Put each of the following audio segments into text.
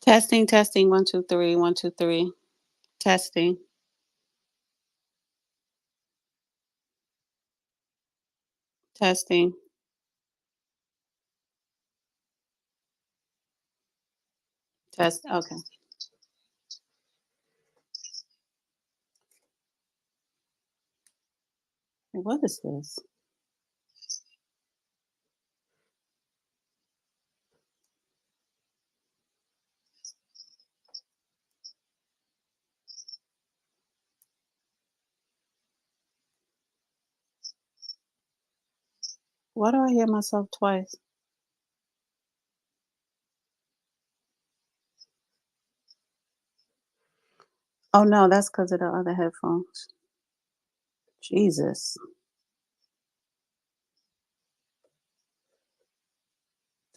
Testing, testing, 1, 2, 3, 1, 2, 3. Testing, testing. Test. Okay. What is this? Why do I hear myself twice? Oh no, that's because of the other headphones. Jesus.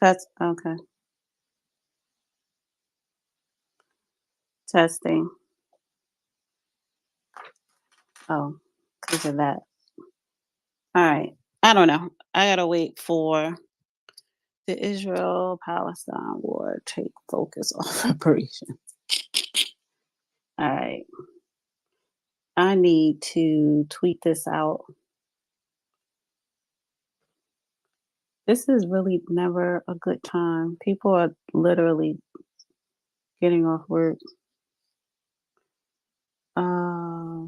That's okay. Testing. Oh, because of that. All right. I don't know. I gotta wait for the Israel Palestine war take focus off reparation. All right. I need to tweet this out. This is really never a good time. People are literally getting off work. Uh,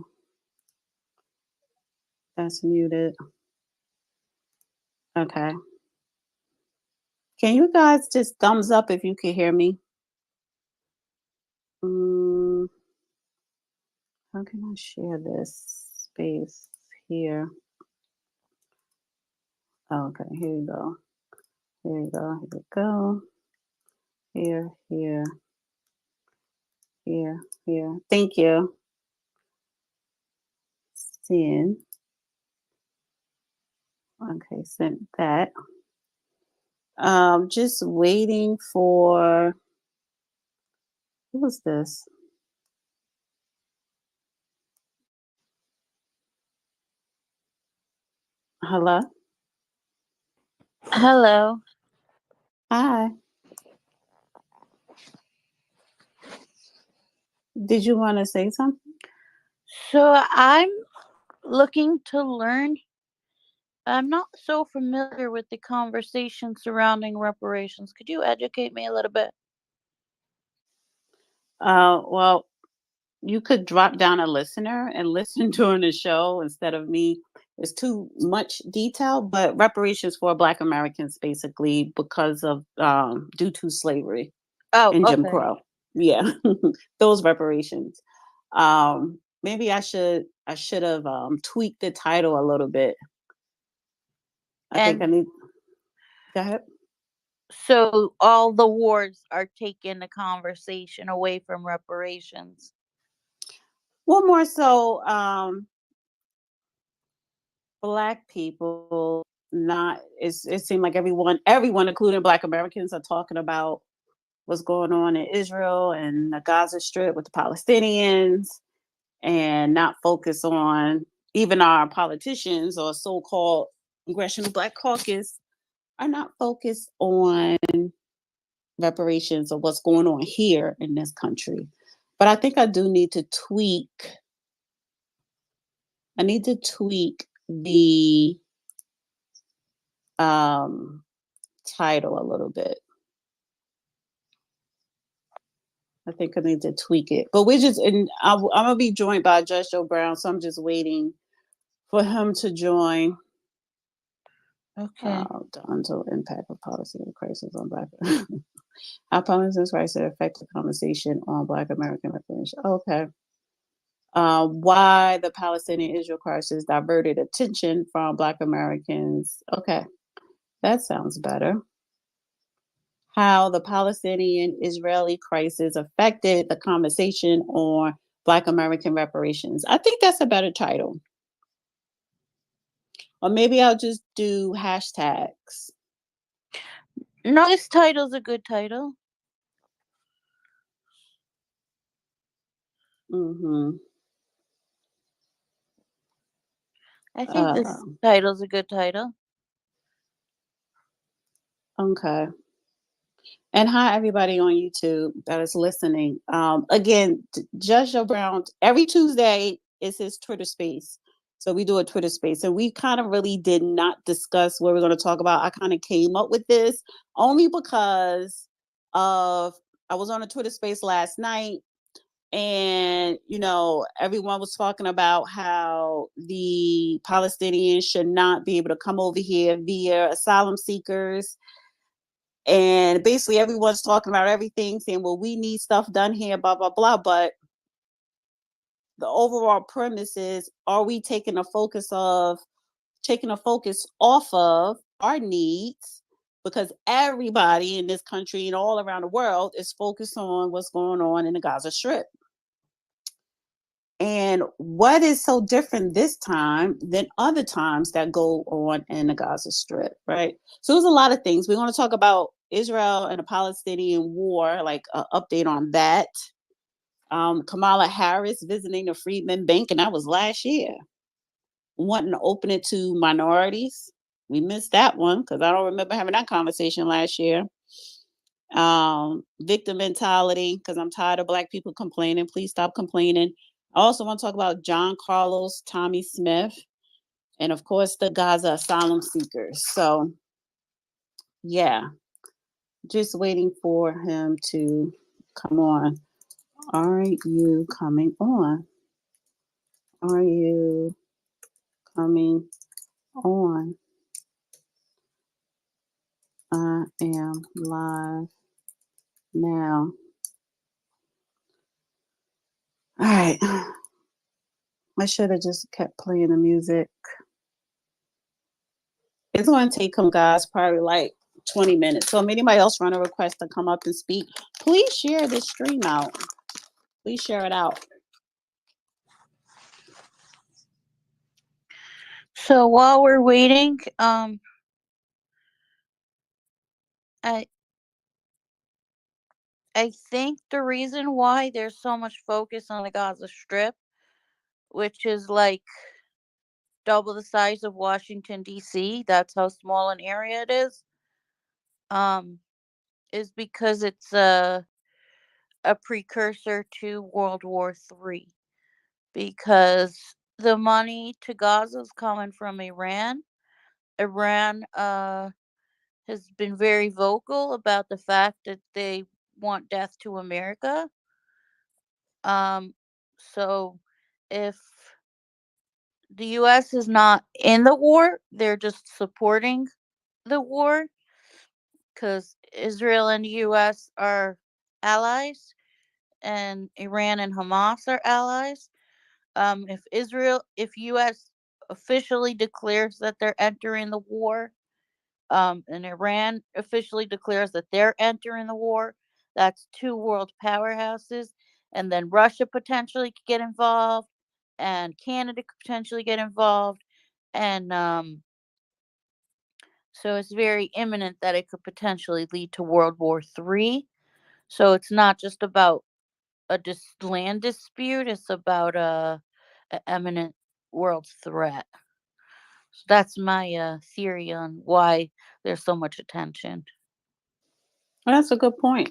that's muted. Okay. Can you guys just thumbs up if you can hear me? Mm, how can I share this space here? Okay, here you go. Here you go. Here we go. Here, here, here, here. Thank you. Send. Okay, sent that. Just waiting for who was this? Hello. Hello. Hi. Did you want to say something? So I'm looking to learn. I'm not so familiar with the conversation surrounding reparations. Could you educate me a little bit? Well, you could drop down a listener and listen during the show instead of me. It's too much detail, but reparations for Black Americans, basically, because of due to slavery Oh, and Jim okay. Crow. Yeah, those reparations. Maybe I should have tweaked the title a little bit. I think I And need. Go ahead. so all the wars are taking the conversation away from reparations. Well, more so, Black people. Not. It seemed like everyone, including Black Americans, are talking about what's going on in Israel and the Gaza Strip with the Palestinians, and not focus on even our politicians or so-called Congressional Black Caucus are not focused on reparations or what's going on here in this country. But I think I do need to tweak. I need to tweak the um, title a little bit. I think I need to tweak it. But I'm gonna be joined by Judge Joe Brown, so I'm just waiting for him to join. Okay. The untold impact of policy and crisis on Black. How policies and crisis affect the conversation on Black American reparations. Okay. Why the Palestinian-Israel crisis diverted attention from Black Americans. Okay, that sounds better. How the Palestinian-Israeli crisis affected the conversation on Black American reparations. I think that's a better title. Or maybe I'll just do hashtags. No, this title's a good title. Mm-hmm. I think this title's a good title. Okay. And hi, everybody on YouTube that is listening. Again, Judge Joe Brown, every Tuesday is his Twitter space. So we do a Twitter space. And we kind of really did not discuss what we're going to talk about. I kind of came up with this only because of I was on a Twitter space last night, and everyone was talking about how the Palestinians should not be able to come over here via asylum seekers, and basically everyone's talking about everything, saying, well, we need stuff done here, blah blah blah. But the overall premise is, are we taking a focus off of our needs, because everybody in this country and all around the world is focused on what's going on in the Gaza Strip. And what is so different this time than other times that go on in the Gaza Strip, right? So there's a lot of things. We're going to talk about Israel and the Palestinian war, like an update on that. Kamala Harris visiting the Freedmen Bank, and that was last year, wanting to open it to minorities. We missed that one because I don't remember having that conversation last year. Victim mentality, because I'm tired of Black people complaining. Please stop complaining. I also want to talk about John Carlos, Tommy Smith, and of course the Gaza asylum seekers. So yeah, just waiting for him to come on. Are you coming on? Are you coming on? I am live now. All right. I should have just kept playing the music. It's going to take them guys probably like 20 minutes. So if anybody else run a request to come up and speak, please share this stream out. Please share it out. So while we're waiting, I I think the reason why there's so much focus on the Gaza Strip, which is like double the size of Washington D.C., that's how small an area it um, is because it's a precursor to World War III. Because the money to Gaza is coming from Iran. Iran has been very vocal about the fact that they want death to America. Um, so if the U.S. is not in the war, they're just supporting the war because Israel and the U.S. are allies, and Iran and Hamas are allies. If U.S. officially declares that they're entering the war, and Iran officially declares that they're entering the war, that's two world powerhouses, and then Russia potentially could get involved, and Canada could potentially get involved, and so it's very imminent that it could potentially lead to World War III. So it's not just about a land dispute; it's about a imminent world threat. So that's my theory on why there's so much attention. Well, that's a good point.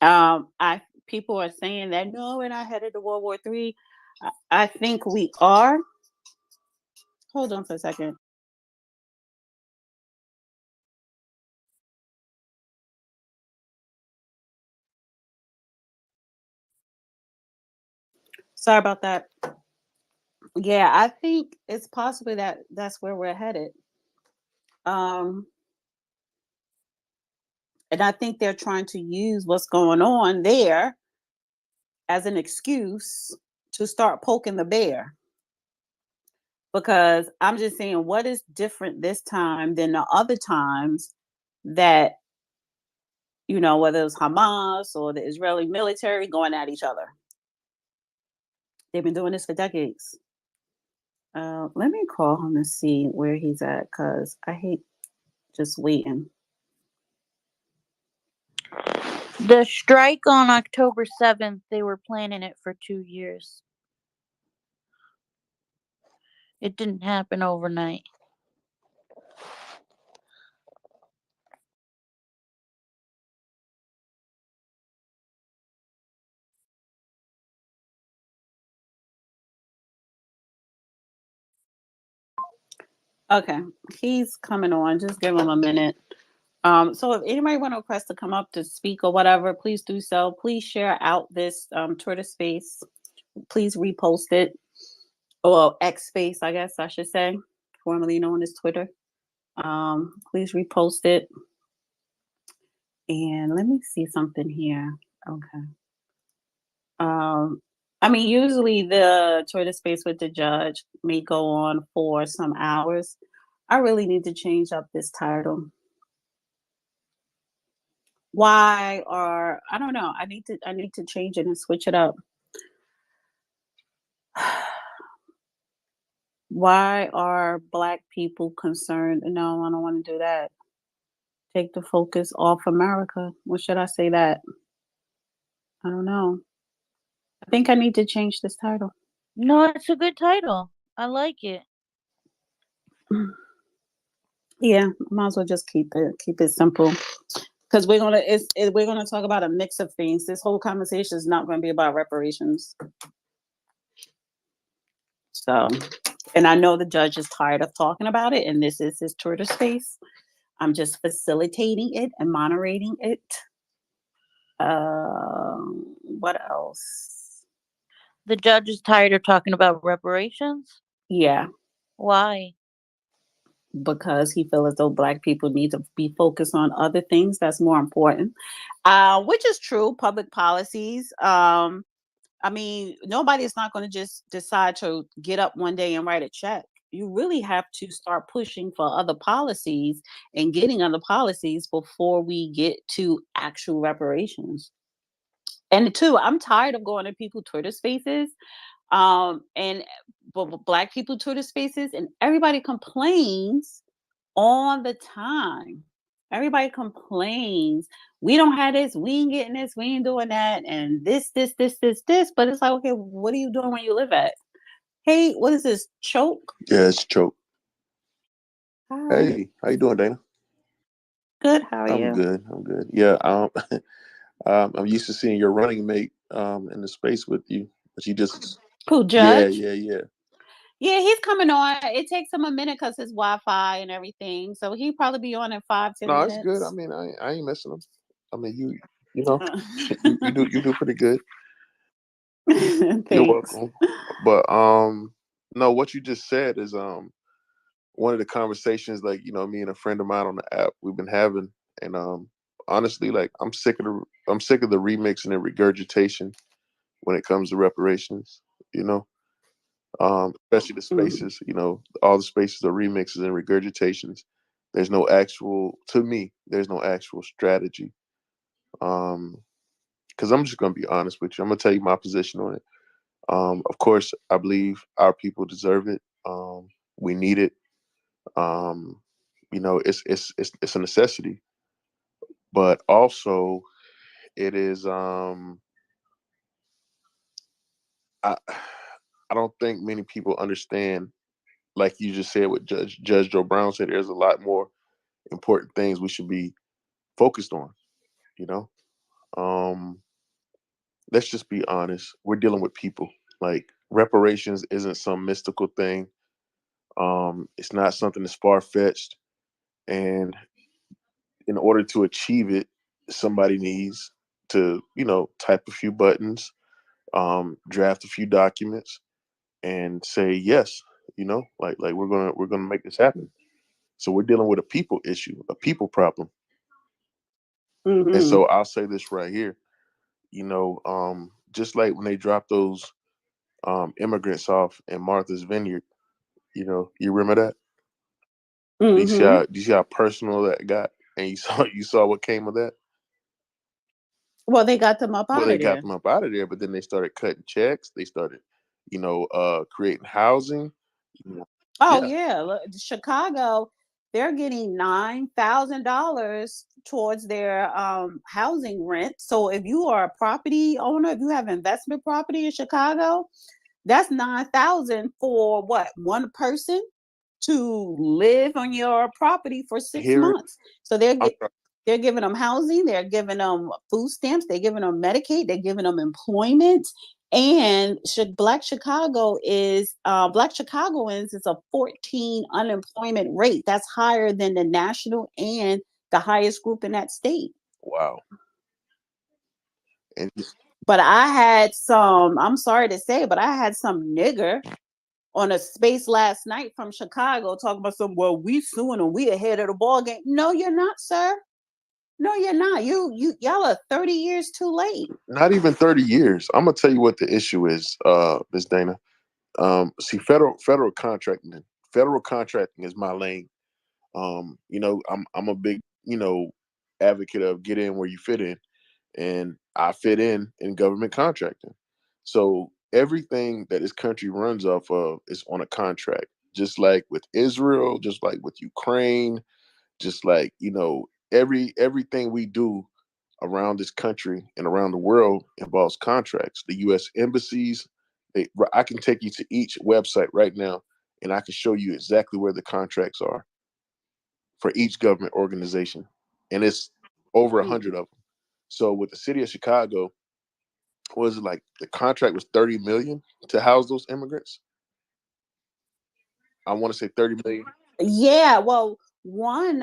I People are saying that no, we're not headed to World War III. I think we are. Hold on for a second. Sorry about that. Yeah, I think it's possible that that's where we're headed. Um, and I think they're trying to use what's going on there as an excuse to start poking the bear. Because I'm just saying, what is different this time than the other times that, whether it was Hamas or the Israeli military going at each other? They've been doing this for decades. Let me call him and see where he's at, because I hate just waiting. The strike on October 7th, they were planning it for 2 years. It didn't happen overnight. Okay, he's coming on. Just give him a minute. So if anybody want to request to come up to speak or whatever, please do so. Please share out this Twitter space. Please repost it, or X space, I guess I should say, formerly known as Twitter. Please repost it. And let me see something here. Okay. Um, I mean, usually the Twitter space with the judge may go on for some hours. I really need to change up this title. Why, or I don't know. I need to change it and switch it up. Why are Black people concerned? No, I don't want to do that. Take the focus off America. What should I say that? I don't know. I think I need to change this title. No, it's a good title. I like it. Yeah, might as well just keep it simple. Because we're gonna talk about a mix of things. This whole conversation is not going to be about reparations. So, and I know the judge is tired of talking about it, and this is his Twitter space. I'm just facilitating it and moderating it. What else? The judge is tired of talking about reparations. Yeah, Why? because he feels as though Black people need to be focused on other things that's more important, which is true. Public policies. I mean, nobody is not going to just decide to get up one day and write a check. You really have to start pushing for other policies and getting other policies before we get to actual reparations. And two, I'm tired of going to people Twitter spaces, and Black people Twitter spaces, and everybody complains all the time. Everybody complains. We don't have this. We ain't getting this. We ain't doing that. And this. But it's like, okay, what are you doing where you live at? Hey, what is this? Choke? Yeah, it's Choke. Hi. Hey, how you doing, Dana? Good. How are I'm you? good. I'm good. Yeah, I'm used to seeing your running mate in the space with you, but you just Who, yeah, Judge? yeah, yeah. Yeah, he's coming on. It takes him a minute because his Wi-Fi and everything. So he'll probably be on in 5, 10 No, it's good. I minutes. mean, I ain't missing them. I mean, you know, Uh, you do pretty good. You're Thanks. welcome. But no, what you just said is one of the conversations like me and a friend of mine on the app we've been having, and honestly, like I'm sick of the remixing and regurgitation when it comes to reparations. You know, especially the Mhm. spaces. All the spaces are remixes and regurgitations. There's no actual, to me, there's no actual strategy. Because I'm just gonna be honest with you. I'm gonna tell you my position on it. Of course, I believe our people deserve it. We need it. Um, it's a necessity, but also it is. I I don't think many people understand, like you just said, what Judge Joe Brown said. There's a lot more important things we should be focused on. You know, um, let's just be honest. We're dealing with people. Like reparations isn't some mystical thing. It's not something that's far fetched, and in order to achieve it, somebody needs to, type a few buttons, draft a few documents, and say yes. Like we're gonna make this happen. So we're dealing with a people issue, a people problem. And Mhm. so I'll say this right here. Just like when they dropped those immigrants off in Martha's Vineyard, you remember that? Mhm. Do you see how personal that got? And you saw what came of that? Well, they got them up Well, out they of got there. them up out of there, but then they started cutting checks. They started, creating housing. Oh Yeah, yeah, look, Chicago, they're getting $9,000 towards their housing rent. So if you are a property owner, if you have investment property in Chicago, that's 9,000 for what, one person to live on your property for six here it. months. So they're I'm get, they're giving them housing, they're giving them food stamps, they're giving them Medicaid, they're giving them employment, And Black Chicago is Black Chicagoans is a 14 unemployment rate. That's higher than the national and the highest group in that state. Wow. And But I had some, I'm sorry to say, but I had some nigger on a space last night from Chicago talking about some, well, we suing and we ahead of the ball game. No, you're not, sir. No, you're not. Y'all are 30 years too late. not even 30 years. I'm gonna tell you what the issue is, Ms. Dana. See, federal contracting. Federal contracting is my lane. I'm a big, advocate of get in where you fit in, and I fit in government contracting. So everything that this country runs off of is on a contract, just like with Israel, just like with Ukraine, just like everything we do around this country and around the world involves contracts. The U.S. embassies, I can take you to each website right now, and I can show you exactly where the contracts are for each government organization, and it's over 100 of them. So with the city of Chicago, was it like the contract was 30 million to house those immigrants? I want to say 30 million. Yeah, well, one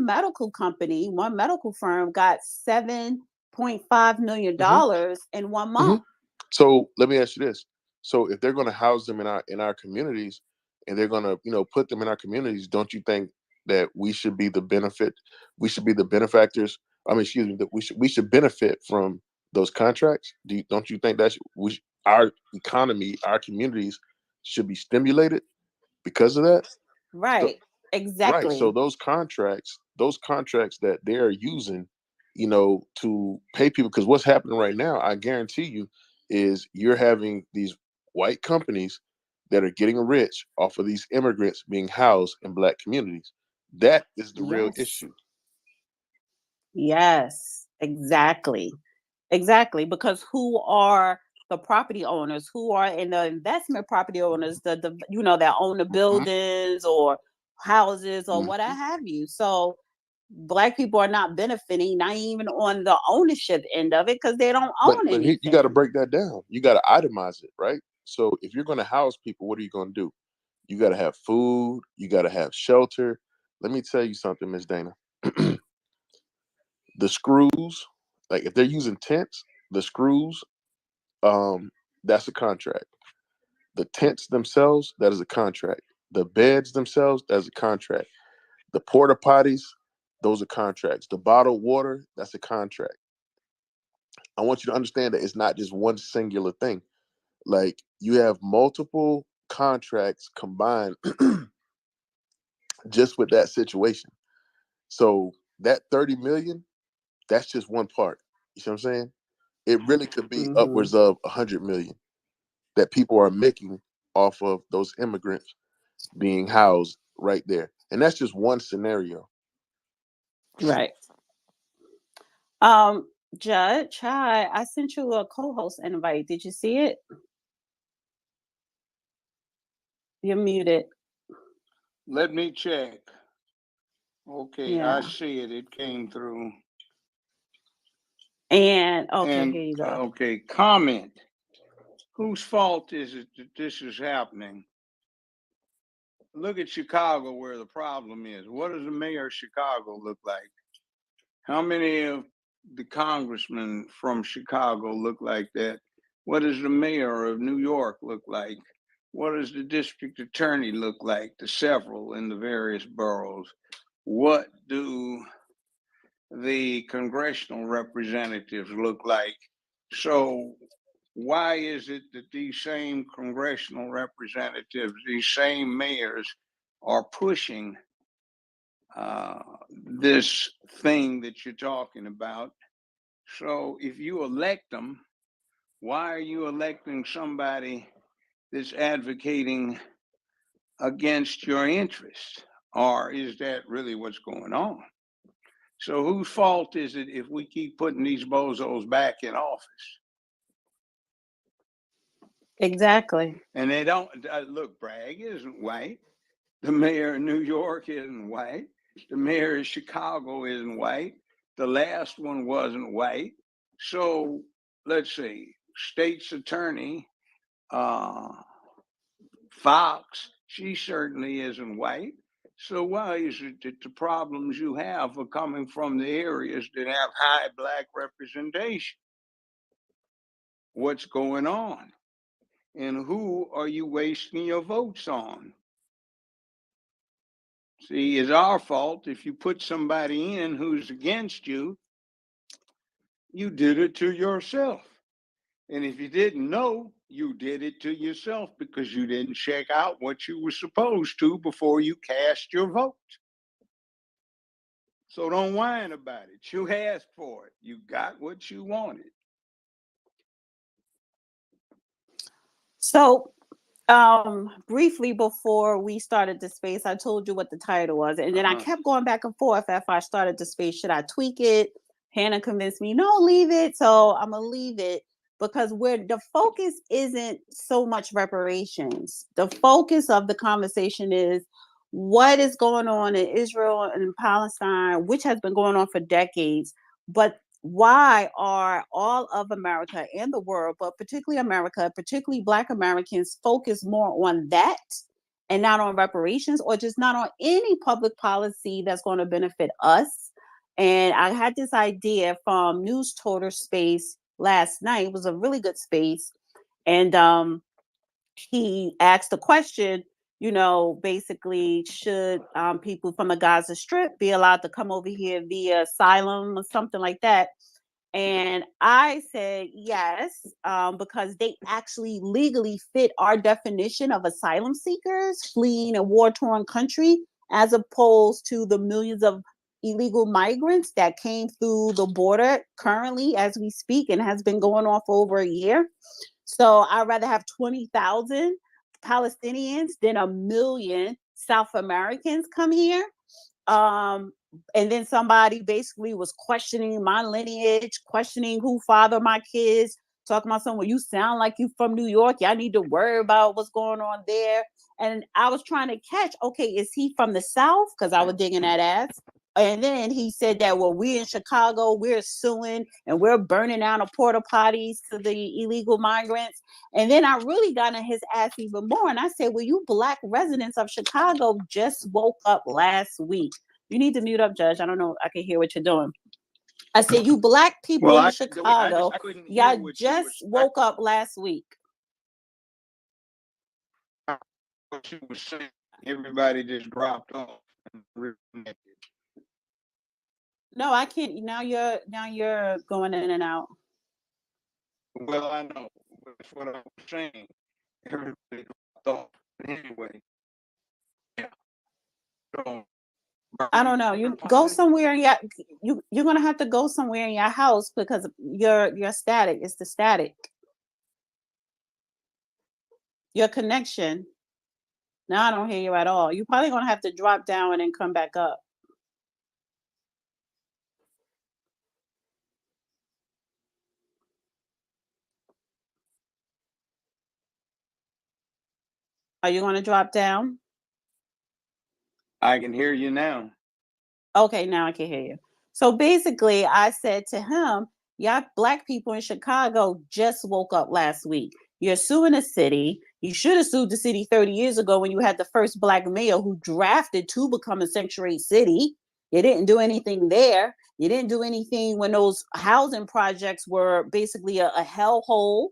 medical company, one medical firm got $7.5 million in 1 month. So let me ask you this: so if they're going to house them in our communities, and they're going to put them in our communities, don't you think that we should be the benefit? We should be the benefactors. I mean, excuse me, that we should benefit from those contracts. Don't you think that our economy, our communities should be stimulated because of that? Right. So, right. Exactly. So those contracts that they're using, to pay people, because what's happening right now, I guarantee you, is you're having these white companies that are getting rich off of these immigrants being housed in Black communities. That is the real Yes. issue. Yes, exactly. Exactly. Because who are the property owners? Who are in the investment property owners, the that own the buildings or houses or what have you. So Black people are not benefiting, not even on the ownership end of it, because they don't own But anything. you got to break that down. You got to itemize it, right? So if you're going to house people, what are you going to do? You got to have food. You got to have shelter. Let me tell you something, Miss Dana. The screws, like if they're using tents, the screws, that's a contract. The tents themselves, that is a contract. The beds themselves, that's a contract. The porta potties, those are contracts. The bottled water, that's a contract. I want you to understand that it's not just one singular thing. Like you have multiple contracts combined just with that situation. So that 30 million, that's just one part. You see what I'm saying? It really could be upwards of 100 million that people are making off of those immigrants being housed right there. And that's just one scenario. Right. Judge, hi. I sent you a co-host invite. Did you see it? You're muted. Let me check. Okay, Yeah. I see it. It came through. And okay, And here you go. okay, comment. Whose fault is it that this is happening? Look at Chicago where the problem is. What does the mayor of Chicago look like? How many of the congressmen from Chicago look like that? What does the mayor of New York look like? What does the district attorney look like? The several in the various boroughs. What do the congressional representatives look like? So why is it that these same congressional representatives, these same mayors are pushing this thing that you're talking about? So if you elect them, why are you electing somebody that's advocating against your interests? Or is that really what's going on? So whose fault is it if we keep putting these bozos back in office? Exactly. And they don't look. Bragg isn't white. The mayor of New York isn't white. The mayor of Chicago isn't white. The last one wasn't white. So let's see. state's attorney, Fox, she certainly isn't white. So why is it that the problems you have are coming from the areas that have high black representation? What's going on? And who are you wasting your votes on? See, it's our fault if you put somebody in who's against you, you did it to yourself. And if you didn't know, you did it to yourself because you didn't check out what you were supposed to before you cast your vote. So don't whine about it. You asked for it. You got what you wanted. So, briefly before we started the space, I told you what the title was, and then I kept going back and forth after I started the space. Should I tweak it? Hannah convinced me, no, leave it. So I'm gonna leave it because where the focus isn't so much reparations. The focus of the conversation is what is going on in Israel and Palestine, which has been going on for decades, but why are all of America and the world, but particularly America, particularly Black Americans, focused more on that and not on reparations, or just not on any public policy that's going to benefit us? And I had this idea from News Total Space last night. It was a really good space. And he asked the question, basically, should people from the Gaza Strip be allowed to come over here via asylum or something like that? And I said yes, because they actually legally fit our definition of asylum seekers fleeing a war-torn country, as opposed to the millions of illegal migrants that came through the border currently as we speak and has been going on for over a year. So I'd rather have 20,000 Palestinians than 1 million South Americans come here. And then somebody basically was questioning my lineage, questioning who fathered my kids, talking about something, well, you sound like you from New York. Y'all need to worry about what's going on there. And I was trying to catch, okay, is he from the South? Because I was digging that ass. And then he said that, well, we in Chicago, we're suing and we're burning down the porta potties to the illegal migrants. And then I really got in his ass even more. And I said, well, you Black residents of Chicago just woke up last week. You need to mute up, Judge. I don't know. I can hear what you're doing. I said, you Black people in Chicago, y'all just woke up last week. What you were saying, everybody just dropped off and reconnected. No, I can't. Now you're going in and out. Well, I know. That's what I was saying. Everybody dropped off. Anyway, yeah. So, I don't know. You go somewhere. You're gonna have to go somewhere in your house because your static is the static. Your connection. Now I don't hear you at all. You're probably gonna have to drop down and then come back up. Are you gonna drop down? I can hear you now. Okay, now I can hear you. So basically, I said to him, y'all Black people in Chicago just woke up last week. You're suing the city. You should have sued the city 30 years ago when you had the first Black mayor who drafted to become a sanctuary city. You didn't do anything there. You didn't do anything when those housing projects were basically a hellhole.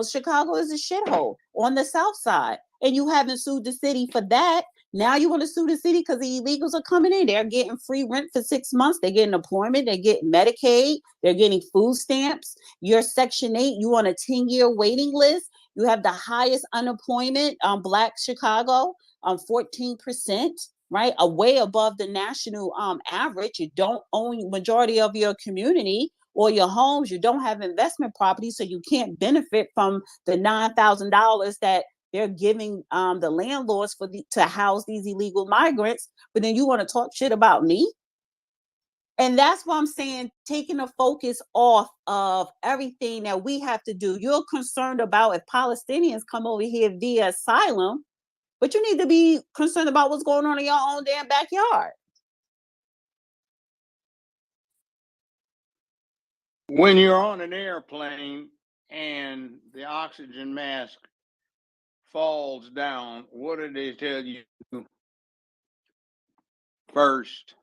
Chicago is a shithole on the South Side. And you haven't sued the city for that. Now you want to sue the city because the illegals are coming in. They're getting free rent for 6 months. They're getting employment. They're getting Medicaid. They're getting food stamps. You're Section 8. You on a 10-year waiting list. You have the highest unemployment, Black Chicago, 14%, right? Way above the national average. You don't own majority of your community or your homes. You don't have investment property, so you can't benefit from the $9,000 that they're giving the landlords to house these illegal migrants. But then you want to talk shit about me? And that's why I'm saying taking the focus off of everything that we have to do. You're concerned about if Palestinians come over here via asylum, but you need to be concerned about what's going on in your own damn backyard. When you're on an airplane and the oxygen mask falls down, what do they tell you first?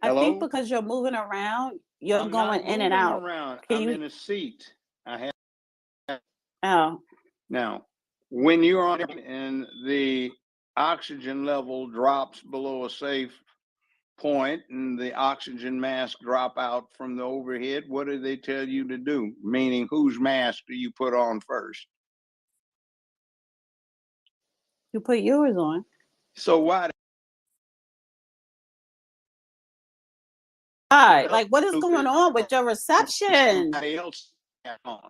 I Hello? think because you're moving around, you're I'm going not in and moving out. around. Can I'm you? in a seat. I have Oh, now. When you're on and the oxygen level drops below a safe point and the oxygen mask drop out from the overhead, what do they tell you to do? Meaning, whose mask do you put on first? you put yours on. So why All right, like what is going on with your the reception? somebody else hat on?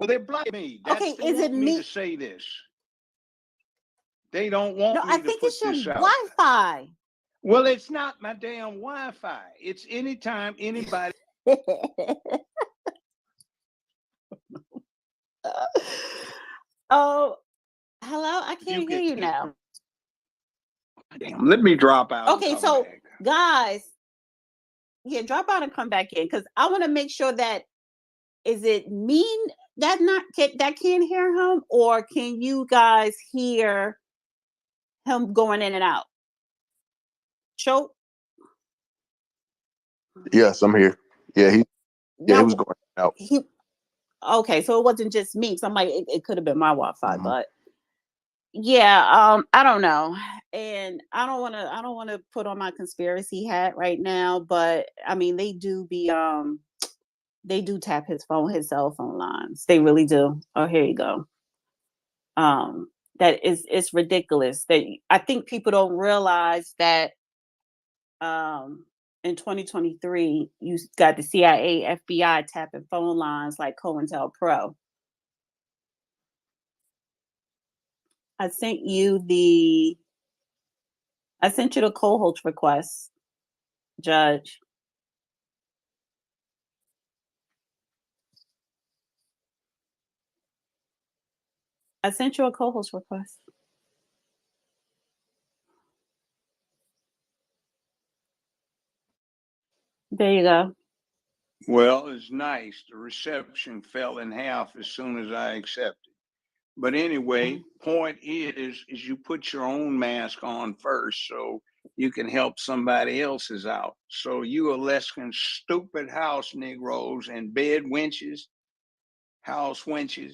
Well, they block me. Okay, They is it want me to me? say this. They don't No, want I me to think put it's your this out. Wi-Fi. Well, it's not my damn Wi-Fi. It's anytime anybody. Oh, hello. I You can't hear can. you now. Damn, let me drop out and Okay, come so back. guys, yeah, drop out and come back in because I want to make sure that is it me that that can't hear him, or can you guys hear him going in and out? Show Yes, I'm here. Yeah, he now was going out. he okay, so it wasn't just me. So I'm like, it could have been my Wi-Fi, but yeah, I don't know, and I don't want to put on my conspiracy hat right now, but I mean they do tap his cell phone lines. They really do. Oh, here you go. That is it's ridiculous. That I think people don't realize that in 2023 you got the CIA, FBI tapping phone lines like COINTELPRO. I sent you the co-host request, Judge. I sent you a co-host request. There you go. Well, it's nice. The reception fell in half as soon as I accepted. But anyway, point is you put your own mask on first so you can help somebody else's out. So you Alaskan stupid house Negroes and bed wenches, house wenches,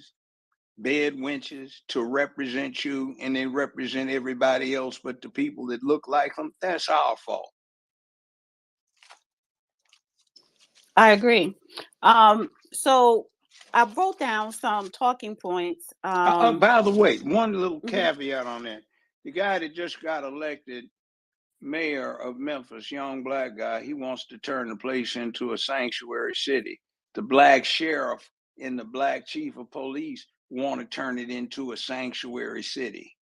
bed wenches to represent you, and they represent everybody else but the people that look like them. That's our fault. I agree. So I wrote down some talking points. By the way, one little Mhm. caveat on that. The guy that just got elected mayor of Memphis, young black guy, he wants to turn the place into a sanctuary city. The black sheriff and the black chief of police want to turn it into a sanctuary city.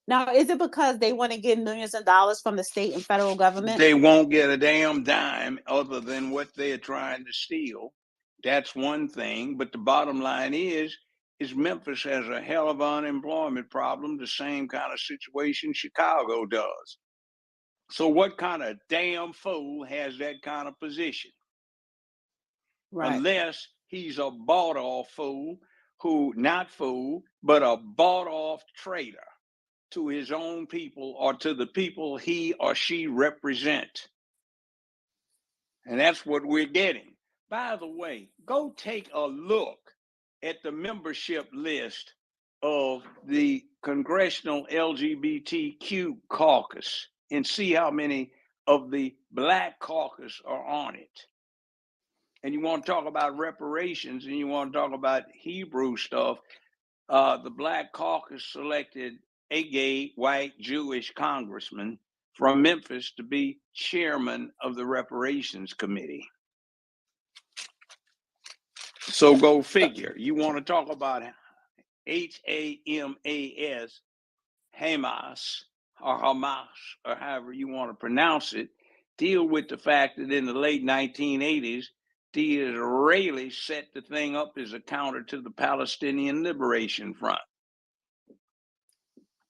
Now, is it because they want to get millions of dollars from the state and federal government? They won't get a damn dime other than what they're trying to steal. That's one thing. But the bottom line is Memphis has a hell of an unemployment problem, the same kind of situation Chicago does. So what kind of damn fool has that kind of position? Right. Unless he's a bought off fool but a bought off traitor to his own people or to the people he or she represent. And that's what we're getting. By the way, go take a look at the membership list of the Congressional LGBTQ caucus and see how many of the Black caucus are on it. And you want to talk about reparations and you want to talk about Hebrew stuff, the Black caucus selected a gay, white, Jewish congressman from Memphis to be chairman of the Reparations Committee. So go figure. You want to talk about HAMAS, Hamas, or Hamas, or however you want to pronounce it, deal with the fact that in the late 1980s, the Israelis set the thing up as a counter to the Palestinian Liberation Front.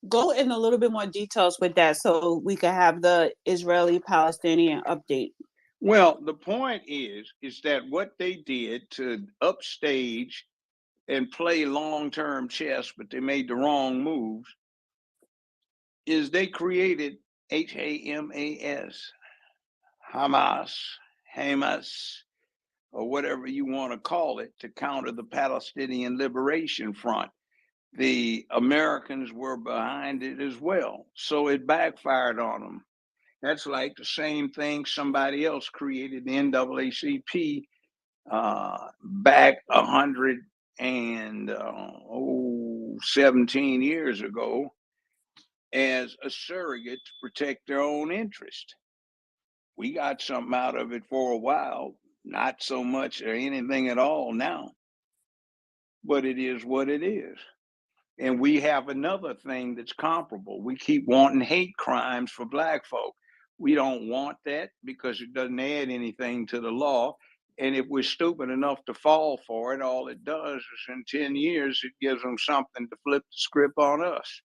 Go in a little bit more details with that so we can have the Israeli-Palestinian update. Well, the point is that what they did to upstage and play long-term chess, but they made the wrong moves, is they created Hamas, Hamas, or whatever you want to call it, to counter the Palestinian Liberation Front. The Americans were behind it as well, so it backfired on them. That's like the same thing somebody else created, the NAACP, back 17 years ago, as a surrogate to protect their own interest. We got something out of it for a while, not so much or anything at all now, but it is what it is. And we have another thing that's comparable. We keep wanting hate crimes for black folk. We don't want that because it doesn't add anything to the law. And if we're stupid enough to fall for it, all it does is in 10 years, it gives them something to flip the script on us.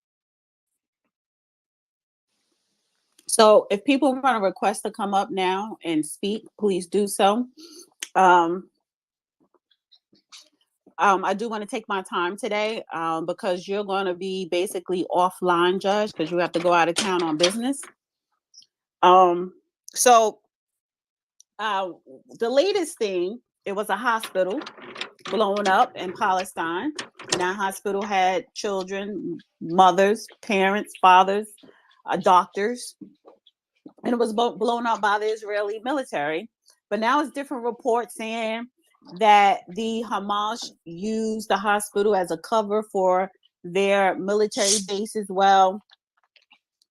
So if people want to request to come up now and speak, please do so. I do want to take my time today because you're going to be basically offline, Judge, because you have to go out of town on business. So the latest thing, it was a hospital blown up in Palestine. And that hospital had children, mothers, parents, fathers, doctors. And it was blown up by the Israeli military. But now it's different reports saying that the Hamas used the hospital as a cover for their military base as well.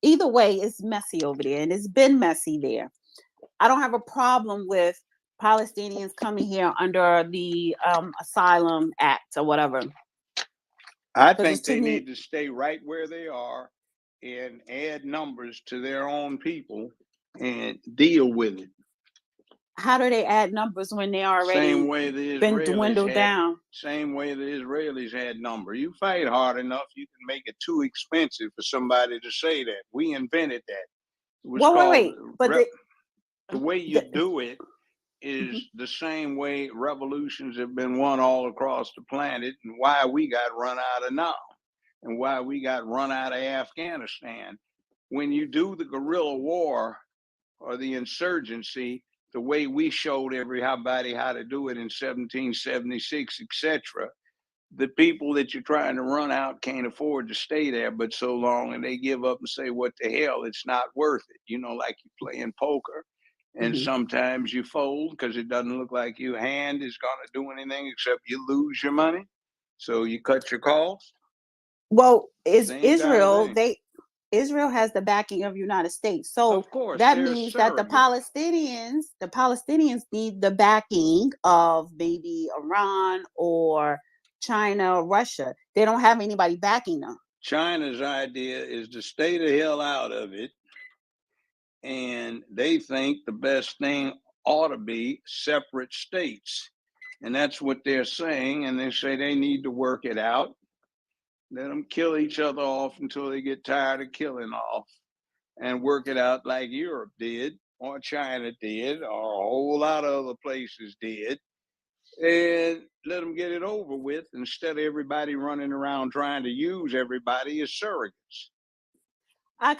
Either way, it's messy over there, and it's been messy there. I don't have a problem with Palestinians coming here under the Asylum Act or whatever. I think they need to stay right where they are and add numbers to their own people and deal with it. How do they add numbers when they already same way the been Israelis dwindled down? Same way the Israelis had number. You fight hard enough, you can make it too expensive for somebody to say that. We invented that. It was wait. But the way you do it is the same way revolutions have been won all across the planet, and why we got run out of Nam, and why we got run out of Afghanistan. When you do the guerrilla war or the insurgency, the way we showed everybody how to do it in 1776, etc., the people that you're trying to run out can't afford to stay there but so long, and they give up and say, what the hell, it's not worth it. You know, like you playing poker, and sometimes you fold because it doesn't look like your hand is going to do anything except you lose your money. So you cut your cost. Well, is Israel, Israel has the backing of the United States. So of course, that means that the Palestinians need the backing of maybe Iran or China or Russia. They don't have anybody backing them. China's idea is to stay the hell out of it. And they think the best thing ought to be separate states. And that's what they're saying. And they say they need to work it out. Let them kill each other off until they get tired of killing off, and work it out like Europe did, or China did, or a whole lot of other places did, and let them get it over with instead of everybody running around trying to use everybody as surrogates. I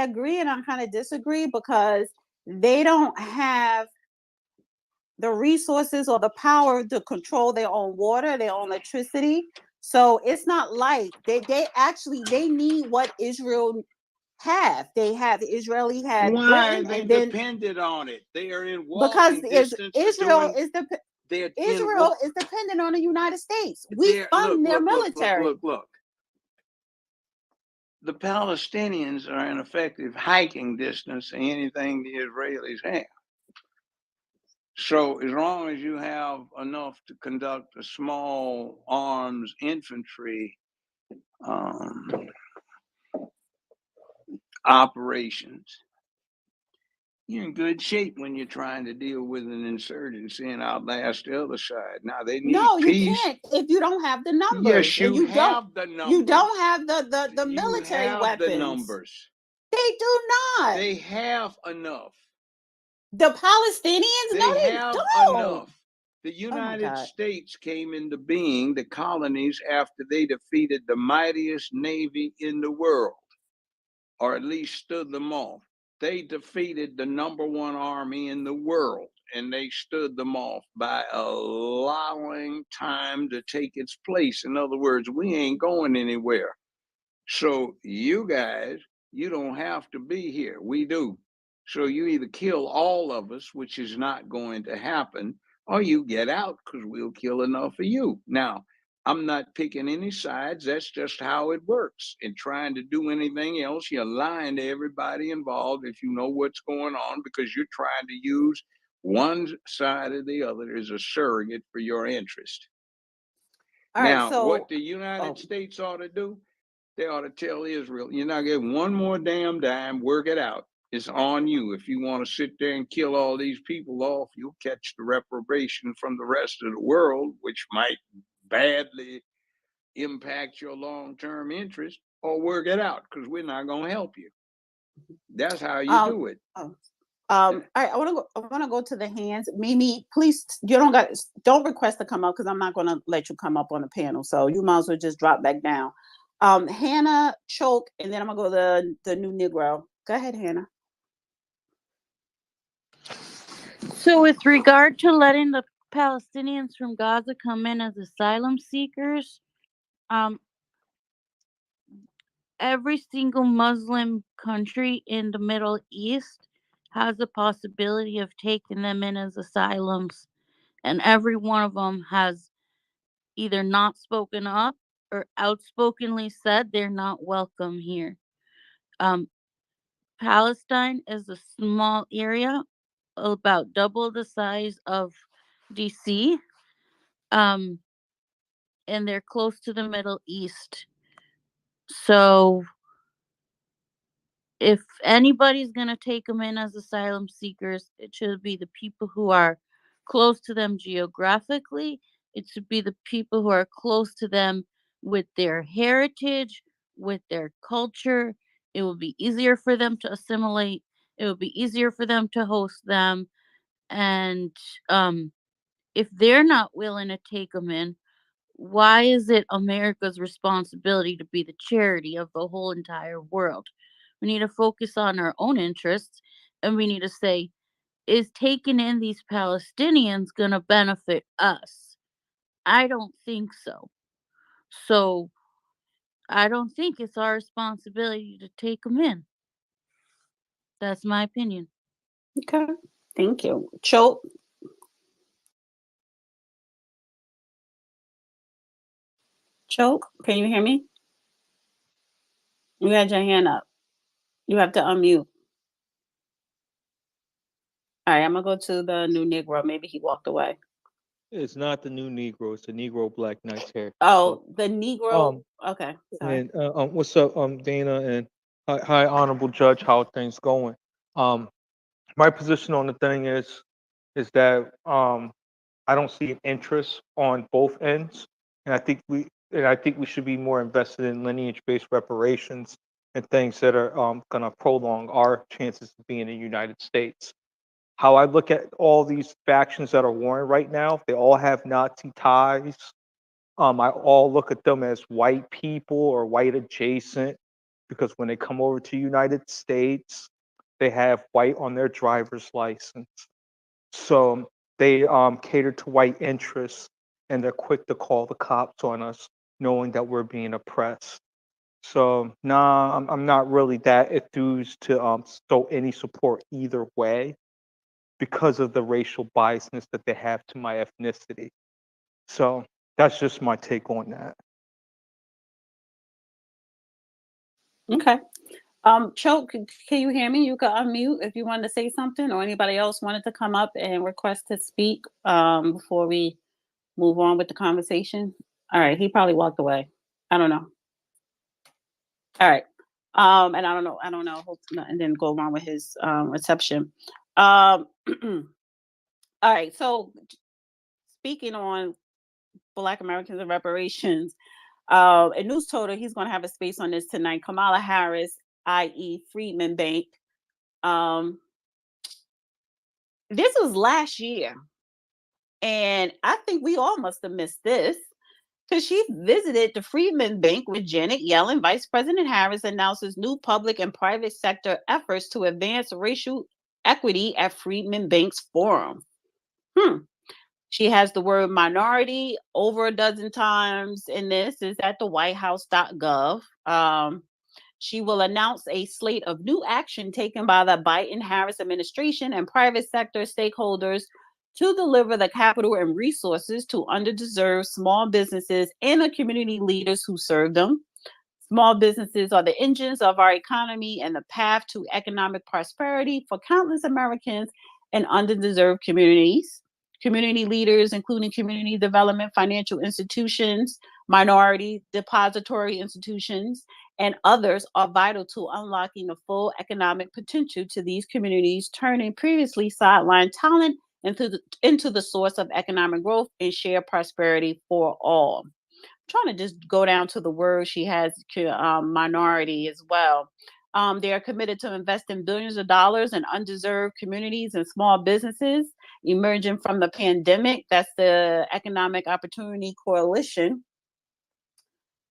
agree and I kind of disagree because they don't have the resources or the power to control their own water, their own electricity. So it's not like they need what Israel have. The Israeli had. Why are they dependent on it? They are in walking distance. Israel is dependent on the United States. We fund their military. Look. The Palestinians are in effective hiking distance to anything the Israelis have. So as long as you have enough to conduct a small arms infantry operations, you're in good shape when you're trying to deal with an insurgency and outlast the other side. Now they need No, you peace. can't if you don't have the numbers, Yes, and you you don't. have the numbers. You don't have the You military have the weapons. numbers. They do not. They have enough. The Palestinians, They no, they have don't. enough. The Oh my United God. States came into being, the colonies, after they defeated the mightiest navy in the world, or at least stood them off. They defeated the #1 army in the world, and they stood them off by allowing time to take its place. In other words, we ain't going anywhere. So you guys, you don't have to be here. We do. So you either kill all of us, which is not going to happen, or you get out because we'll kill enough of you. Now, I'm not picking any sides. That's just how it works. And trying to do anything else, you're lying to everybody involved if you know what's going on, because you're trying to use one side or the other as a surrogate for your interest. All right, Now, so what the United States ought to do, they ought to tell Israel, you're not getting one more damn dime, work it out. It's on you. If you want to sit there and kill all these people off, you'll catch the reparation from the rest of the world, which might badly impact your long-term interest, or work it out, because we're not going to help you. That's how you do it. All right, I want to go to the hands. Mimi, please, don't request to come up, because I'm not going to let you come up on the panel. So you might as well just drop back down. Hannah, Choke, and then I'm gonna go to the new Negro. Go ahead, Hannah. So with regard to letting the Palestinians from Gaza come in as asylum seekers, every single Muslim country in the Middle East has the possibility of taking them in as asylums, and every one of them has either not spoken up or outspokenly said they're not welcome here. Palestine is a small area, about double the size of DC, and they're close to the Middle East. So if anybody's going to take them in as asylum seekers, it should be the people who are close to them geographically. It should be the people who are close to them with their heritage, with their culture. It will be easier for them to assimilate. It will be easier for them to host them. And if they're not willing to take them in, why is it America's responsibility to be the charity of the whole entire world? We need to focus on our own interests, and we need to say, is taking in these Palestinians going to benefit us? I don't think so. So I don't think it's our responsibility to take them in. That's my opinion. Okay, thank you. Choke. Choke, can you hear me? You had your hand up. You have to unmute. All right, I'm gonna go to the new Negro. Maybe he walked away. It's not the new Negro. It's the Negro Black Knights hair. Oh, the Negro. Okay, sorry. And what's up, Dana, and hi, honorable judge. How are things going? My position on the thing is that I don't see an interest on both ends, and I think we should be more invested in lineage-based reparations and things that are going to prolong our chances of being in the United States. How I look at all these factions that are warring right now, they all have Nazi ties. I all look at them as white people or white adjacent, because when they come over to United States, they have white on their driver's license. So they cater to white interests, and they're quick to call the cops on us, knowing that we're being oppressed. So nah, I'm not really that enthused to show any support either way, because of the racial biasness that they have to my ethnicity. So that's just my take on that. Okay. Choke, can you hear me? You can unmute if you wanted to say something, or anybody else wanted to come up and request to speak before we move on with the conversation. All right, he probably walked away. I don't know. All right. And I don't know, hope nothing didn't go wrong with his reception. All right, so speaking on Black Americans and reparations, a news told her he's going to have a space on this tonight. Kamala Harris, i.e., Freedman Bank. This was last year, and I think we all must have missed this because she visited the Freedman Bank with Janet Yellen. Vice President Harris announces new public and private sector efforts to advance racial equity at Freedman Bank's forum. She has the word minority over a dozen times in this. Is at the whitehouse.gov. She will announce a slate of new action taken by the Biden-Harris administration and private sector stakeholders to deliver the capital and resources to underdeserved small businesses and the community leaders who serve them. Small businesses are the engines of our economy and the path to economic prosperity for countless Americans and underdeserved communities. Community leaders, including community development financial institutions, minority depository institutions, and others, are vital to unlocking the full economic potential to these communities, turning previously sidelined talent into the source of economic growth and shared prosperity for all. Trying to just go down to the word she has, minority as well. They are committed to investing billions of dollars in undeserved communities and small businesses emerging from the pandemic. That's the Economic Opportunity Coalition.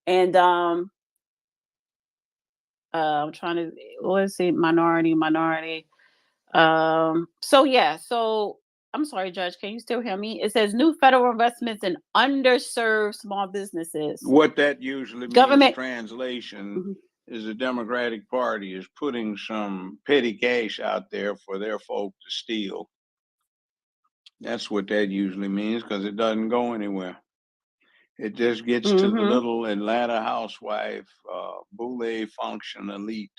And I'm trying to, let's see, minority. So I'm sorry, Judge, can you still hear me? It says new federal investments in underserved small businesses. What that usually means, Government translation, is the Democratic Party is putting some petty cash out there for their folk to steal. That's what that usually means, because it doesn't go anywhere. It just gets to the little Atlanta housewife, boule function elite.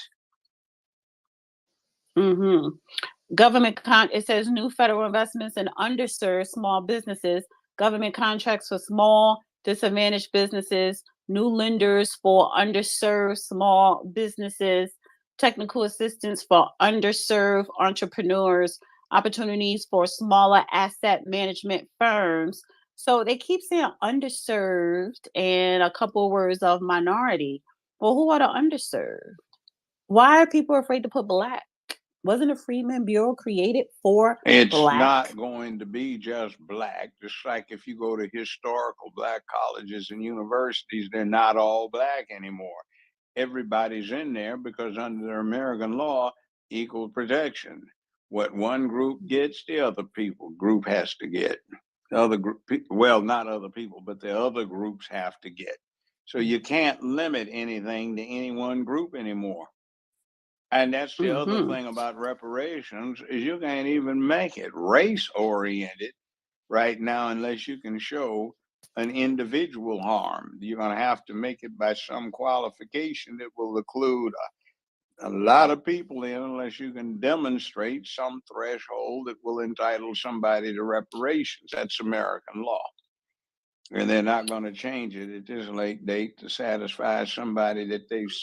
It says new federal investments in underserved small businesses, government contracts for small disadvantaged businesses, new lenders for underserved small businesses, technical assistance for underserved entrepreneurs, opportunities for smaller asset management firms. So they keep saying underserved and a couple of words of minority. Well, who are the underserved? Why are people afraid to put Black? Wasn't a Freedmen Bureau created for It's Black? not going to be just Black. Just like if you go to historical Black colleges and universities, they're not all Black anymore. Everybody's in there because under American law, equal protection. What one group gets, the other group has to get. The other group, well, not other people, but the other groups have to get. So you can't limit anything to any one group anymore. And that's the other thing about reparations is you can't even make it race oriented right now unless you can show an individual harm. You're going to have to make it by some qualification that will include a lot of people in, unless you can demonstrate some threshold that will entitle somebody to reparations. That's American law. And they're not going to change it at this late date to satisfy somebody that they've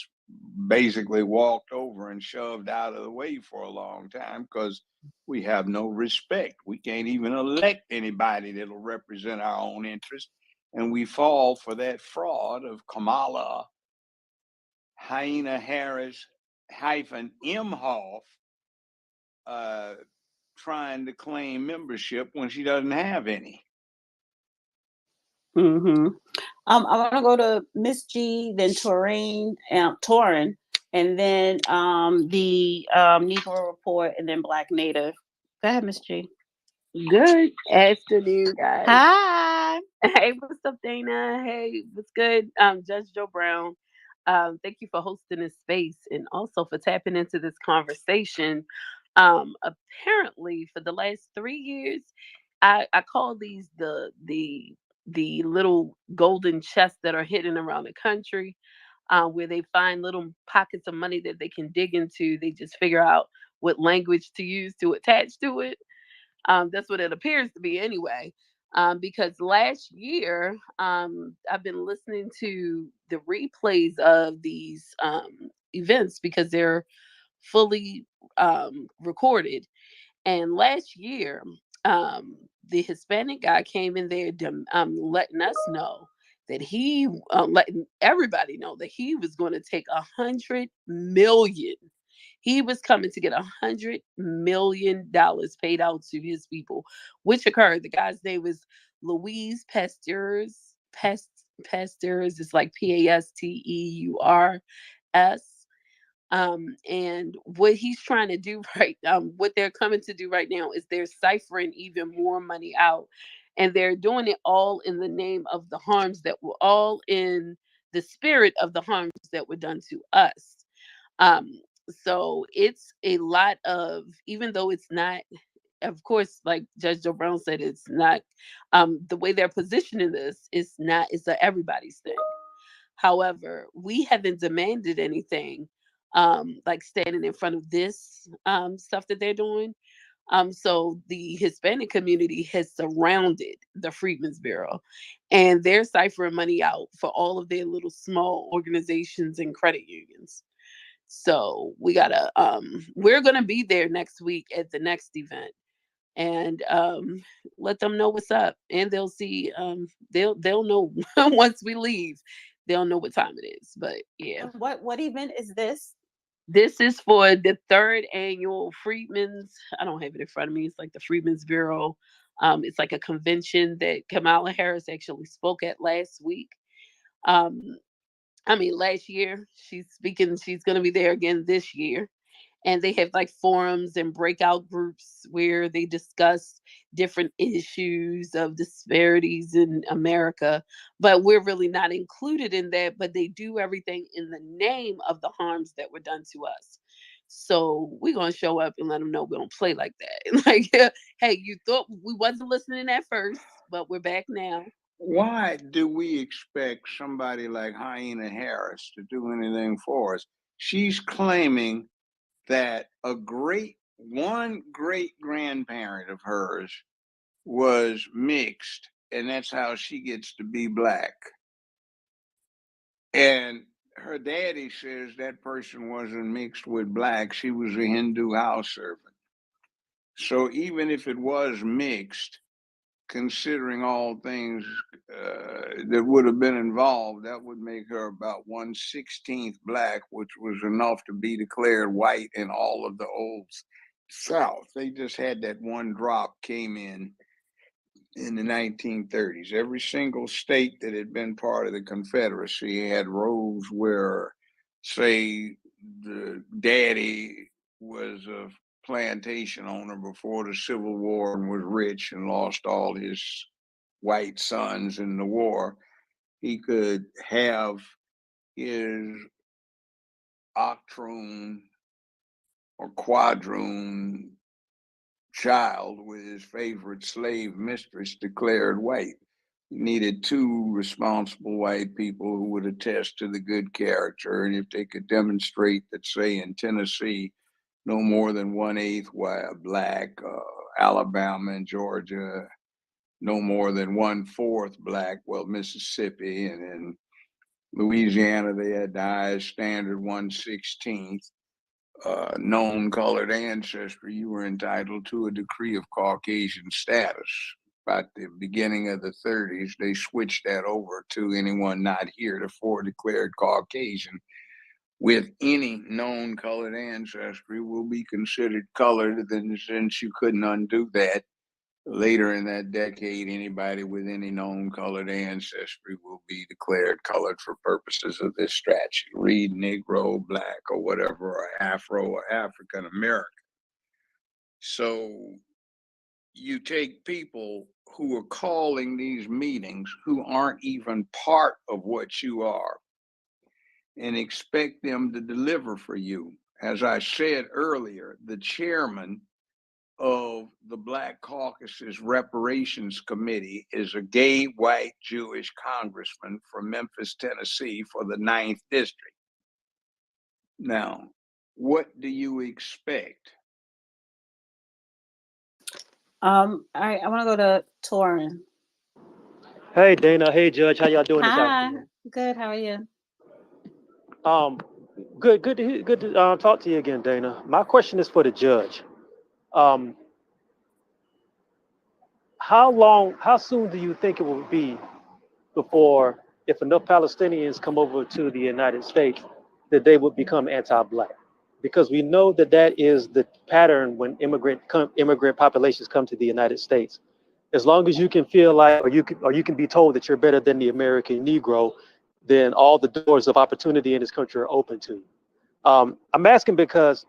basically walked over and shoved out of the way for a long time, because we have no respect. We can't even elect anybody that'll represent our own interest. And we fall for that fraud of Kamala Hyena Harris -Imhoff trying to claim membership when she doesn't have any. I want to go to Miss G, then Torin, and then the Negro Report, and then Black Native. Go ahead, Miss G. Good afternoon, guys. Hi. Hey, what's up, Dana? Hey, what's good? Judge Joe Brown. Thank you for hosting this space and also for tapping into this conversation. Apparently, for the last 3 years, I call these the little golden chests that are hidden around the country, where they find little pockets of money that they can dig into. They just figure out what language to use to attach to it. That's what it appears to be anyway. Because last year, I've been listening to the replays of these events because they're fully recorded. And last year, the Hispanic guy came in there letting us know that he letting everybody know that he was going to take 100 million. He was coming to get $100 million paid out to his people, which occurred. The guy's name was Louise Pasteurs. Pasteurs is like Pasteurs. And what he's trying to do what they're coming to do right now is they're ciphering even more money out, and they're doing it all in the name of the harms that were all in the spirit of the harms that were done to us. Um, so it's a lot of, even though it's not, of course, like Judge Joe Brown said, it's not the way they're positioning this is not, it's a everybody's thing. However, we haven't demanded anything like standing in front of this stuff that they're doing. So the Hispanic community has surrounded the Freedmen's Bureau, and they're ciphering money out for all of their little small organizations and credit unions. So we're gonna be there next week at the next event, and let them know what's up, and they'll see. They'll know once we leave. They'll know what time it is. But yeah, What event is this? this is for the third annual Freedmen's. I don't have it in front of me. It's like the Freedmen's Bureau. It's like a convention that Kamala Harris actually spoke at last week. Um, last year. She's speaking. She's going to be there again this year, and they have like forums and breakout groups where they discuss different issues of disparities in America. But we're really not included in that, but they do everything in the name of the harms that were done to us. So we're gonna show up and let them know we don't play like that. Like, hey, you thought we wasn't listening at first, but we're back now. Why do we expect somebody like Hyena Harris to do anything for us? She's claiming that one great grandparent of hers was mixed, and that's how she gets to be black. And her daddy says that person wasn't mixed with black, she was a Hindu house servant. So even if it was mixed, considering all things that would have been involved, that would make her about 1/16 black, which was enough to be declared white in all of the old South. They just had that one drop came in the 1930s. Every single state that had been part of the Confederacy had rows where, say, the daddy was a plantation owner before the Civil War and was rich and lost all his white sons in the war. He could have his octoroon or quadroon child with his favorite slave mistress declared white. He needed two responsible white people who would attest to the good character. And if they could demonstrate that, say, in Tennessee, no more than 1/8 white, black, Alabama and Georgia, no more than 1/4 black, well, Mississippi, and in Louisiana, they had the highest standard, 1/16. Known colored ancestry, you were entitled to a decree of Caucasian status. About the beginning of the 30s, they switched that over to anyone not heretofore declared Caucasian with any known colored ancestry will be considered colored. Then, since you couldn't undo that, later in that decade, anybody with any known colored ancestry will be declared colored for purposes of this statute. Read Negro, Black, or whatever, or Afro, or African American. So you take people who are calling these meetings who aren't even part of what you are and expect them to deliver for you. As I said earlier, the chairman of the Black Caucus's Reparations Committee is a gay white Jewish congressman from Memphis, Tennessee for the 9th District. Now, what do you expect? All right, I want to go to Torin. Hey Dana, hey Judge, how y'all doing this Hi, afternoon? good. How are you? Good to talk to you again, Dana. My question is for the judge. Um, how soon do you think it will be before, if enough Palestinians come over to the United States, that they would become anti-black? Because we know that that is the pattern when immigrant populations come to the United States. As long as you can feel like, or you can be told that you're better than the American Negro, then all the doors of opportunity in this country are open to you. I'm asking because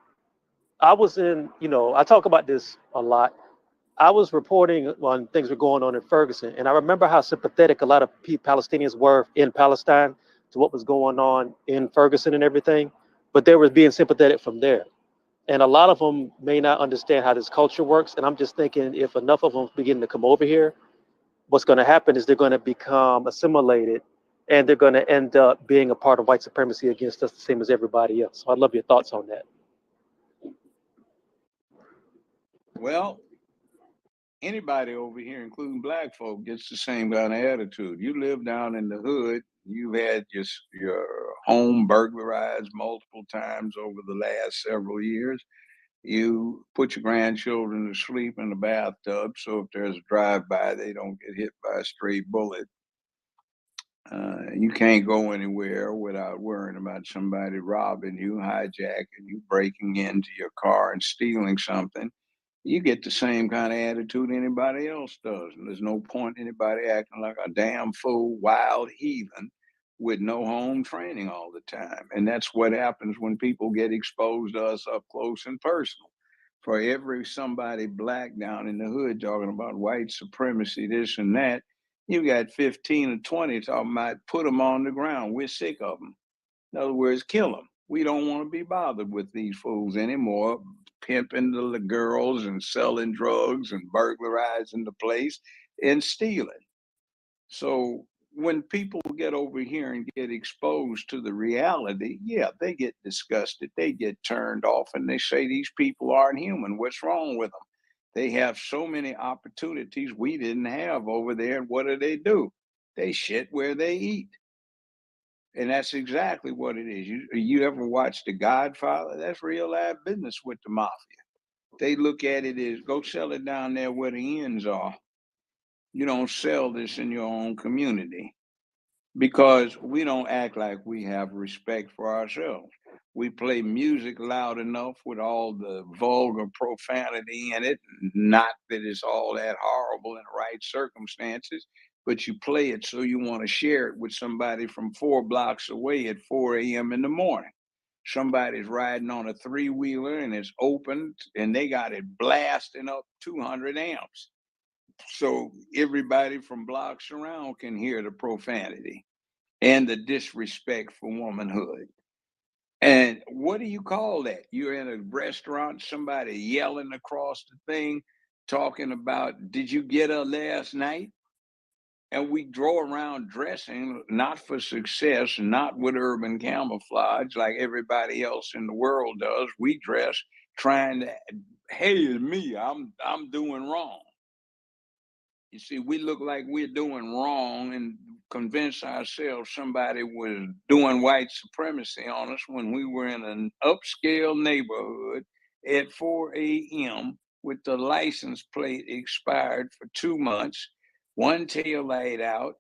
I talk about this a lot. I was reporting on things were going on in Ferguson, and I remember how sympathetic a lot of Palestinians were in Palestine to what was going on in Ferguson and everything, but they were being sympathetic from there. And a lot of them may not understand how this culture works. And I'm just thinking if enough of them begin to come over here, what's going to happen is they're going to become assimilated and they're going to end up being a part of white supremacy against us, the same as everybody else. So I'd love your thoughts on that. Well, anybody over here, including black folk, gets the same kind of attitude. You live down in the hood, you've had your home burglarized multiple times over the last several years. You put your grandchildren to sleep in the bathtub, so if there's a drive-by, they don't get hit by a stray bullet. You can't go anywhere without worrying about somebody robbing you, hijacking you, breaking into your car and stealing something. You get the same kind of attitude anybody else does. And there's no point anybody acting like a damn fool, wild heathen with no home training all the time. And that's what happens when people get exposed to us up close and personal. For every somebody black down in the hood talking about white supremacy, this and that, you got 15 or 20 talking about put them on the ground. We're sick of them. In other words, kill them. We don't want to be bothered with these fools anymore, pimping the girls and selling drugs and burglarizing the place and stealing. So when people get over here and get exposed to the reality, yeah, they get disgusted, they get turned off, and they say these people aren't human. What's wrong with them? They have so many opportunities we didn't have over there. And what do? They shit where they eat. And that's exactly what it is. You ever watch The Godfather? That's real life business with the mafia. They look at it as go sell it down there where the ends are. You don't sell this in your own community because we don't act like we have respect for ourselves. We play music loud enough with all the vulgar profanity in it. Not that it's all that horrible in the right circumstances, but you play it so you want to share it with somebody from 4 blocks away at 4 a.m. in the morning. Somebody's riding on a three-wheeler and it's open and they got it blasting up 200 amps. So everybody from blocks around can hear the profanity and the disrespect for womanhood. And what do you call that? You're in a restaurant, somebody yelling across the thing, talking about, did you get her last night? And we go around dressing not for success, not with urban camouflage like everybody else in the world does. We dress trying to, hey, it's me, I'm doing wrong. You see, we look like we're doing wrong and convince ourselves somebody was doing white supremacy on us when we were in an upscale neighborhood at 4 a.m. with the license plate expired for 2 months, one tail light out,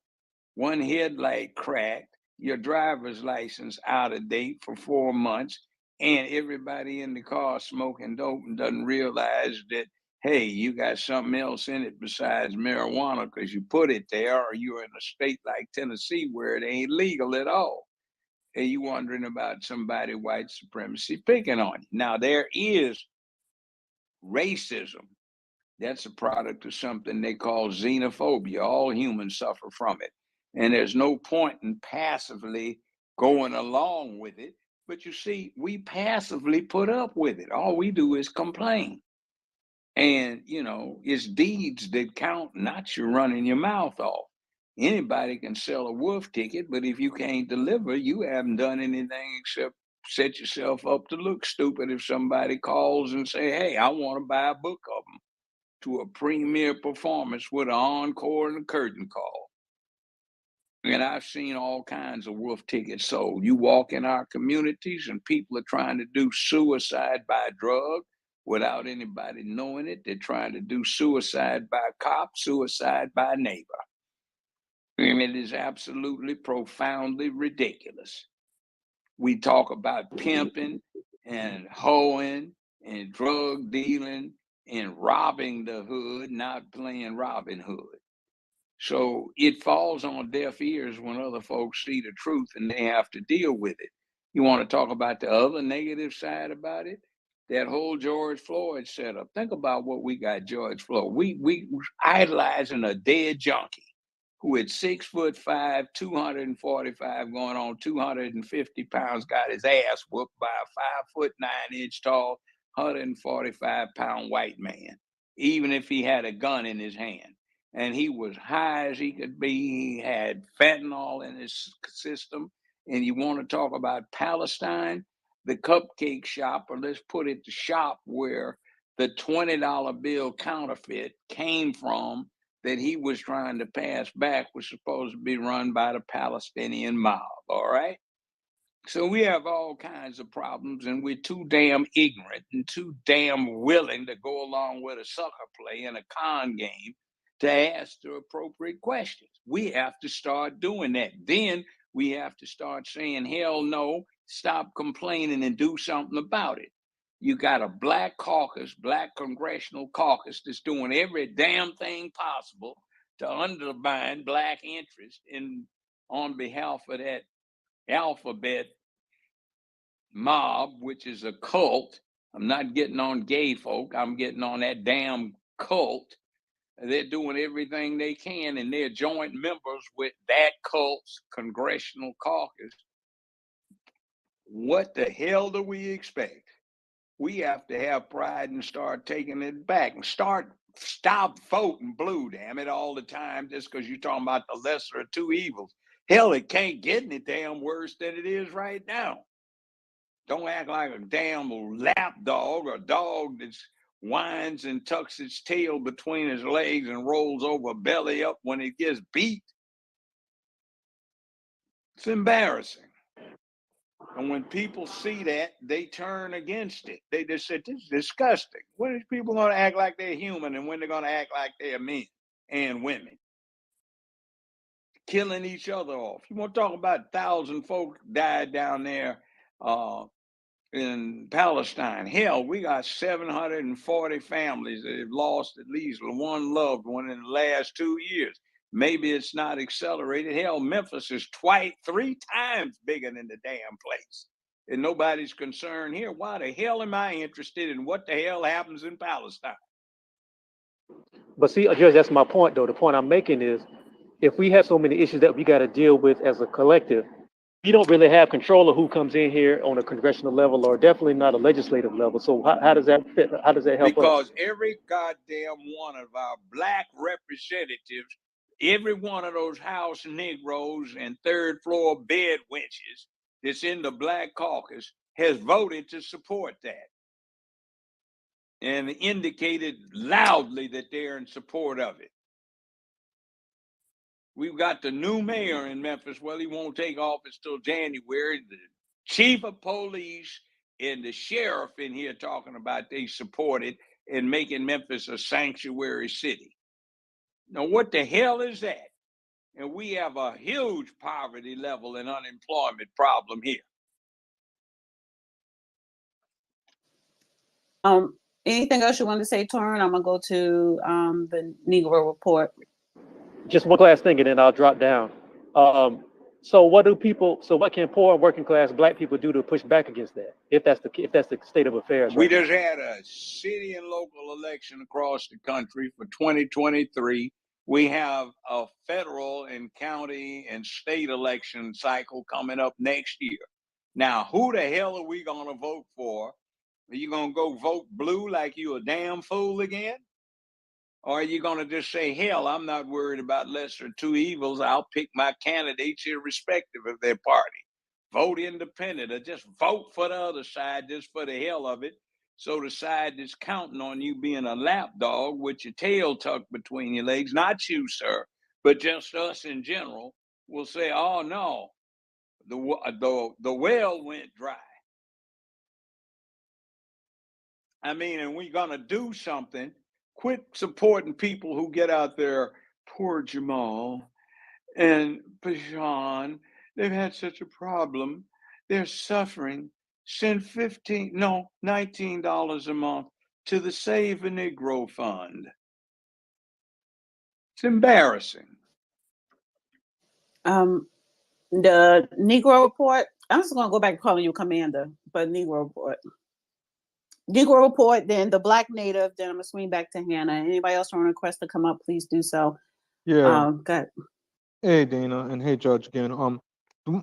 one headlight cracked, your driver's license out of date for 4 months, and everybody in the car smoking dope and doesn't realize that, hey, you got something else in it besides marijuana because you put it there, or you're in a state like Tennessee where it ain't legal at all. And you wondering about somebody white supremacy picking on you. Now, there is racism. That's a product of something they call xenophobia. All humans suffer from it. And there's no point in passively going along with it. But you see, we passively put up with it. All we do is complain. And, it's deeds that count, not you running your mouth off. Anybody can sell a wolf ticket, but if you can't deliver, you haven't done anything except set yourself up to look stupid if somebody calls and say, hey, I want to buy a book of them to a premier performance with an encore and a curtain call. And I've seen all kinds of wolf tickets sold. You walk in our communities and people are trying to do suicide by drug without anybody knowing it. They're trying to do suicide by cop, suicide by neighbor. And it is absolutely profoundly ridiculous. We talk about pimping and hoeing and drug dealing and robbing the hood, not playing Robin Hood. So it falls on deaf ears when other folks see the truth and they have to deal with it. You want to talk about the other negative side about it? That whole George Floyd setup. Think about what we got George Floyd. We idolizing a dead junkie who at 6'5", 245, going on 250 pounds, got his ass whooped by a 5'9" tall, 145-pound white man, even if he had a gun in his hand. And he was high as he could be. He had fentanyl in his system. And you want to talk about Palestine, the cupcake shop, or let's put it the shop where the $20 bill counterfeit came from that he was trying to pass back was supposed to be run by the Palestinian mob, all right? So we have all kinds of problems, and we're too damn ignorant and too damn willing to go along with a sucker play and a con game to ask the appropriate questions. We have to start doing that. Then we have to start saying, hell no, stop complaining and do something about it. You got a black caucus, black congressional caucus that's doing every damn thing possible to undermine black interest in on behalf of that alphabet mob, which is a cult. I'm not getting on gay folk. I'm getting on that damn cult. They're doing everything they can, and they're joint members with that cult's congressional caucus. What the hell do we expect? We have to have pride and start taking it back and stop voting blue, damn it, all the time just because you're talking about the lesser of two evils. Hell, it can't get any damn worse than it is right now. Don't act like a damn lap dog or a dog that whines and tucks its tail between his legs and rolls over belly up when it gets beat. It's embarrassing. And when people see that, they turn against it. They just said, this is disgusting. When is people going to act like they're human and when they're going to act like they're men and women? Killing each other off. You want to talk about 1,000 folk died down there in Palestine. Hell, we got 740 families that have lost at least one loved one in the last 2 years. Maybe it's not accelerated. Hell, Memphis is 3 times bigger than the damn place. And nobody's concerned here. Why the hell am I interested in what the hell happens in Palestine? But see, Judge, that's my point, though. The point I'm making is if we have so many issues that we got to deal with as a collective, you don't really have control of who comes in here on a congressional level or definitely not a legislative level. So how does that fit? How does that help us? Because every goddamn one of our black representatives, every one of those House Negroes and third floor bed wenches that's in the black caucus has voted to support that and indicated loudly that they're in support of it. We've got the new mayor in Memphis. Well, he won't take office till January. The chief of police and the sheriff in here talking about they support it and making Memphis a sanctuary city. Now, what the hell is that? And we have a huge poverty level and unemployment problem here. Anything else you want to say, Torrin? I'm gonna go to the Negro report. Just one last thing, and then I'll drop down. So what can poor and working class black people do to push back against that? If that's the state of affairs. We just had a city and local election across the country for 2023. We have a federal and county and state election cycle coming up next year. Now, who the hell are we going to vote for? Are you going to go vote blue like you a damn fool again? Or are you going to just say, hell, I'm not worried about lesser of two evils. I'll pick my candidates irrespective of their party. Vote independent or just vote for the other side just for the hell of it. So the side that's counting on you being a lapdog with your tail tucked between your legs, not you, sir, but just us in general, will say, "Oh no, the well went dry." I mean, and we're gonna do something. Quit supporting people who get out there. Poor Jamal and Bashan, they've had such a problem. They're suffering. Send $19 a month to the Save a Negro Fund. It's embarrassing. The Negro Report. I'm just gonna go back to calling you Commander, but Negro Report. Negro Report, then the Black Native, then I'm gonna swing back to Hannah. Anybody else want to request to come up, please do so. Yeah. Go ahead. Hey, Dana, and hey, Judge again.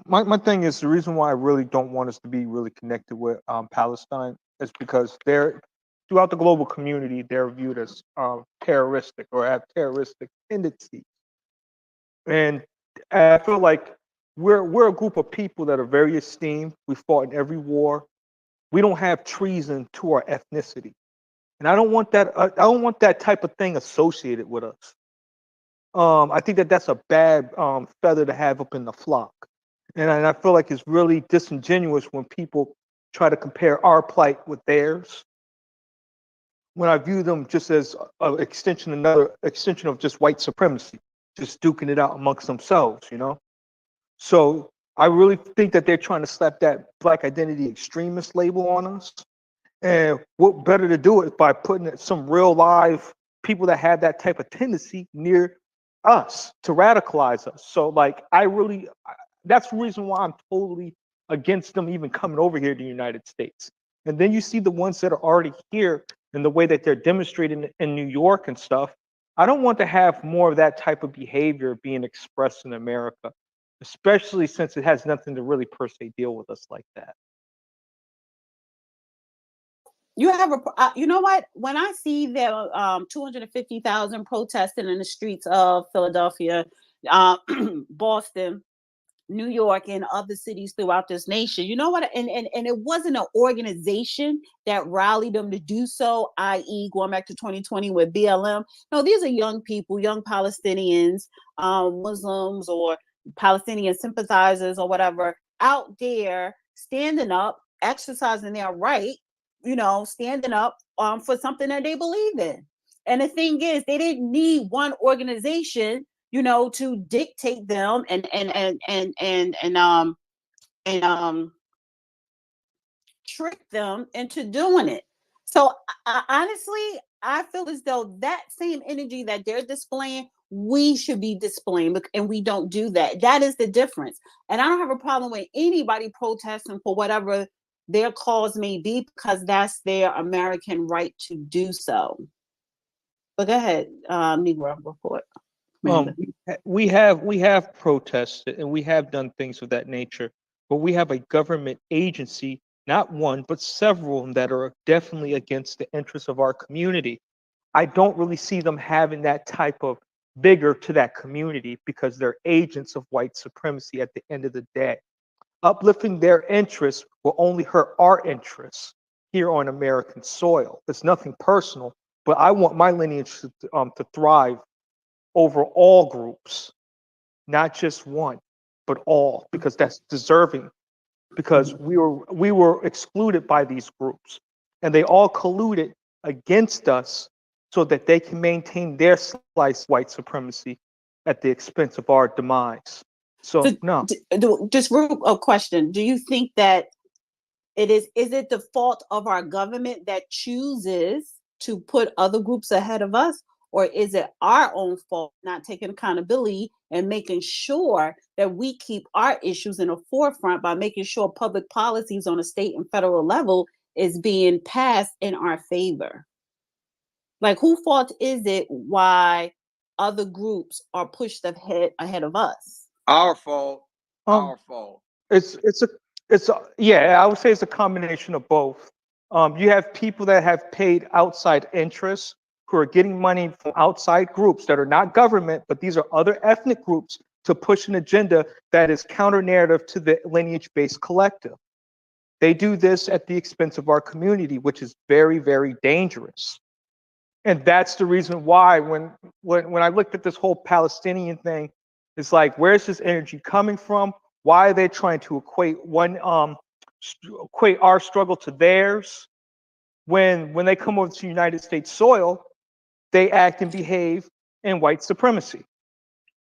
My thing is the reason why I really don't want us to be really connected with Palestine is because they're throughout the global community they're viewed as terroristic or have terroristic tendencies, and I feel like we're a group of people that are very esteemed. We fought in every war. We don't have treason to our ethnicity, and I don't want that. I don't want that type of thing associated with us. I think that that's a bad feather to have up in the flock, and I feel like it's really disingenuous when people try to compare our plight with theirs. When I view them just as another extension of just white supremacy, just duking it out amongst themselves, you know. So I really think that they're trying to slap that black identity extremist label on us, and what better to do it by putting some real live people that have that type of tendency near us to radicalize us. So like that's the reason why I'm totally against them even coming over here to the United States. And then you see the ones that are already here and the way that they're demonstrating in New York and stuff. I don't want to have more of that type of behavior being expressed in America, especially since it has nothing to really per se deal with us like that. You have you know what? When I see there 250,000 protesting in the streets of Philadelphia, Boston, New York, and other cities throughout this nation, you know what? And it wasn't an organization that rallied them to do so, i.e., going back to 2020 with BLM. No, these are young people, young Palestinians, Muslims, or Palestinian sympathizers, or whatever, out there standing up, exercising their right, standing up for something that they believe in. And the thing is, they didn't need one organization, to dictate them and trick them into doing it. So honestly, I feel as though that same energy that they're displaying, we should be displaying, and we don't do that. That is the difference. And I don't have a problem with anybody protesting for whatever their cause may be, because that's their American right to do so. But go ahead, Negro Report. We have protested and we have done things of that nature, but we have a government agency, not one, but several, that are definitely against the interests of our community. I don't really see them having that type of vigor to that community because they're agents of white supremacy at the end of the day. Uplifting their interests will only hurt our interests here on American soil. It's nothing personal, but I want my lineage to thrive over all groups, not just one, but all, because that's deserving. Because we were excluded by these groups, and they all colluded against us so that they can maintain their slice of white supremacy at the expense of our demise. So no. Just a question: do you think that is it the fault of our government that chooses to put other groups ahead of us, or is it our own fault not taking accountability and making sure that we keep our issues in the forefront by making sure public policies on a state and federal level is being passed in our favor? Like, whose fault is it why other groups are pushed ahead of us? Our fault. Our fault. Yeah, I would say it's a combination of both. You have people that have paid outside interests who are getting money from outside groups that are not government, but these are other ethnic groups to push an agenda that is counter narrative to the lineage-based collective. They do this at the expense of our community, which is very, very dangerous. And that's the reason why when I looked at this whole Palestinian thing, It's like, where's this energy coming from? Why are they trying to equate our struggle to theirs? When they come over to United States soil, they act and behave in white supremacy.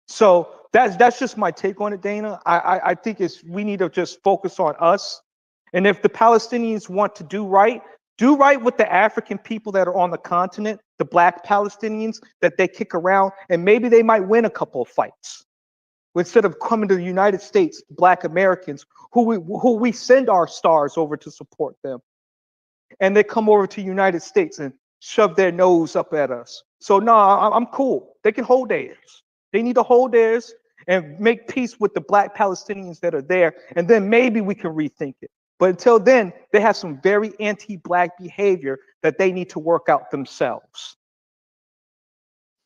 So that's just my take on it, Dana. I think we need to just focus on us. And if the Palestinians want to do right with the African people that are on the continent, the black Palestinians that they kick around, and maybe they might win a couple of fights. Instead of coming to the United States, black Americans, who we send our stars over to support them. And they come over to the United States and shove their nose up at us. So no, I'm cool. They can hold theirs. They need to hold theirs and make peace with the black Palestinians that are there. And then maybe we can rethink it. But until then, they have some very anti-black behavior that they need to work out themselves.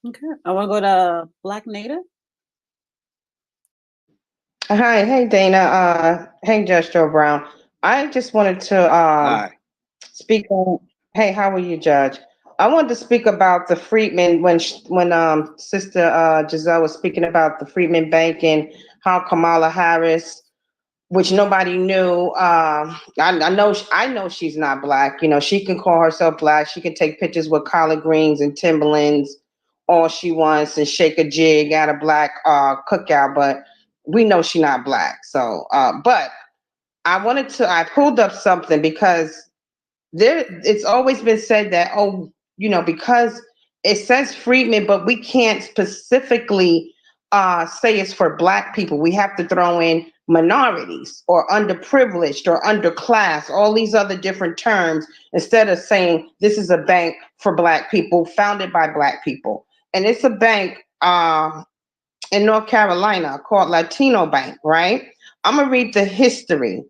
Okay, I want to go to Black Native. Hi, hey Dana. Hey Judge Joe Brown. I just wanted to Hi. speak on. Hey, how are you, Judge? I wanted to speak about the Freedmen when Sister Giselle was speaking about the Freedmen Bank and how Kamala Harris, which nobody knew. I know she's not black. You know, she can call herself black. She can take pictures with collard greens and Timberlands all she wants and shake a jig at a black cookout, but we know she's not black. So, but I pulled up something because it's always been said that, oh, you know, because it says Freedmen, but we can't specifically say it's for black people. We have to throw in minorities or underprivileged or underclass, all these other different terms, instead of saying this is a bank for black people, founded by black people. And it's a bank in North Carolina called Latino Bank, right? I'm going to read the history.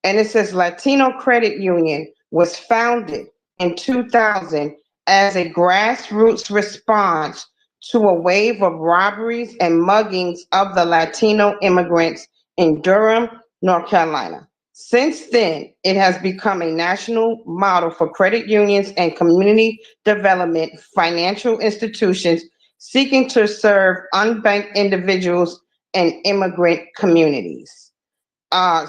And it says Latino Credit Union was founded in 2000 as a grassroots response to a wave of robberies and muggings of the Latino immigrants in Durham, North Carolina. Since then, it has become a national model for credit unions and community development financial institutions seeking to serve unbanked individuals and immigrant communities.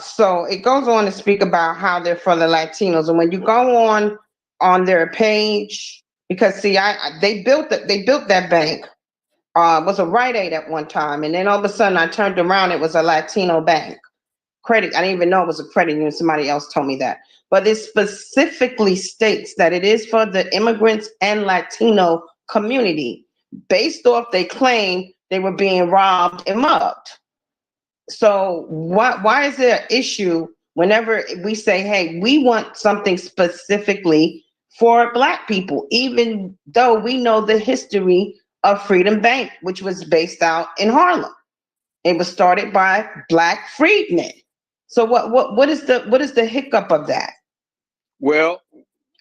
So it goes on to speak about how they're for the Latinos, and when you go on their page, because see, they built that bank. It was a Rite Aid at one time, and then all of a sudden I turned around, it was a Latino bank. Credit, I didn't even know it was a credit union. Somebody else told me that, but it specifically states that it is for the immigrants and Latino community, based off they claim they were being robbed and mugged. So why is there an issue whenever we say, hey, we want something specifically for black people, even though we know the history of Freedom Bank, which was based out in Harlem? It was started by black freedmen. So what is the hiccup of that? Well,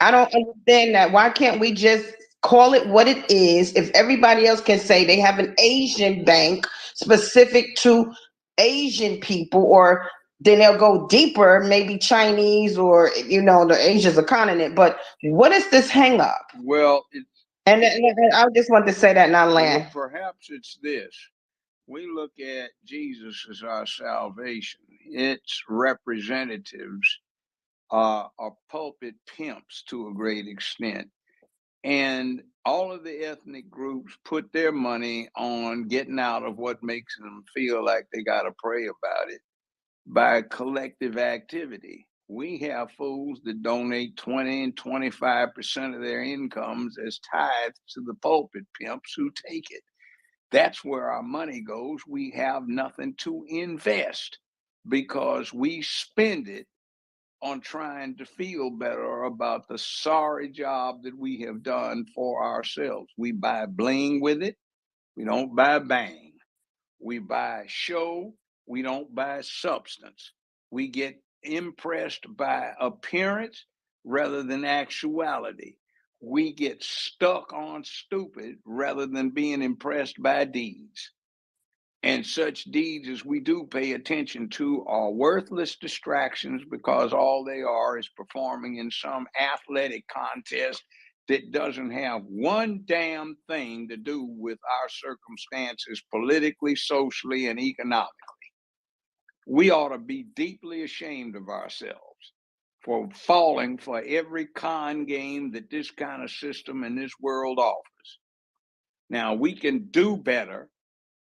I don't understand that. Why can't we just call it what it is? If everybody else can say they have an Asian bank specific to Asian people, or then they'll go deeper, maybe Chinese, or you know, the Asia's a continent. But what is this hang up? well, And I just want to say that, not land. perhaps it's this. We look at Jesus as our salvation. Its representatives are pulpit pimps to a great extent. And all of the ethnic groups put their money on getting out of what makes them feel like they got to pray about it by collective activity. We have fools that donate 20 and 25% of their incomes as tithes to the pulpit pimps who take it. That's where our money goes. We have nothing to invest because we spend it on trying to feel better about the sorry job that we have done for ourselves. We buy bling with it. We don't buy bang. We buy show. We don't buy substance. We get impressed by appearance rather than actuality. We get stuck on stupid rather than being impressed by deeds. And such deeds as we do pay attention to are worthless distractions because all they are is performing in some athletic contest that doesn't have one damn thing to do with our circumstances politically, socially, and economically. We ought to be deeply ashamed of ourselves for falling for every con game that this kind of system in this world offers. Now, we can do better,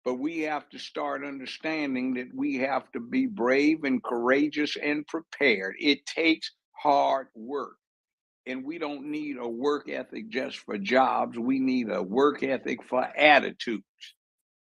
but we have to start understanding that we have to be brave and courageous and prepared. It takes hard work. And we don't need a work ethic just for jobs. We need a work ethic for attitudes.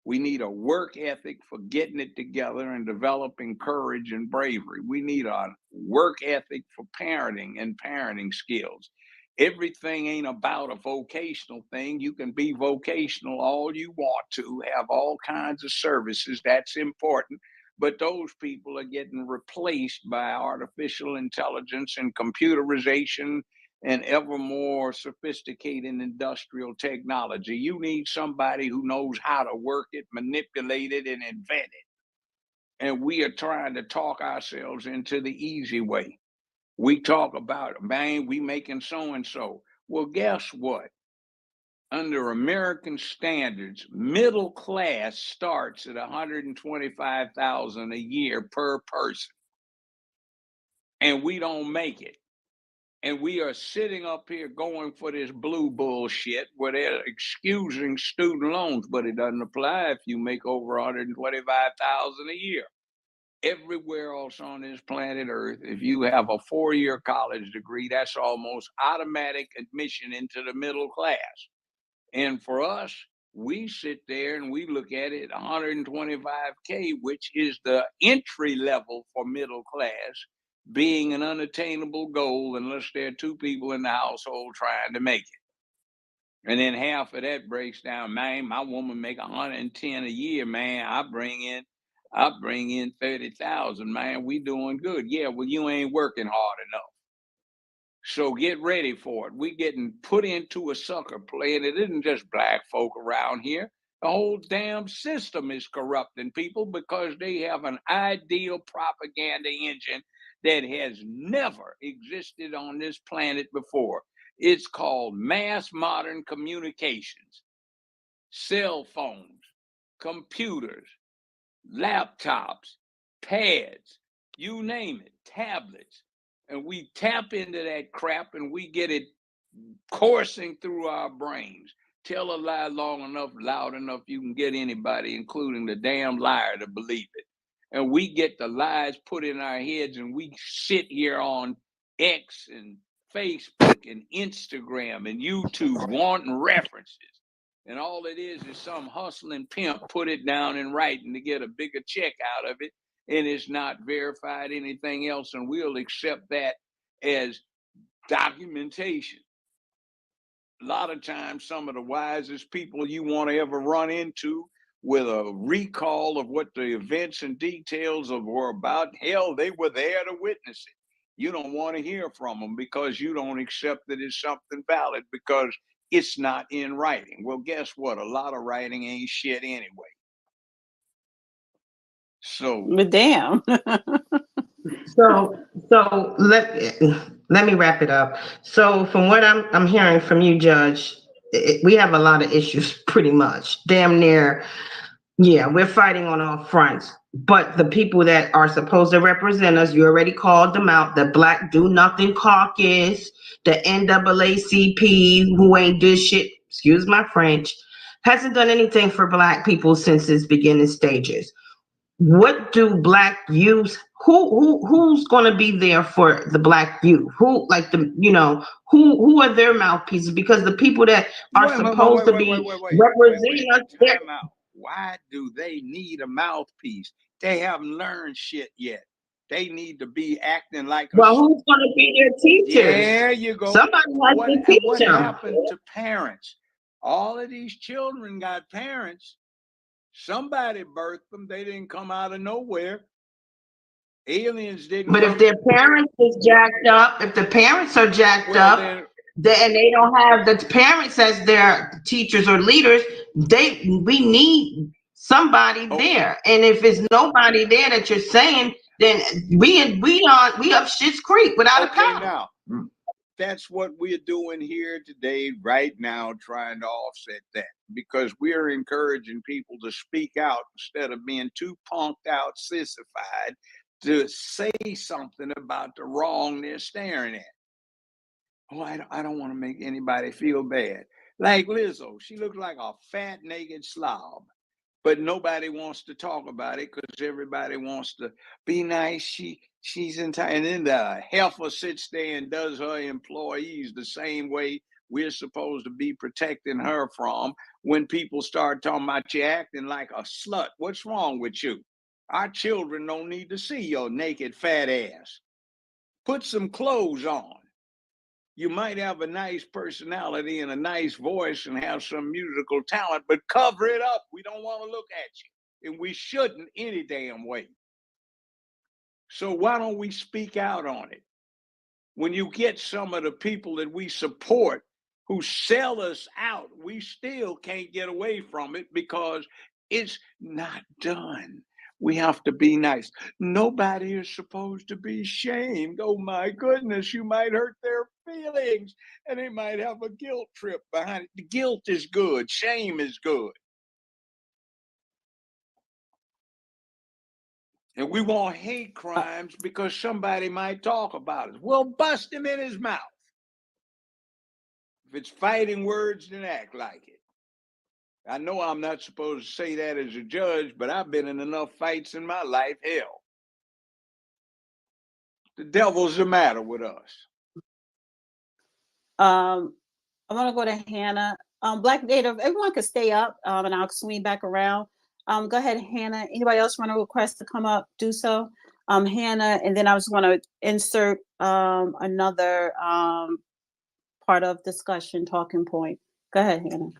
We need a work ethic for getting it together and developing courage and bravery. We need a work ethic for parenting and parenting skills. Everything ain't about a vocational thing. You can be vocational all you want to, have all kinds of services. That's important. But those people are getting replaced by artificial intelligence and computerization and ever more sophisticated industrial technology. You need somebody who knows how to work it, manipulate it, and invent it. And we are trying to talk ourselves into the easy way. We talk about, man, we making so-and-so. Well, guess what? Under American standards, middle class starts at $125,000 a year per person. And we don't make it. And we are sitting up here going for this blue bullshit where they're excusing student loans, but it doesn't apply if you make over $125,000 a year. Everywhere else on this planet Earth, if you have a 4-year college degree, that's almost automatic admission into the middle class. And for us, we sit there and we look at it 125K, which is the entry level for middle class, being an unattainable goal unless there are 2 people in the household trying to make it. And then half of that breaks down, man, my woman make 110 a year, man. I bring in 30,000, man. We doing good. Yeah, well, you ain't working hard enough. So get ready for it. We getting put into a sucker play, and it isn't just black folk around here. The whole damn system is corrupting people because they have an ideal propaganda engine that has never existed on this planet before. It's called mass modern communications, cell phones, computers, laptops, pads, you name it, tablets. And we tap into that crap and we get it coursing through our brains. Tell a lie long enough, loud enough, you can get anybody, including the damn liar, to believe it. And we get the lies put in our heads, and we sit here on X and Facebook and Instagram and YouTube wanting references. And all it is some hustling pimp put it down in writing to get a bigger check out of it. And it's not verified anything else. And we'll accept that as documentation. A lot of times, some of the wisest people you want to ever run into with a recall of what the events and details were about, hell, they were there to witness it. You don't want to hear from them because you don't accept that it's something valid because it's not in writing. Well, guess what? A lot of writing ain't shit anyway. So, But damn. So let me wrap it up. So from what I'm hearing from you, Judge, we have a lot of issues, pretty much, damn near. Yeah, we're fighting on all fronts. But the people that are supposed to represent us, you already called them out. The Black Do Nothing Caucus, the NAACP, who ain't did shit, excuse my French, hasn't done anything for Black people since its beginning stages. What do Black youth, who's going to be there for the Black youth? Who, like, who are their mouthpieces? Because the people that are supposed to be representing us, time out. Why do they need a mouthpiece? They haven't learned shit yet. They need to be acting like well, who's going to be their teachers? There you go. Somebody has to teach what them. happened to parents? All of these children got parents. Somebody birthed them. They didn't come out of nowhere. Aliens didn't. But if their parents is jacked up, if the parents are jacked up, and they don't have the parents as their teachers or leaders, we need somebody there. And if it's nobody there that you're saying, then we up Shit's Creek without a paddle. Now, that's what we're doing here today, right now, trying to offset that, because we're encouraging people to speak out instead of being too punked out, sissified to say something about the wrong they're staring at. Oh, I don't want to make anybody feel bad. Like Lizzo, she looks like a fat, naked slob, but nobody wants to talk about it because everybody wants to be nice. She's entitled, and then the heifer sits there and does her employees the same way we're supposed to be protecting her from. When people start talking about you acting like a slut, what's wrong with you? Our children don't need to see your naked fat ass. Put some clothes on. You might have a nice personality and a nice voice and have some musical talent, but cover it up. We don't want to look at you, and we shouldn't any damn way. So why don't we speak out on it? When you get some of the people that we support who sell us out, we still can't get away from it because it's not done. We have to be nice. Nobody is supposed to be shamed. Oh my goodness, you might hurt their feelings and they might have a guilt trip behind it. The guilt is good, shame is good. And we want hate crimes because somebody might talk about it. Well, bust him in his mouth. If it's fighting words, then act like it. I know I'm not supposed to say that as a judge, but I've been in enough fights in my life. Hell, the devil's the matter with us. I want to go to Hannah. Black Native, everyone could stay up, and I'll swing back around. Go ahead, Hannah. Anybody else want to request to come up, do so. Hannah, and then I just want to insert another part of discussion, talking point. Go ahead, Hannah.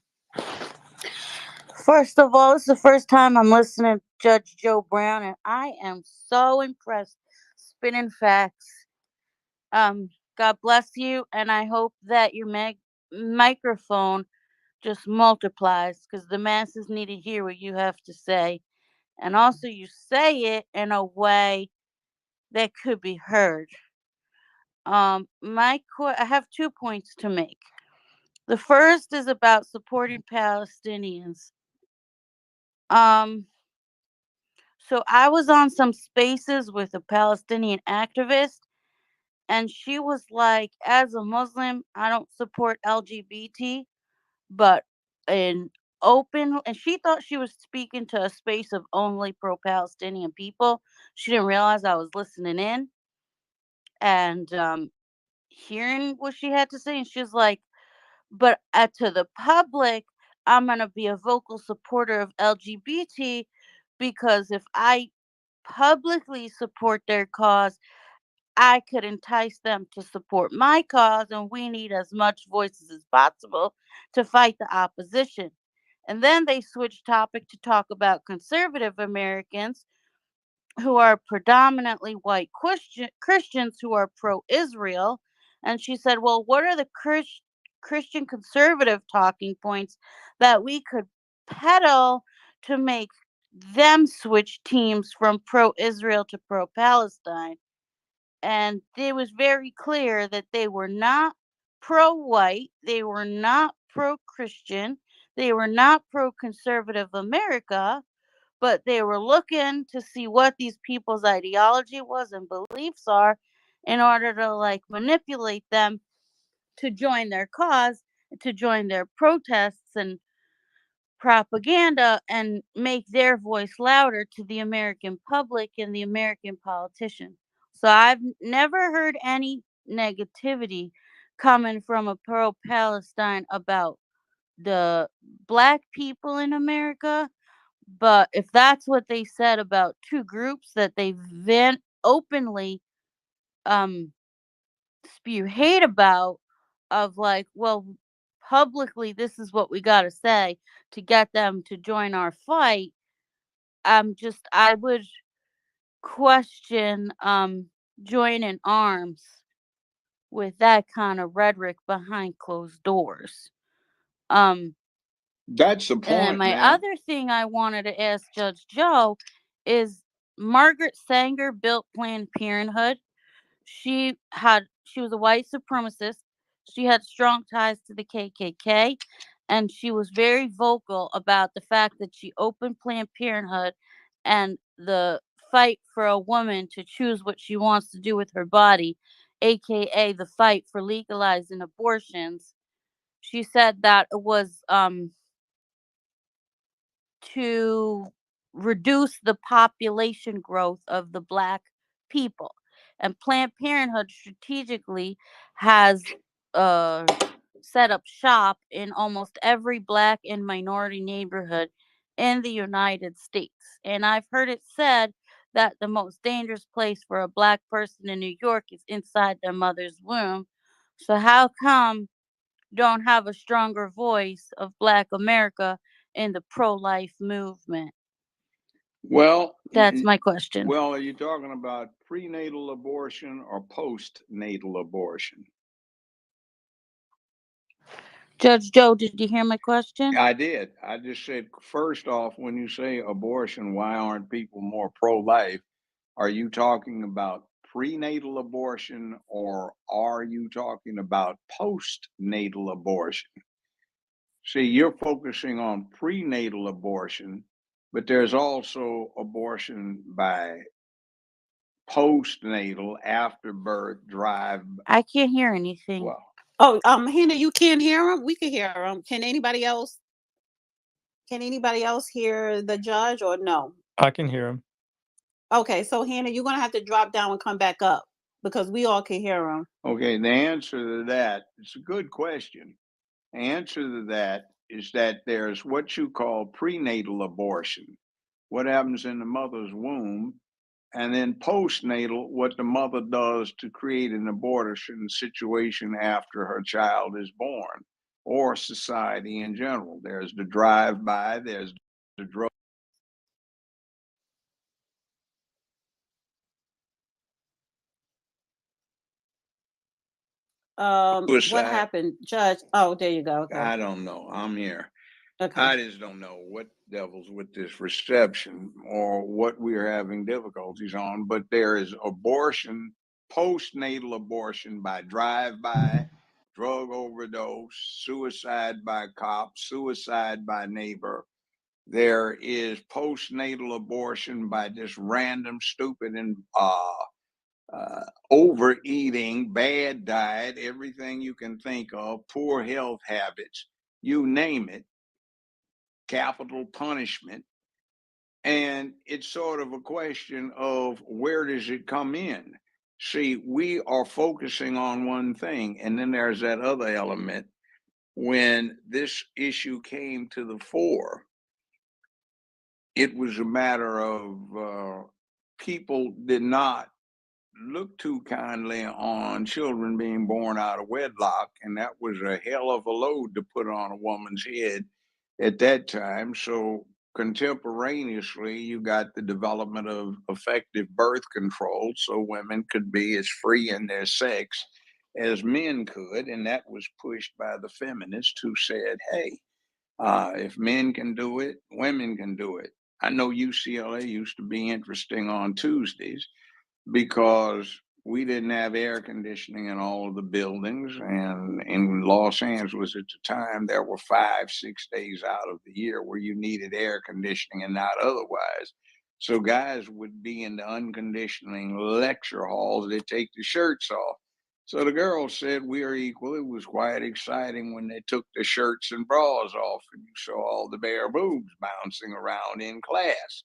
First of all, it's the first time I'm listening to Judge Joe Brown, and I am so impressed. Spinning facts. God bless you, and I hope that your microphone just multiplies because the masses need to hear what you have to say, and also you say it in a way that could be heard. I have 2 points to make. The first is about supporting Palestinians. So I was on some spaces with a Palestinian activist, and she was like, as a Muslim, I don't support LGBT, but in and she thought she was speaking to a space of only pro-Palestinian people. She didn't realize I was listening in and hearing what she had to say, and she was like, but to the public, I'm going to be a vocal supporter of LGBT because if I publicly support their cause, I could entice them to support my cause, and we need as much voices as possible to fight the opposition. And then they switched topic to talk about conservative Americans who are predominantly white Christians who are pro-Israel. And she said, well, what are the Christian conservative talking points that we could peddle to make them switch teams from pro-Israel to pro-Palestine? And it was very clear that they were not pro-white, they were not pro-Christian, they were not pro-conservative America, but they were looking to see what these people's ideology was and beliefs are in order to like manipulate them to join their cause, to join their protests and propaganda and make their voice louder to the American public and the American politician. So I've never heard any negativity coming from a pro-Palestine about the black people in America. But if that's what they said about two groups that they then openly spew hate about, of like, well, publicly this is what we got to say to get them to join our fight, I would question joining arms with that kind of rhetoric behind closed doors. That's the And then point, my man. other thing I wanted to ask Judge Joe is Margaret Sanger built Planned Parenthood. She was a white supremacist. She had strong ties to the KKK, and she was very vocal about the fact that she opened Planned Parenthood and the fight for a woman to choose what she wants to do with her body, aka the fight for legalizing abortions. She said that it was to reduce the population growth of the black people. And Planned Parenthood strategically has uh, set up shop in almost every black and minority neighborhood in the United States. And I've heard it said that the most dangerous place for a black person in New York is inside their mother's womb. So how come don't have a stronger voice of black America in the pro-life movement? Well, That's my question. well, are you talking about prenatal abortion or postnatal abortion? Judge Joe, did you hear my question? I did. I just said, first off, when you say abortion, why aren't people more pro-life? Are you talking about prenatal abortion or are you talking about postnatal abortion? See, you're focusing on prenatal abortion, but there's also abortion by postnatal, after birth, drive. I can't hear anything. Well, Oh, Hannah, you can't hear him? We can hear him. Can anybody else? Can anybody else hear the judge or no? I can hear him. Okay, so Hannah, you're gonna have to drop down and come back up because we all can hear him. okay, the answer to that, it's a good question. The answer to that is that there's what you call prenatal abortion, what happens in the mother's womb, and then postnatal, what the mother does to create an abortion situation after her child is born, or society in general. There's the drive-by, there's the drug. What Suicide. happened, Judge? Oh, there you go. Okay. I don't know. I'm here. Okay. I just don't know what devils with this reception or what we're having difficulties on, but there is abortion, postnatal abortion by drive-by, drug overdose, suicide by cop, suicide by neighbor. There is postnatal abortion by just random, stupid, and overeating, bad diet, everything you can think of, poor health habits, you name it, capital punishment. And it's sort of a question of where does it come in? See, we are focusing on one thing, and then there's that other element. When this issue came to the fore, it was a matter of people did not look too kindly on children being born out of wedlock, and that was a hell of a load to put on a woman's head at that time. So contemporaneously, you got the development of effective birth control so women could be as free in their sex as men could, and that was pushed by the feminists who said, hey, if men can do it, women can do it. I know UCLA used to be interesting on Tuesdays because we didn't have air conditioning in all of the buildings. And in Los Angeles at the time, there were 5-6 days out of the year where you needed air conditioning and not otherwise. So guys would be in the unconditioning lecture halls, they'd take the shirts off. So the girls said, we are equal. It was quite exciting when they took the shirts and bras off and you saw all the bare boobs bouncing around in class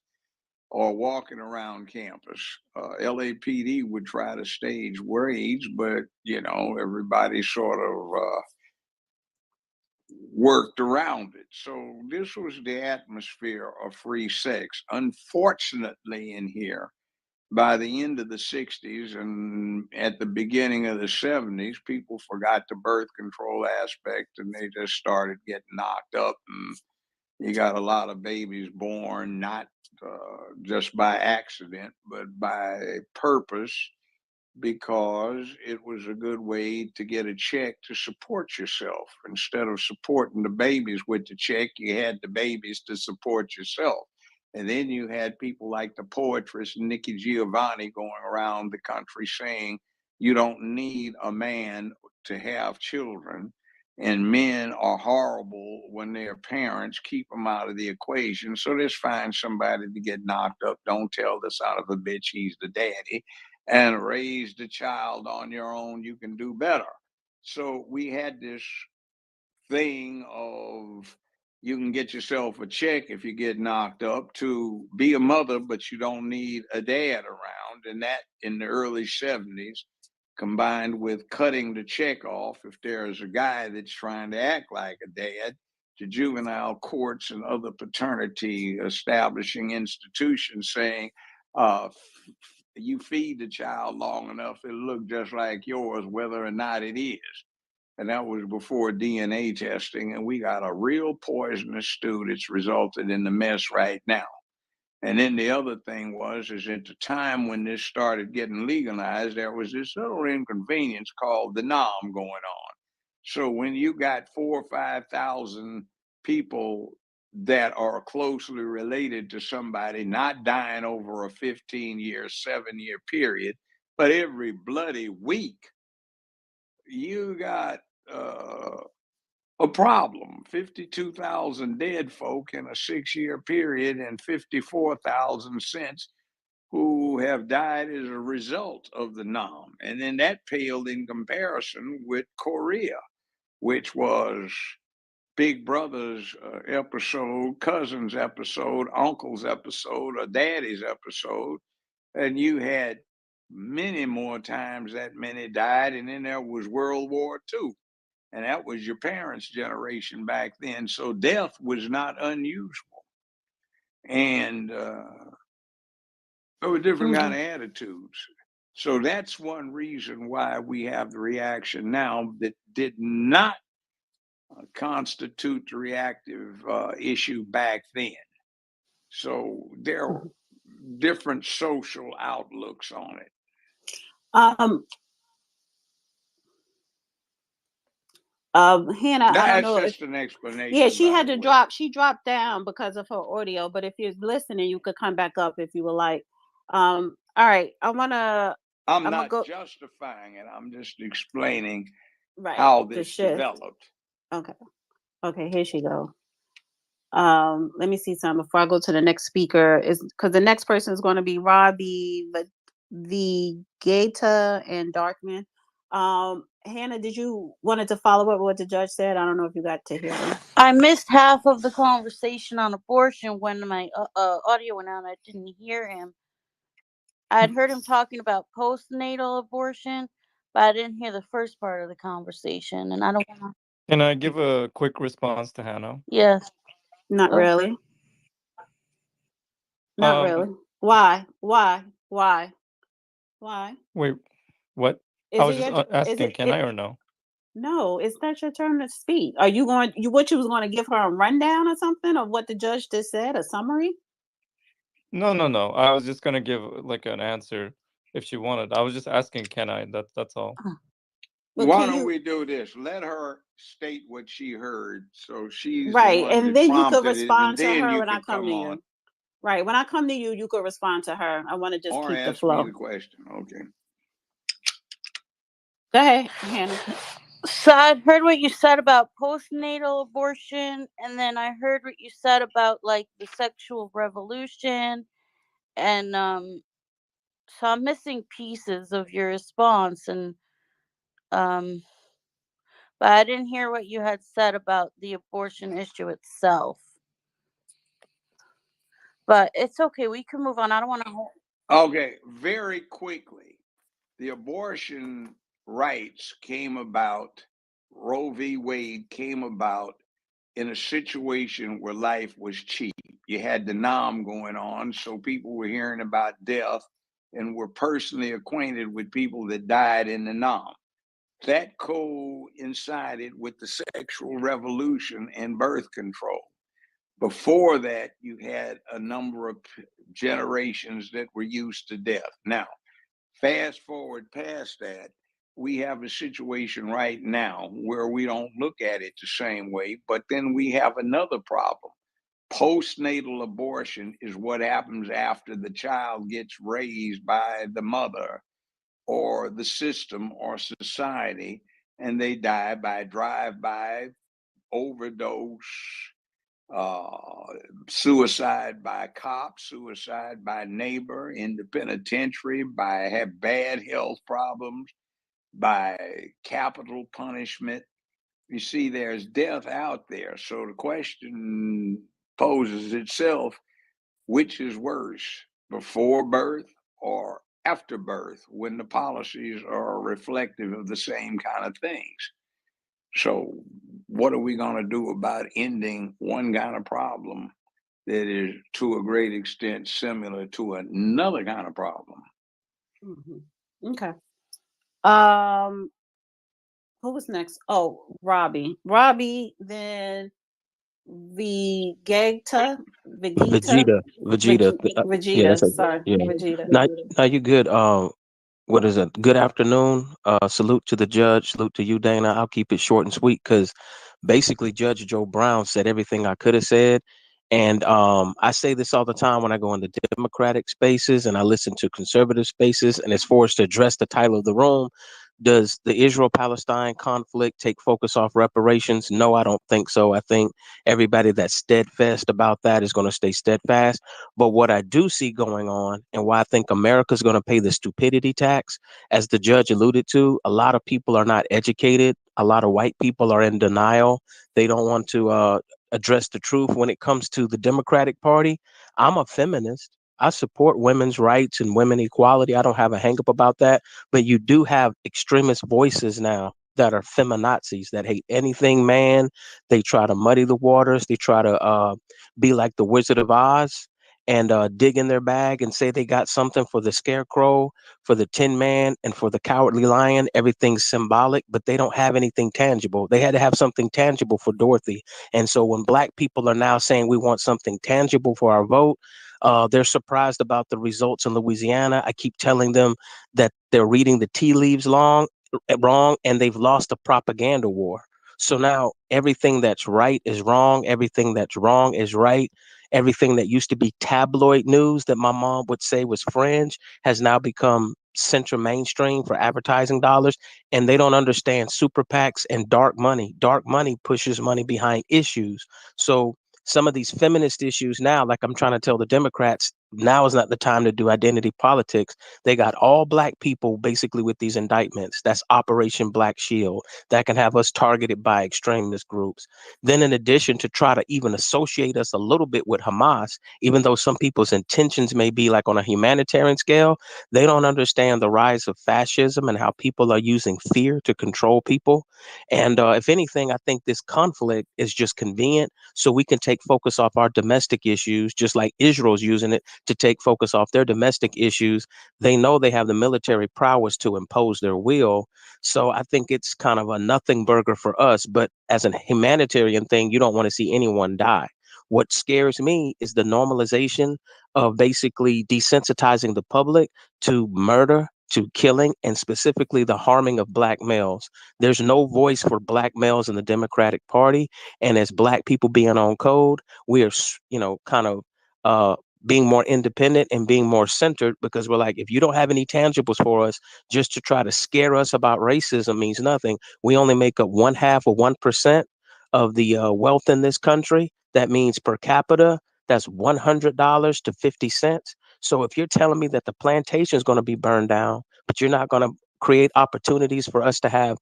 or walking around campus. LAPD would try to stage raids, but everybody sort of worked around it. So this was the atmosphere of free sex. Unfortunately, in here, by the end of the 60s and at the beginning of the 70s, people forgot the birth control aspect and they just started getting knocked up. And you got a lot of babies born not just by accident, but by purpose, because it was a good way to get a check to support yourself. Instead of supporting the babies with the check, you had the babies to support yourself. And then you had people like the poetress Nikki Giovanni going around the country saying, You don't need a man to have children. And men are horrible when they're parents. Keep them out of the equation. So just find somebody to get knocked up. Don't tell the son of a bitch he's the daddy, and raise the child on your own. You can do better. So we had this thing of you can get yourself a check if you get knocked up to be a mother, but you don't need a dad around. And that in the early 70s, combined with cutting the check off if there's a guy that's trying to act like a dad, to juvenile courts and other paternity establishing institutions saying, you feed the child long enough, it'll look just like yours, whether or not it is. And that was before DNA testing. And we got a real poisonous stew that's resulted in the mess right now. And then the other thing is at the time when this started getting legalized, there was this little inconvenience called the NOM going on. So when you got 4,000 or 5,000 people that are closely related to somebody not dying over a 15-year, 7-year period, but every bloody week, you got a problem. 52,000 dead folk in a 6-year period, and 54,000 since who have died as a result of the NOM. And then that paled in comparison with Korea, which was Big Brother's episode, cousin's episode, uncle's episode, or daddy's episode. And you had many more times that many died. And then there was World War II. And that was your parents' generation back then. So death was not unusual. And there were different kind of attitudes. So that's one reason why we have the reaction now that did not constitute the reactive issue back then. So there are different social outlooks on it. Hannah, I don't That's know if just an explanation. yeah, she by had the to way. drop. She dropped down because of her audio. But if you're listening, you could come back up if you would like. All right, I'm gonna not go justifying it. I'm just explaining right how the this shift. developed. Okay, here she go. Let me see something before I go to the next speaker. Is because the next person is going to be Robbie the Gata and Darkman. Hannah, did you wanted to follow up with what the judge said? I don't know if you got to hear him. I missed half of the conversation on abortion when my audio went out. I didn't hear him. I'd heard him talking about postnatal abortion, but I didn't hear the first part of the conversation. And I don't want to. Can I give a quick response to Hannah? Yes. Not Oh. really. Not really. Why? Wait, what? Is I was it just your, asking, can I or no? No, it's not your turn to speak. Are you going? What you was going to give her a rundown or something of what the judge just said, a summary? No. I was just gonna give like an answer if she wanted. I was just asking, can I? That's all. But Why don't we do this? Let her state what she heard. So she's right, the one and that then you could prompted it, respond and to then her you when I can come come to on. you. Right, when I come to you, you could respond to her. I want to just Or keep the ask flow. me the question. Okay. Go ahead, Hannah. So I heard what you said about postnatal abortion, and then I heard what you said about like the sexual revolution, and so I'm missing pieces of your response, and but I didn't hear what you had said about the abortion issue itself. But it's okay, we can move on. I don't want to. Okay, very quickly. The abortion rights came about, Roe v. Wade came about in a situation where life was cheap. You had the NOM going on, so people were hearing about death and were personally acquainted with people that died in the NOM. That coincided with the sexual revolution and birth control. Before that, you had a number of generations that were used to death. Now, fast forward past that, we have a situation right now where we don't look at it the same way, but then we have another problem. Postnatal abortion is what happens after the child gets raised by the mother or the system or society, and they die by drive-by, overdose, suicide by cop, suicide by neighbor, in the penitentiary, by have bad health problems, by capital punishment. You see, there's death out there. So the question poses itself, which is worse, before birth or after birth, when the policies are reflective of the same kind of things? So what are we going to do about ending one kind of problem that is to a great extent similar to another kind of problem? Okay. Who was next? Oh, Robbie. Robbie, then Vegeta, Vegeta, Vegeta. Yeah, Vegeta. that's a Sorry, yeah. Vegeta. Now you good. What is it? Good afternoon. Salute to the judge. Salute to you, Dana. I'll keep it short and sweet because basically Judge Joe Brown said everything I could have said. And I say this all the time when I go into Democratic spaces and I listen to conservative spaces. And as far as to address the title of the room, does the Israel-Palestine conflict take focus off reparations? No, I don't think so. I think everybody that's steadfast about that is going to stay steadfast. But what I do see going on and why I think America's going to pay the stupidity tax, as the judge alluded to, a lot of people are not educated. A lot of white people are in denial. They don't want to address the truth when it comes to the Democratic Party. I'm a feminist. I support women's rights and women equality. I don't have a hang up about that. But you do have extremist voices now that are feminazis that hate anything man. They try to muddy the waters. They try to be like the Wizard of Oz and dig in their bag and say they got something for the scarecrow, for the tin man, and for the cowardly lion. Everything's symbolic, but they don't have anything tangible. They had to have something tangible for Dorothy. And so when black people are now saying we want something tangible for our vote, they're surprised about the results in Louisiana. I keep telling them that they're reading the tea leaves wrong, and they've lost the propaganda war. So now everything that's right is wrong. Everything that's wrong is right. Everything that used to be tabloid news that my mom would say was fringe has now become center mainstream for advertising dollars. And they don't understand super PACs and dark money. Dark money pushes money behind issues. So some of these feminist issues now, like I'm trying to tell the Democrats, now is not the time to do identity politics. They got all black people basically with these indictments. That's Operation Black Shield that can have us targeted by extremist groups. Then, in addition, to try to even associate us a little bit with Hamas, even though some people's intentions may be like on a humanitarian scale, they don't understand the rise of fascism and how people are using fear to control people. And if anything, I think this conflict is just convenient so we can take focus off our domestic issues, just like Israel's using it to take focus off their domestic issues. They know they have the military prowess to impose their will. So I think it's kind of a nothing burger for us. But as a humanitarian thing, you don't want to see anyone die. What scares me is the normalization of basically desensitizing the public to murder, to killing, and specifically the harming of black males. There's no voice for black males in the Democratic Party. And as black people being on code, we are, kind of being more independent and being more centered because we're like, if you don't have any tangibles for us, just to try to scare us about racism means nothing. We only make up 1/2 of 1% of the wealth in this country. That means per capita, that's $100 to 50 cents. So if you're telling me that the plantation is going to be burned down, but you're not going to create opportunities for us to have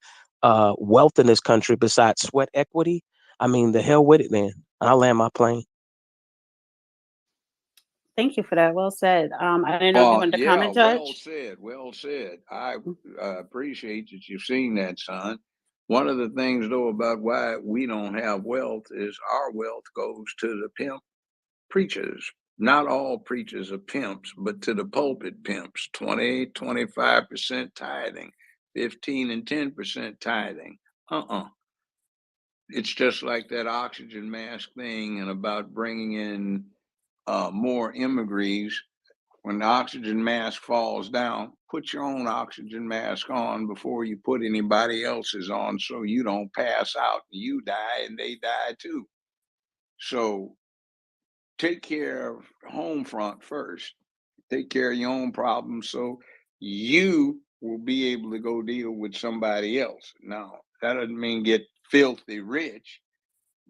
wealth in this country besides sweat equity, I mean, the hell with it then. I'll land my plane. Thank you for that. Well said. I didn't know if you wanted to Yeah, comment, well Judge. said, well said. I appreciate that you've seen that, son. One of the things, though, about why we don't have wealth is our wealth goes to the pimp preachers. Not all preachers are pimps, but to the pulpit pimps, 20, 25% tithing, 15 and 10% tithing. It's just like that oxygen mask thing and about bringing in more immigrants. When the oxygen mask falls down, put your own oxygen mask on before you put anybody else's on so you don't pass out and you die and they die too. So take care of home front first. Take care of your own problems so you will be able to go deal with somebody else. Now, that doesn't mean get filthy rich,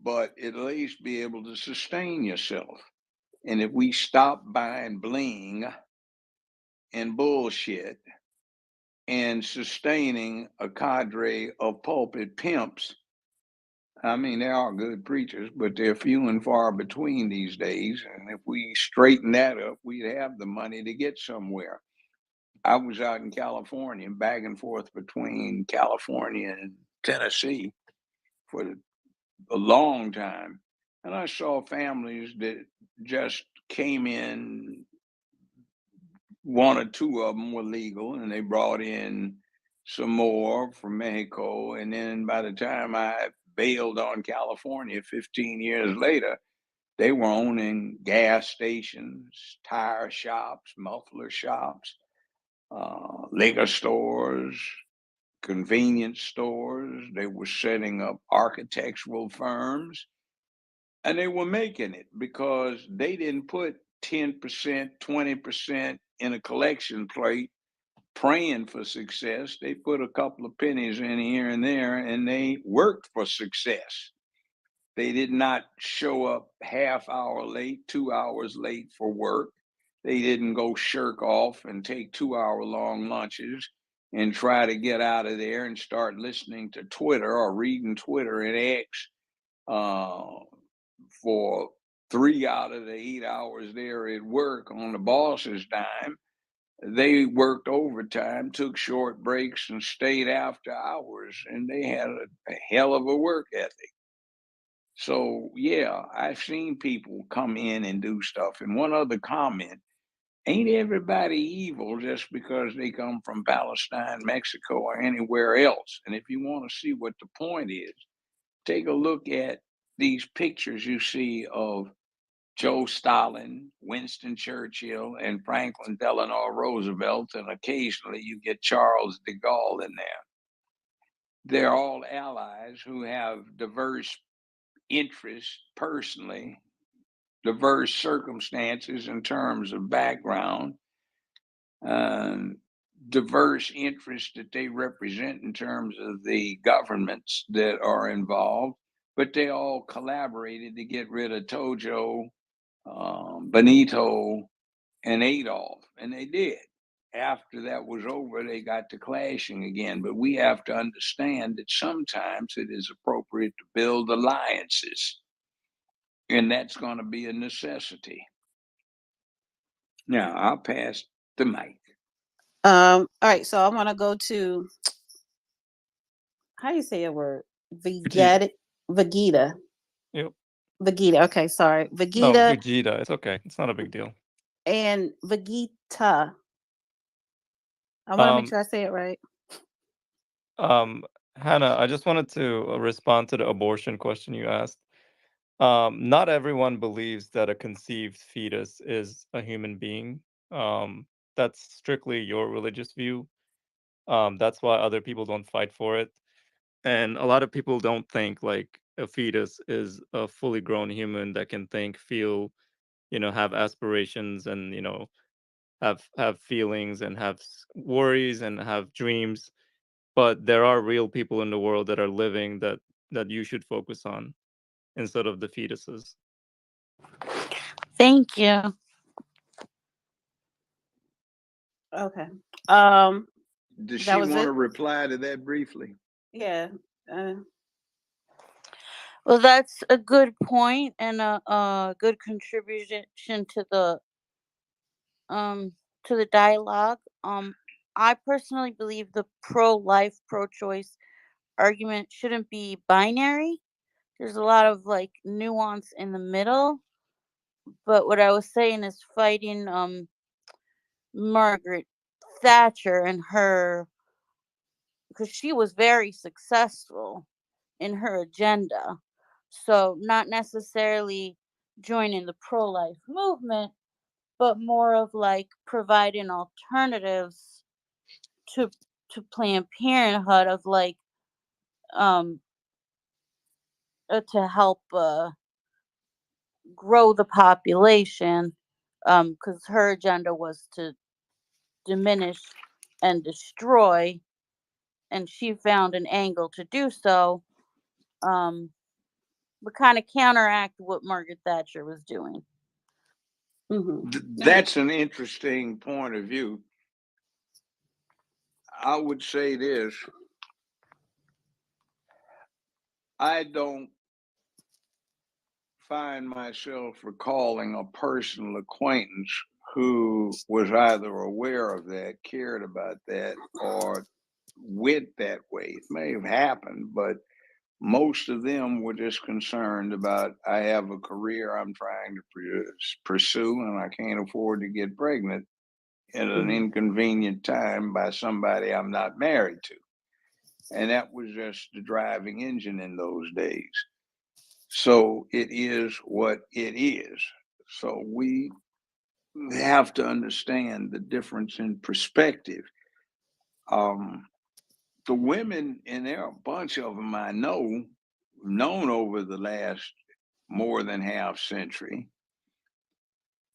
but at least be able to sustain yourself. And if we stop buying bling and bullshit and sustaining a cadre of pulpit pimps, I mean, there are good preachers, but they're few and far between these days. And if we straighten that up, we'd have the money to get somewhere. I was out in California, back and forth between California and Tennessee for a long time. And I saw families that just came in, one or two of them were legal, and they brought in some more from Mexico. And then by the time I bailed on California 15 years later, they were owning gas stations, tire shops, muffler shops, liquor stores, convenience stores. They were setting up architectural firms, and they were making it because they didn't put 10%, 20% in a collection plate praying for success. They put a couple of pennies in here and there, and they worked for success. They did not show up half hour late, 2 hours late for work. They didn't go shirk off and take 2 hour long lunches and try to get out of there and start listening to Twitter or reading Twitter and X for 3 out of the 8 hours there at work on the boss's dime. They worked overtime, took short breaks, and stayed after hours, and they had a hell of a work ethic. So, yeah, I've seen people come in and do stuff. And one other comment, ain't everybody evil just because they come from Palestine, Mexico, or anywhere else. And if you want to see what the point is, take a look at these pictures you see of Joe Stalin, Winston Churchill, and Franklin Delano Roosevelt, and occasionally you get Charles de Gaulle in there. They're all allies who have diverse interests personally, diverse circumstances in terms of background, diverse interests that they represent in terms of the governments that are involved, but they all collaborated to get rid of Tojo, Benito, and Adolf, and they did. After that was over, they got to clashing again. But we have to understand that sometimes it is appropriate to build alliances, and that's going to be a necessity. Now, I'll pass the mic. All right, so I want to go to, how do you say a word? Vegeta. Vegeta. Yep. Vegeta. Okay, sorry. No, Vegeta Vegeta. It's okay. It's not a big deal. and Vegeta. I want to make Um, sure I say it right. Hannah, I just wanted to respond to the abortion question you asked. Not everyone believes that a conceived fetus is a human being. That's strictly your religious view. That's why other people don't fight for it. And a lot of people don't think like a fetus is a fully grown human that can think, feel, have aspirations and, have feelings and have worries and have dreams. But there are real people in the world that are living that you should focus on instead of the fetuses. Thank you. Okay. Does That she was want it. to reply to that briefly? Yeah. Well, that's a good point and a good contribution to the dialogue. I personally believe the pro-life, pro-choice argument shouldn't be binary. There's a lot of like nuance in the middle. But what I was saying is fighting Margaret Thatcher and her, because she was very successful in her agenda. So not necessarily joining the pro-life movement, but more of like providing alternatives to Planned Parenthood of like um to help grow the population, because her agenda was to diminish and destroy, and she found an angle to do so, would kind of counteract what Margaret Thatcher was doing. That's an interesting point of view. I would say this. I don't find myself recalling a personal acquaintance who was either aware of that, cared about that, or went that way. It may have happened, but most of them were just concerned about, I have a career I'm trying to pursue, and I can't afford to get pregnant at an inconvenient time by somebody I'm not married to. And that was just the driving engine in those days. So it is what it is. So we have to understand the difference in perspective. The women, and there are a bunch of them I known over the last more than half century.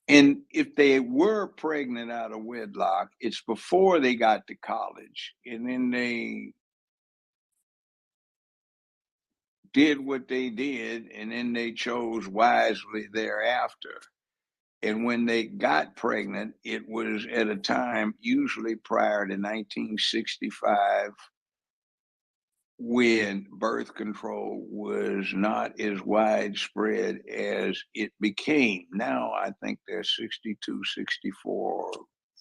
And if they were pregnant out of wedlock, it's before they got to college. And then they did what they did, and then they chose wisely thereafter. And when they got pregnant, it was at a time usually prior to 1965 when birth control was not as widespread as it became. Now I think there's 62, 64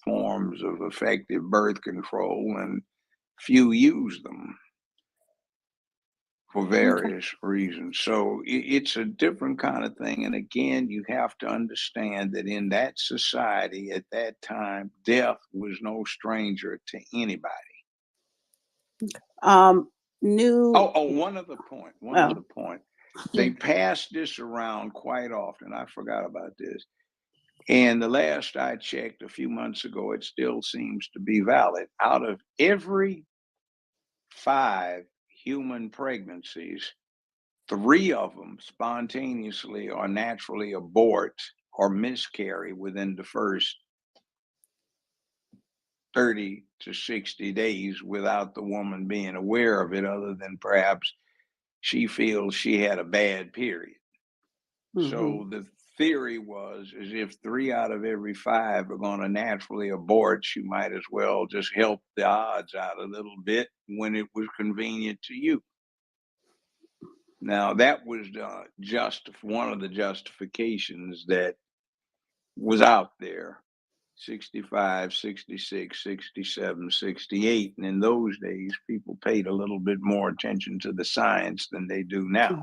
forms of effective birth control, and few use them for various reasons. So it's a different kind of thing. And again, you have to understand that in that society at that time, death was no stranger to anybody. One other point. They pass this around quite often. I forgot about this. And the last I checked a few months ago, it still seems to be valid. Out of every 5 human pregnancies, 3 of them spontaneously or naturally abort or miscarry within the first 30 to 60 days without the woman being aware of it, other than perhaps she feels she had a bad period. So the theory was, as if 3 out of every 5 are going to naturally abort, you might as well just help the odds out a little bit when it was convenient to you. Now, that was just one of the justifications that was out there, 65, 66, 67, 68. And in those days, people paid a little bit more attention to the science than they do now.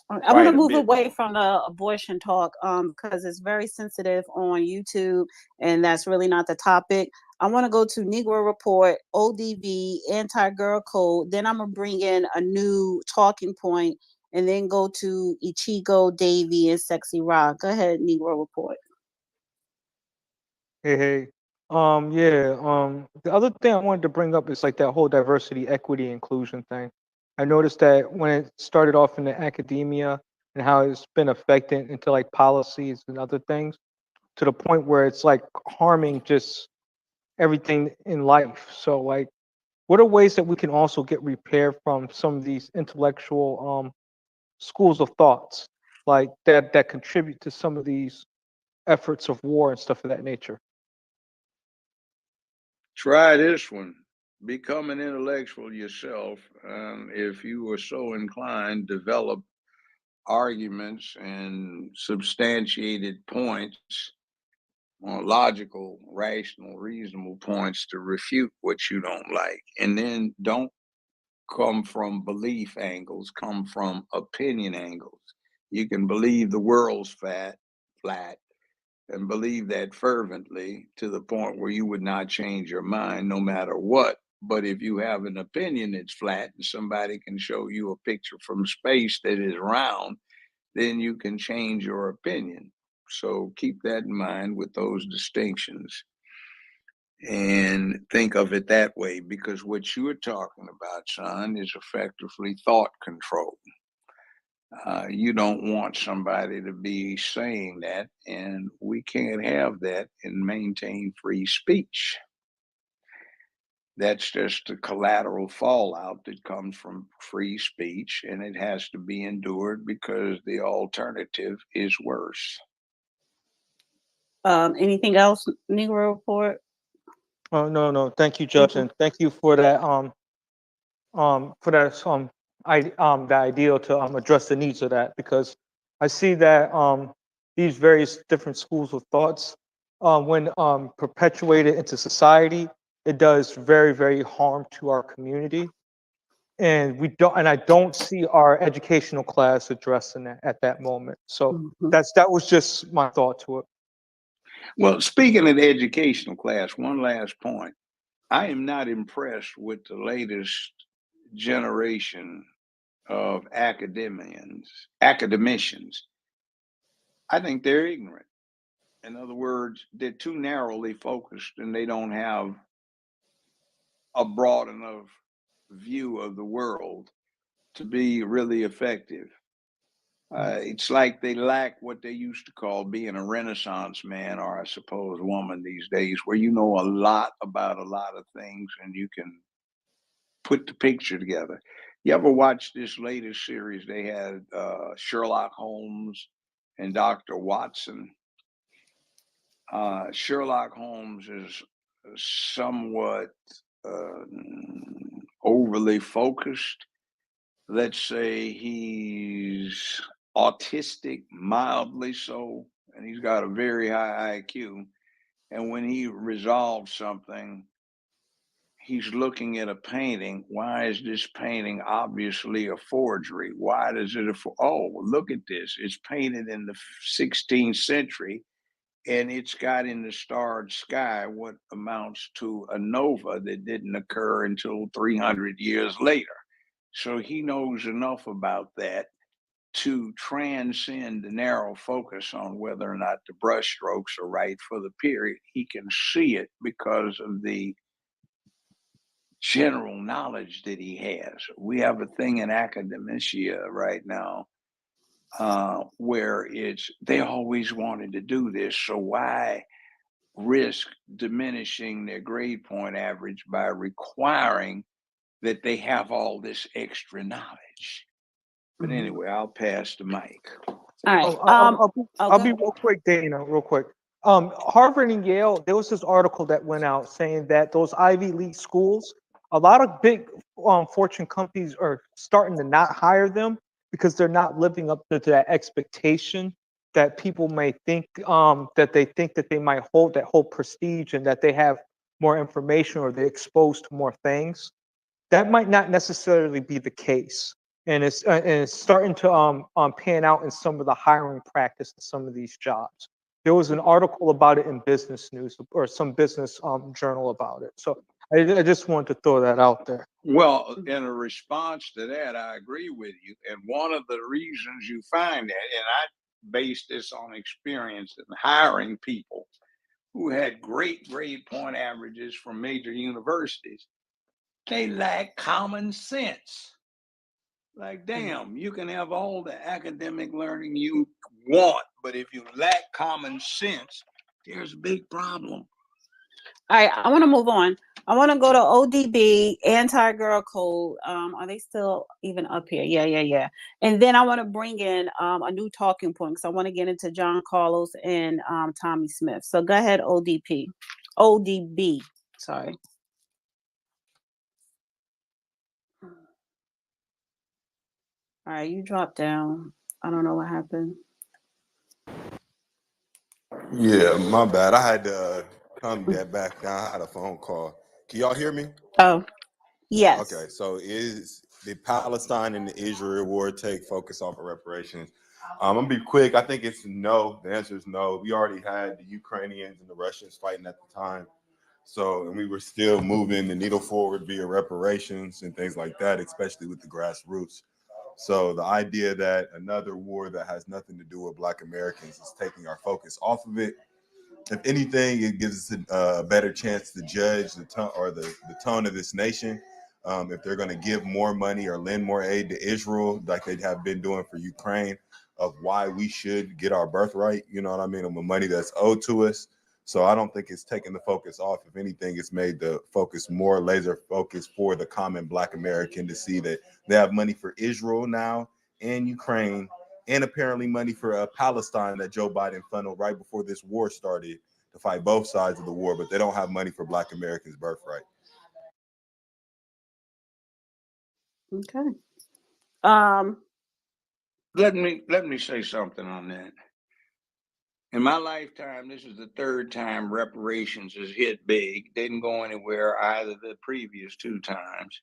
I want to move away from the abortion talk because it's very sensitive on YouTube, and that's really not the topic. I want to go to Negro Report, ODB, Anti-Girl Code. Then I'm going to bring in a new talking point, and then go to Ichigo, Davy, and Sexy Rock. Go ahead, Negro Report. Hey. The other thing I wanted to bring up is like that whole diversity, equity, inclusion thing. I noticed that when it started off in the academia and how it's been affected into like policies and other things, to the point where it's like harming just everything in life. So like, what are ways that we can also get repair from some of these intellectual schools of thoughts, like that contribute to some of these efforts of war and stuff of that nature? Try this one. Become an intellectual yourself. If you are so inclined, develop arguments and substantiated points, logical, rational, reasonable points to refute what you don't like. And then don't come from belief angles, come from opinion angles. You can believe the world's flat, and believe that fervently to the point where you would not change your mind no matter what. But if you have an opinion that's flat and somebody can show you a picture from space that is round, then you can change your opinion. So keep that in mind with those distinctions and think of it that way, because what you're talking about, son, is effectively thought control. You don't want somebody to be saying that, and we can't have that and maintain free speech. That's just the collateral fallout that comes from free speech, and it has to be endured because the alternative is worse. Anything else, Negro Report? Oh, no. Thank you, Judge, and thank you for that the ideal to address the needs of that, because I see that these various different schools of thoughts, when perpetuated into society, it does very, very harm to our community, and I don't see our educational class addressing that at that moment. So that was just my thought to it. Well, speaking of the educational class, one last point. I am not impressed with the latest generation of academicians. I think they're ignorant. In other words, they're too narrowly focused and they don't have a broad enough view of the world to be really effective. It's like they lack what they used to call being a Renaissance man, or I suppose woman these days, where you know a lot about a lot of things and you can put the picture together. You ever watch this latest series? They had Sherlock Holmes and Dr. Watson. Sherlock Holmes is somewhat uh, overly focused. Let's say he's autistic, mildly so, and he's got a very high IQ. And when he resolves something, he's looking at a painting. Why is this painting obviously a forgery? Why does it? Oh, look at this. It's painted in the 16th century, and it's got in the starred sky what amounts to a nova that didn't occur until 300 years later. So he knows enough about that to transcend the narrow focus on whether or not the brushstrokes are right for the period. He can see it because of the general knowledge that he has. We have a thing in academia right now where they always wanted to do this. So why risk diminishing their grade point average by requiring that they have all this extra knowledge? But anyway, I'll pass the mic. All right. I'll be real quick, Dana, real quick. Harvard and Yale, there was this article that went out saying that those Ivy League schools, a lot of big Fortune companies are starting to not hire them because they're not living up to that expectation that people may think that they might hold prestige and that they have more information or they're exposed to more things. That might not necessarily be the case, and it's starting to pan out in some of the hiring practice in some of these jobs. There was an article about it in Business News or some business journal about it. So I just wanted to throw that out there. Well, in a response to that, I agree with you. And one of the reasons you find that, and I base this on experience in hiring people who had great grade point averages from major universities, they lack common sense. Like, damn, you can have all the academic learning you want, but if you lack common sense, there's a big problem. All right, I want to move on. I want to go to ODB, Anti-Girl Code. Are they still even up here? Yeah. And then I want to bring in a new talking point because I want to get into John Carlos and Tommy Smith. So go ahead, ODB. Sorry. All right, you dropped down. I don't know what happened. Yeah, my bad. I had to come back down. I had a phone call. Can y'all hear me? Oh, yes. Okay, so is the Palestine and the Israel war take focus off of reparations? I'm gonna be quick. I think it's no. The answer is no. We already had the Ukrainians and the Russians fighting at the time. So, and we were still moving the needle forward via reparations and things like that, especially with the grassroots. So the idea that another war that has nothing to do with Black Americans is taking our focus off of it, if anything, it gives us a better chance to judge the tone or the tone of this nation. If they're going to give more money or lend more aid to Israel, like they have been doing for Ukraine, of why we should get our birthright, you know what I mean, of the money that's owed to us. So I don't think it's taking the focus off. If anything, it's made the focus more laser focused for the common Black American to see that they have money for Israel now and Ukraine, and apparently money for Palestine that Joe Biden funneled right before this war started to fight both sides of the war, but they don't have money for Black Americans' birthright. Okay. Let me say something on that. In my lifetime, this is the third time reparations has hit big. Didn't go anywhere either the previous two times.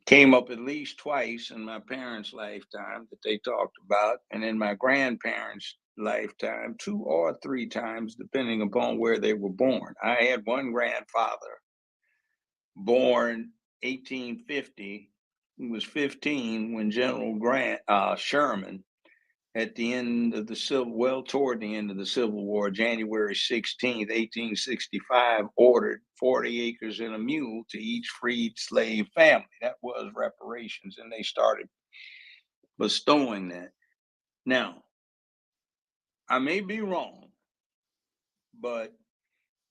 Came up at least twice in my parents' lifetime that they talked about, and in my grandparents' lifetime, 2 or 3 times, depending upon where they were born. I had one grandfather born 1850. He was 15 when General Sherman, at the end of the toward the end of the Civil War, January 16th, 1865, ordered 40 acres and a mule to each freed slave family. That was reparations, and they started bestowing that. Now, I may be wrong, but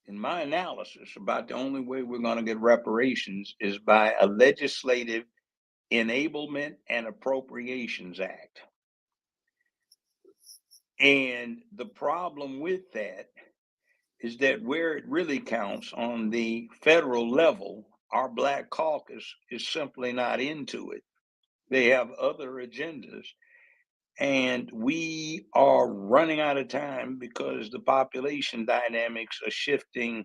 in my analysis, about the only way we're going to get reparations is by a legislative enablement and appropriations act. And the problem with that is that where it really counts on the federal level, our Black caucus is simply not into it. They have other agendas. And we are running out of time because the population dynamics are shifting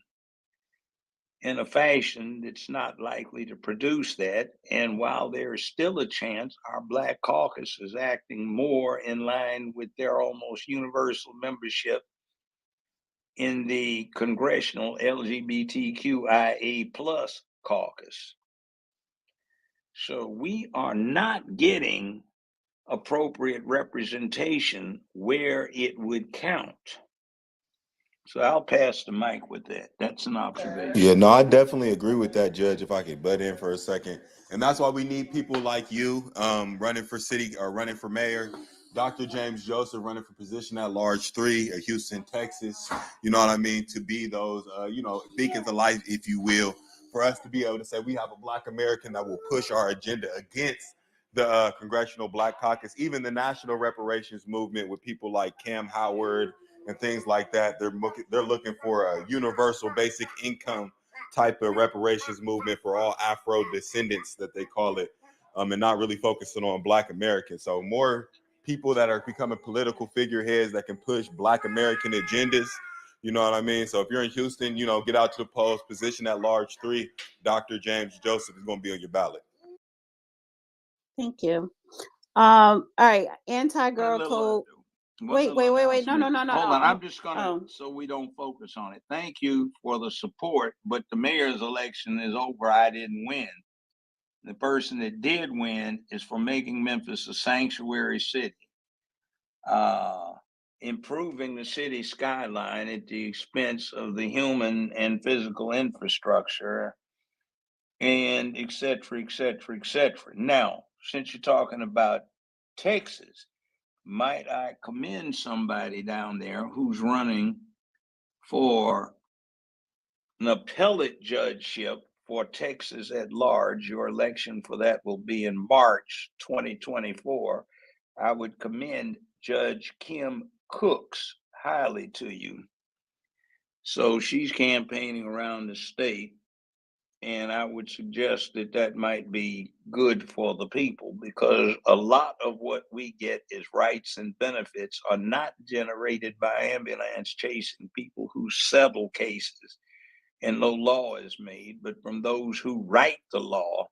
in a fashion that's not likely to produce that. And while there is still a chance, our Black caucus is acting more in line with their almost universal membership in the congressional LGBTQIA plus caucus. So we are not getting appropriate representation where it would count. So I'll pass the mic with that. That's an observation. Yeah, no, I definitely agree with that, Judge, if I could butt in for a second. And that's why we need people like you running for city or running for mayor. Dr. James Joseph running for position at large 3 at Houston, Texas. You know what I mean? To be those, beacons of light, if you will, for us to be able to say we have a Black American that will push our agenda against the Congressional Black Caucus, even the national reparations movement with people like Cam Howard and things like that. They're looking for a universal basic income type of reparations movement for all Afro descendants that they call it, and not really focusing on Black Americans. So more people that are becoming political figureheads that can push Black American agendas. You know what I mean? So if you're in Houston, get out to the polls, position at large 3. Dr. James Joseph is going to be on your ballot. Thank you. All right. Anti-girl One code. little Wait. No. announcement. Hold on. I'm just gonna so we don't focus on it. Thank you for the support, but the mayor's election is over. I didn't win. The person that did win is for making Memphis a sanctuary city, improving the city skyline at the expense of the human and physical infrastructure, and et cetera, et cetera, et cetera. Now, since you're talking about Texas, might I commend somebody down there who's running for an appellate judgeship for Texas at large? Your election for that will be in March 2024. I would commend Judge Kim Cooks highly to you. So she's campaigning around the state, and I would suggest that might be good for the people, because a lot of what we get as rights and benefits are not generated by ambulance chasing people who settle cases and no law is made, but from those who write the law,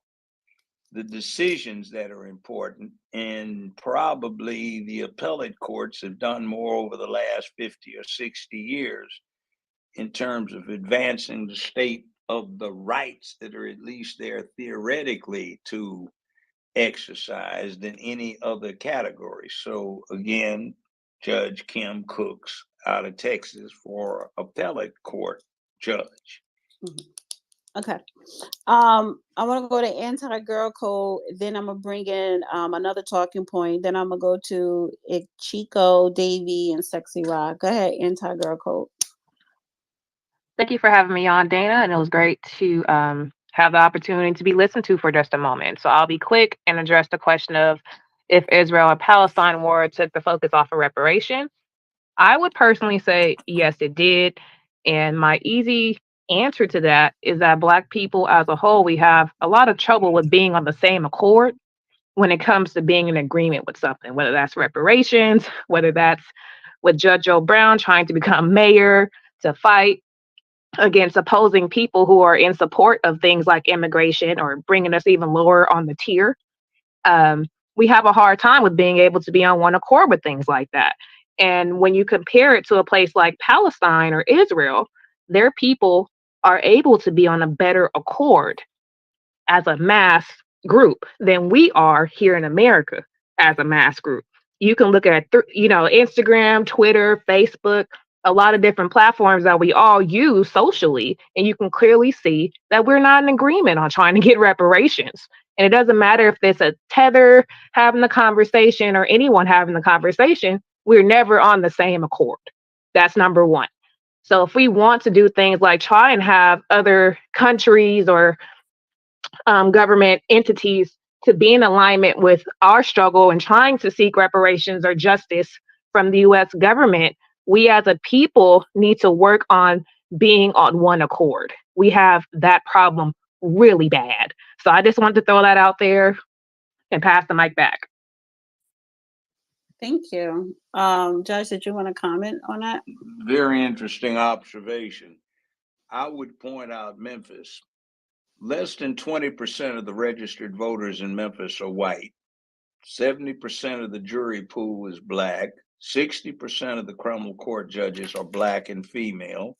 the decisions that are important. And probably the appellate courts have done more over the last 50 or 60 years in terms of advancing the state of the rights that are at least there theoretically to exercise than any other category. So again, Judge Kim Cooks out of Texas for appellate court judge. Okay. I want to go to anti-girl code. Then I'm gonna bring in another talking point. Then I'm gonna go to Chico, Davy, and Sexy Rock. Go ahead, anti-girl code. Thank you for having me on, Dana, and it was great to have the opportunity to be listened to for just a moment. So I'll be quick and address the question of if Israel and Palestine war took the focus off of reparations. I would personally say yes, it did. And my easy answer to that is that Black people as a whole, we have a lot of trouble with being on the same accord when it comes to being in agreement with something, whether that's reparations, whether that's with Judge Joe Brown trying to become mayor to fight against opposing people who are in support of things like immigration or bringing us even lower on the tier. Um, we have a hard time with being able to be on one accord with things like that. And when you compare it to a place like Palestine or Israel, their people are able to be on a better accord as a mass group than we are here in America as a mass group. You can look at, Instagram, Twitter, Facebook, a lot of different platforms that we all use socially, and you can clearly see that we're not in agreement on trying to get reparations. And it doesn't matter if it's a tether having the conversation or anyone having the conversation, we're never on the same accord. That's number one. So if we want to do things like try and have other countries or government entities to be in alignment with our struggle and trying to seek reparations or justice from the US government, we as a people need to work on being on one accord. We have that problem really bad. So I just wanted to throw that out there and pass the mic back. Thank you. Judge, did you want to comment on that? Very interesting observation. I would point out Memphis. Less than 20% of the registered voters in Memphis are white. 70% of the jury pool is Black. 60% of the criminal court judges are Black and female.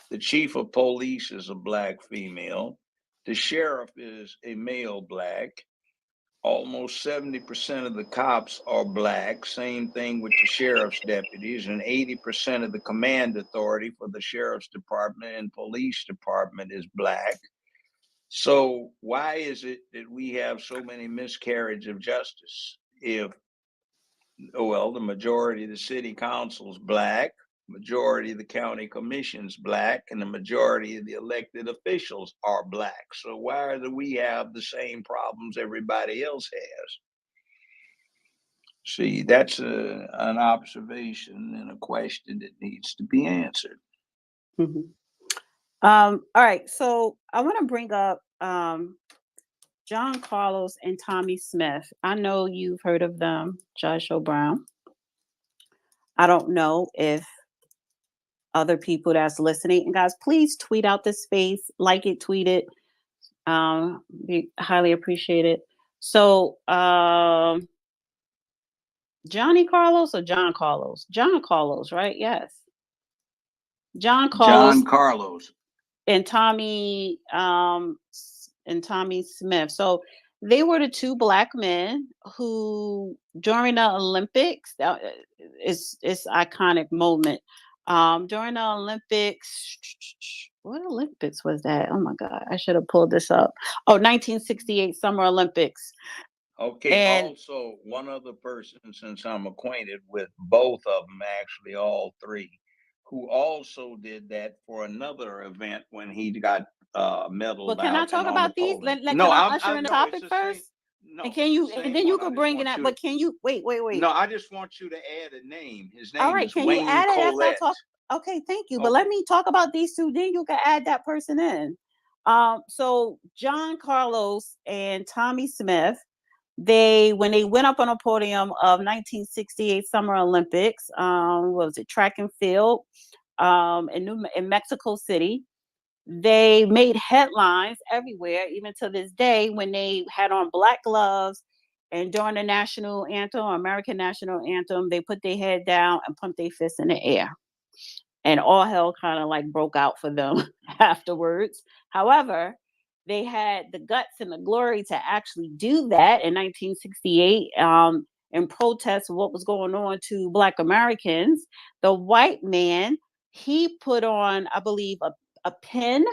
The chief of police is a Black female. The sheriff is a male Black. Almost 70% of the cops are Black. Same thing with the sheriff's deputies, and 80% of the command authority for the sheriff's department and police department is Black. So why is it that we have so many miscarriage of justice? The majority of the city council's Black, majority of the county commission's Black, and the majority of the elected officials are Black. So why do we have the same problems everybody else has? See, that's an observation and a question that needs to be answered. Mm-hmm. All right, so I want to bring up John Carlos and Tommy Smith. I know you've heard of them, Judge O'Brown. I don't know if other people that's listening, and guys, please tweet out this space, like it, tweet it. We highly appreciate it. So, Johnny Carlos or John Carlos? John Carlos, right? Yes. John Carlos and Tommy Smith. So they were the two Black men who, during the Olympics, it's iconic moment. During the Olympics, what Olympics was that? Oh my God, I should have pulled this up. 1968 Summer Olympics. Okay, and also one other person, since I'm acquainted with both of them, actually all three, who also did that for another event when he got medaled. Well, can I talk about these? Can I usher in the topic first? And can you, and then you can bring it up, but can you, wait. No, I just want you to add a name. His name all right, is can Wayne you add it Collette. after I talk? Okay, thank you. But let me talk about these two, then you can add that person in. So John Carlos and Tommy Smith, when they went up on a podium of 1968 Summer Olympics, what was it, track and field, in Mexico City, they made headlines everywhere, even to this day, when they had on Black gloves, and during the national anthem, American national anthem, they put their head down and pumped their fists in the air. And all hell kind of like broke out for them afterwards. However, they had the guts and the glory to actually do that in 1968 in protest of what was going on to Black Americans. The white man, he put on, I believe, a pin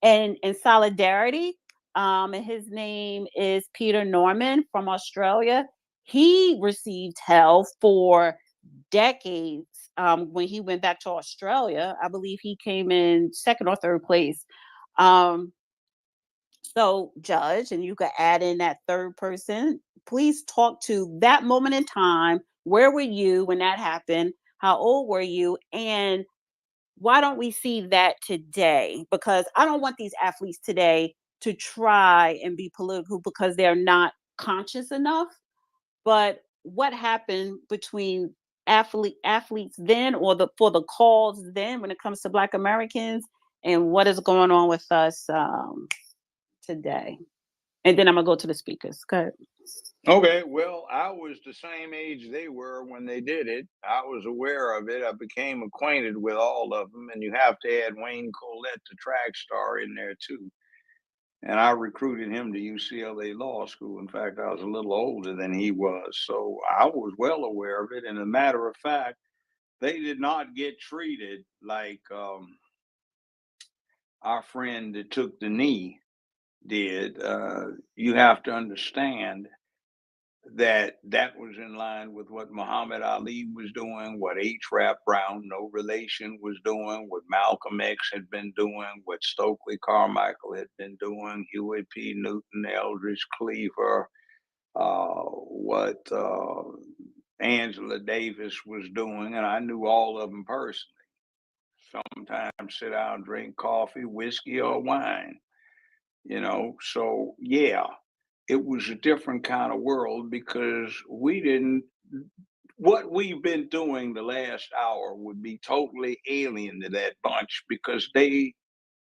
in solidarity. And his name is Peter Norman from Australia. He received hell for decades. When he went back to Australia, I believe he came in second or third place. Um, so, Judge, and you could add in that third person, please talk to that moment in time. Where were you when that happened? How old were you? And why don't we see that today? Because I don't want these athletes today to try and be political because they're not conscious enough. But what happened between athletes then, or for the cause then, when it comes to Black Americans, and what is going on with us today? And then I'm gonna go to the speakers. Go ahead. Okay, well, I was the same age they were when they did it. I was aware of it. I became acquainted with all of them, and you have to add Wayne Collette, the track star, in there too. And I recruited him to UCLA Law School. In fact, I was a little older than he was, so I was well aware of it. And a matter of fact, they did not get treated like our friend that took the knee did. You have to understand that that was in line with what Muhammad Ali was doing, what H. Rap Brown, no relation, was doing, what Malcolm X had been doing, what Stokely Carmichael had been doing, Huey P. Newton, Eldridge Cleaver, what Angela Davis was doing, and I knew all of them personally. Sometimes sit down, drink coffee, whiskey, or wine, So, yeah, it was a different kind of world because we didn't, what we've been doing the last hour would be totally alien to that bunch because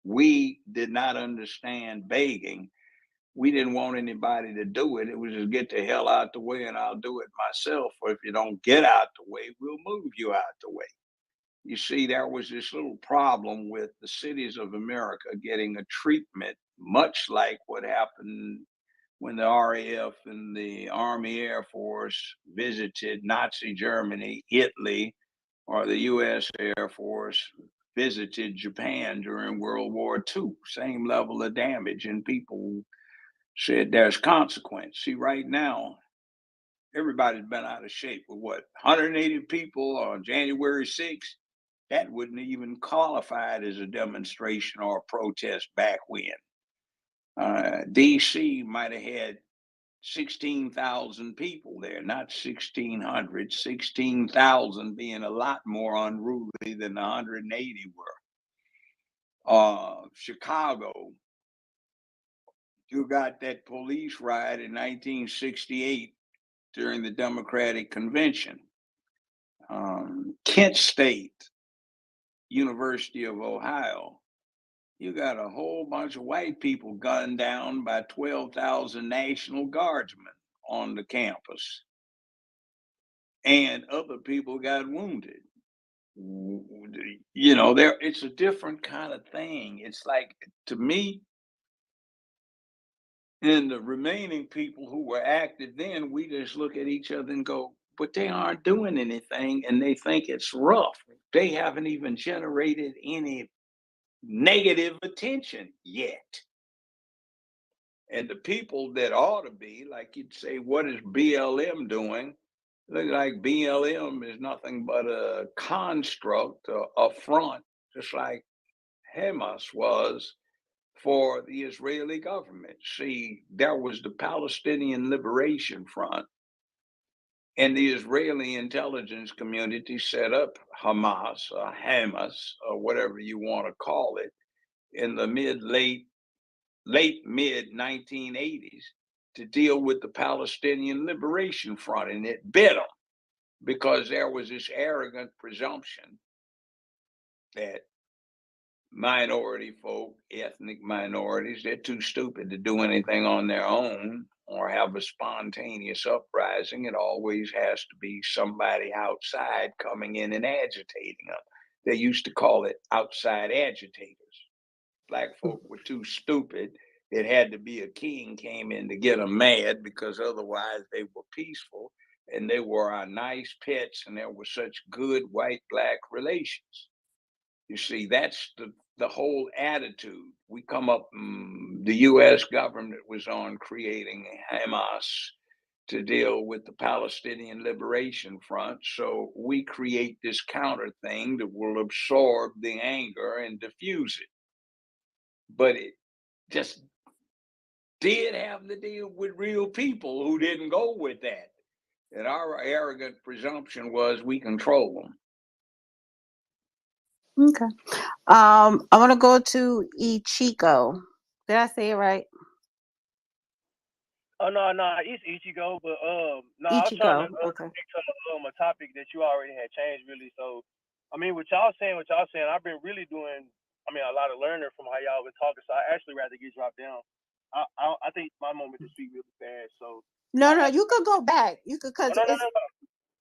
we did not understand begging. We didn't want anybody to do it. It was just get the hell out the way and I'll do it myself. Or if you don't get out the way, we'll move you out the way. You see, there was this little problem with the cities of America getting a treatment, much like what happened when the RAF and the Army Air Force visited Nazi Germany, Italy, or the US Air Force visited Japan during World War II. Same level of damage, and people said there's consequence. See, right now, everybody's been out of shape with what, 180 people on January 6th? That wouldn't even qualified as a demonstration or a protest back when. DC might have had 16,000 people there, not 1,600, 16,000 being a lot more unruly than the 180 were. Chicago, you got that police riot in 1968 during the Democratic Convention. Kent State, University of Ohio, you got a whole bunch of white people gunned down by 12,000 National Guardsmen on the campus. And other people got wounded. It's a different kind of thing. It's like, to me, and the remaining people who were active then, we just look at each other and go, but they aren't doing anything, and they think it's rough. They haven't even generated any negative attention yet. And the people that ought to be, like you'd say, what is BLM doing? Look like BLM is nothing but a construct, a front, just like Hamas was for the Israeli government. See, there was the Palestinian Liberation Front, and the Israeli intelligence community set up Hamas, or Hamas, or whatever you want to call it, in the late mid 1980s to deal with the Palestinian Liberation Front, and it bit them because there was this arrogant presumption that minority folk, ethnic minorities, they're too stupid to do anything on their own or have a spontaneous uprising. It always has to be somebody outside coming in and agitating them. They used to call it outside agitators. Black folk were too stupid. It had to be a king came in to get them mad because otherwise they were peaceful and they were our nice pets and there were such good white-black relations. You see, that's the whole attitude. We come up, the U.S. government was on creating Hamas to deal with the Palestinian Liberation Front. So we create this counter thing that will absorb the anger and diffuse it. But it just did have to deal with real people who didn't go with that. And our arrogant presumption was we control them. Okay. I want to go to Ichiko. Did I say it right? Oh no, it's Ichigo, but no, I was trying to Ichiko. Okay. speak to a topic that you already had changed really. So, I mean, what y'all saying, I've been really doing. I mean, a lot of learning from how y'all been talking. So I actually rather get dropped down. I think my moment to speak really fast. So No, you could go back. You could, oh cause no, it's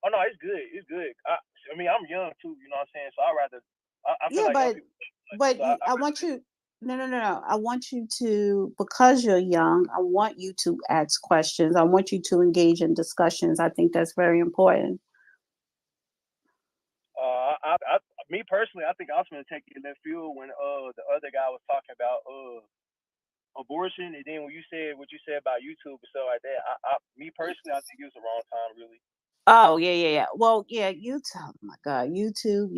oh no, it's good, it's good. I mean, I'm young too, you know what I'm saying. So I rather. I feel yeah, like young people. but So I I want you. No. I want you to, because you're young. I want you to ask questions. I want you to engage in discussions. I think that's very important. Me personally, I think I was going to take it in that field when the other guy was talking about abortion, and then when you said what you said about YouTube and stuff like that, me personally, I think it was the wrong time, really. Oh yeah. Well, yeah, YouTube. Oh my God, YouTube.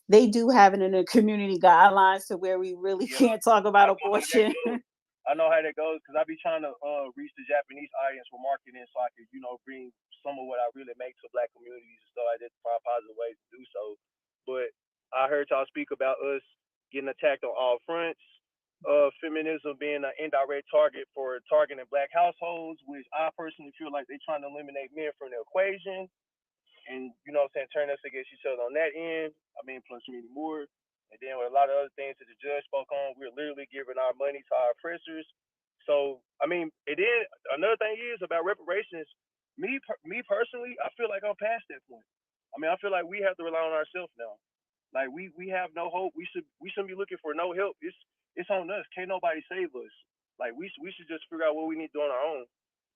They do have it in the community guidelines to where we really Yeah, can't talk I about know how that abortion. goes. I know how that goes because I be trying to reach the Japanese audience for marketing, so I could bring some of what I really make to Black communities and stuff like that. Find positive ways to do so. But I heard y'all speak about us getting attacked on all fronts. Feminism being an indirect target for targeting Black households, which I personally feel like they're trying to eliminate men from the equation and turn us against each other on that end. I mean, plus many more. And then with a lot of other things that the judge spoke on, we're literally giving our money to our oppressors. So I mean, and then another thing is about reparations. Me personally, I feel like I'm past that point. I mean, I feel like we have to rely on ourselves now. Like we have no hope. We shouldn't be looking for no help. It's on us. Can't nobody save us. Like we should just figure out what we need to do on our own.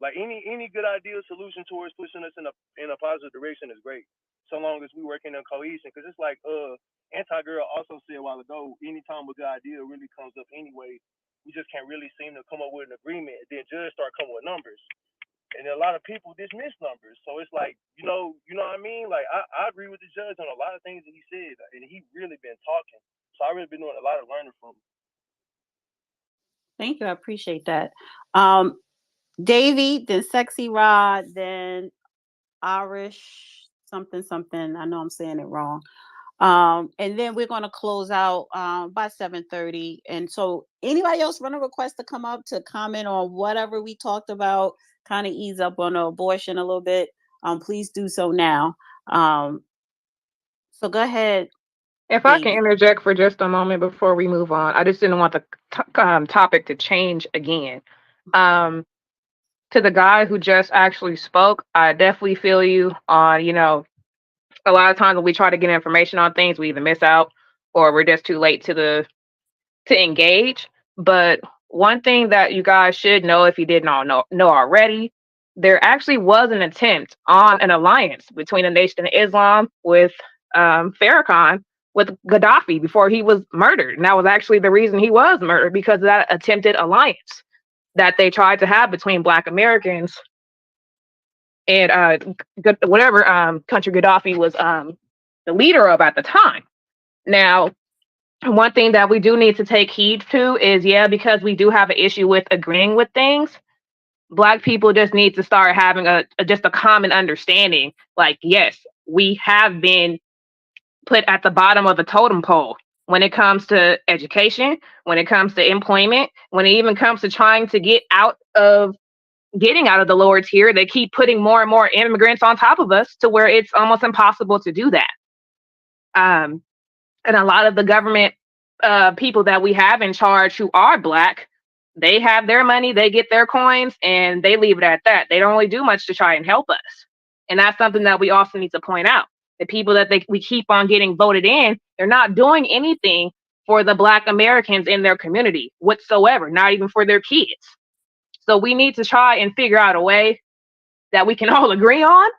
Like any good idea solution towards pushing us in a positive direction is great, so long as we work in a cohesion. Because it's like anti girl also said a while ago. Anytime a good idea really comes up anyway, we just can't really seem to come up with an agreement. And then judge start coming with numbers, and a lot of people dismiss numbers. So it's like you know what I mean. Like I agree with the judge on a lot of things that he said, and he really been talking. So I really been doing a lot of learning from him. Thank you. I appreciate that. Davy, then Sexy Rod, then Irish something. I know I'm saying it wrong. And then we're going to close out by 7:30. And so anybody else want to request to come up to comment on whatever we talked about, kind of ease up on the abortion a little bit, please do so now. So go ahead, If I can Davy. interject for just a moment before we move on, I just didn't want the topic to change again. To the guy who just actually spoke, I definitely feel you on, a lot of times when we try to get information on things, we either miss out or we're just too late to engage. But one thing that you guys should know, if you did not know already, there actually was an attempt on an alliance between the Nation of Islam with Farrakhan with Gaddafi before he was murdered. And that was actually the reason he was murdered, because of that attempted alliance that they tried to have between Black Americans and whatever country Gaddafi was the leader of at the time. Now, one thing that we do need to take heed to is, because we do have an issue with agreeing with things, Black people just need to start having just a common understanding. Like, yes, we have been put at the bottom of the totem pole when it comes to education, when it comes to employment, when it even comes to trying to getting out of the lower tier. They keep putting more and more immigrants on top of us to where it's almost impossible to do that. And a lot of the government people that we have in charge who are Black, they have their money, they get their coins, and they leave it at that. They don't really do much to try and help us. And that's something that we also need to point out. The people that we keep on getting voted in, they're not doing anything for the Black Americans in their community whatsoever, not even for their kids. So we need to try and figure out a way that we can all agree on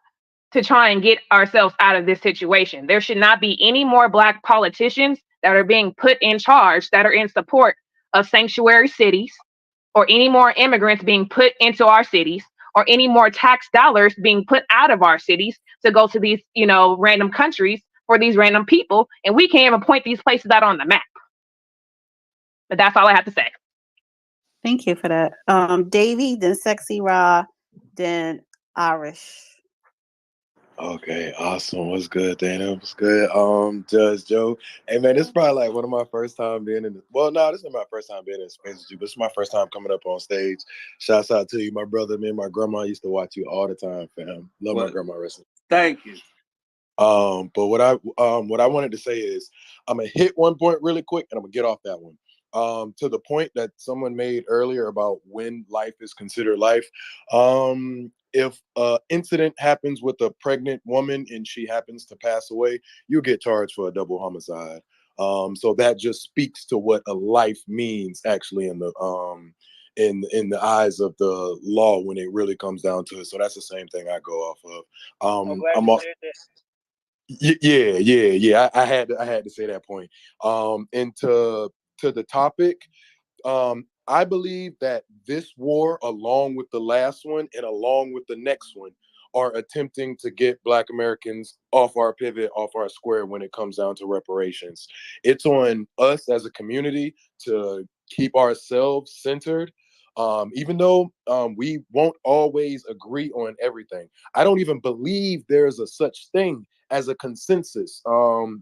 to try and get ourselves out of this situation. There should not be any more Black politicians that are being put in charge that are in support of sanctuary cities, or any more immigrants being put into our cities, or any more tax dollars being put out of our cities to go to these, random countries for these random people. And we can't even point these places out on the map. But that's all I have to say. Thank you for that. Davy, then Sexy Raw, then Irish. Okay, awesome. What's good, Dana? What's good? Judge Joe. Hey man, this is probably like one of my first time being in this is my first time being in space with you, but it's my first time coming up on stage. Shouts out to you, my brother. Me and my grandma used to watch you all the time, fam. Love my grandma wrestling. Thank you. But what I wanted to say is I'm gonna hit one point really quick and I'm gonna get off that one. To the point that someone made earlier about when life is considered life. If an incident happens with a pregnant woman and she happens to pass away, you get charged for a double homicide. So that just speaks to what a life means actually in the in the eyes of the law when it really comes down to it. So that's the same thing I go off of. I'm glad I'm you al- said that. Yeah. I had to say that point. And to the topic, I believe that this war, along with the last one and along with the next one, are attempting to get Black Americans off our pivot, off our square when it comes down to reparations. It's on us as a community to keep ourselves centered. Even though we won't always agree on everything, I don't even believe there's a such thing as a consensus.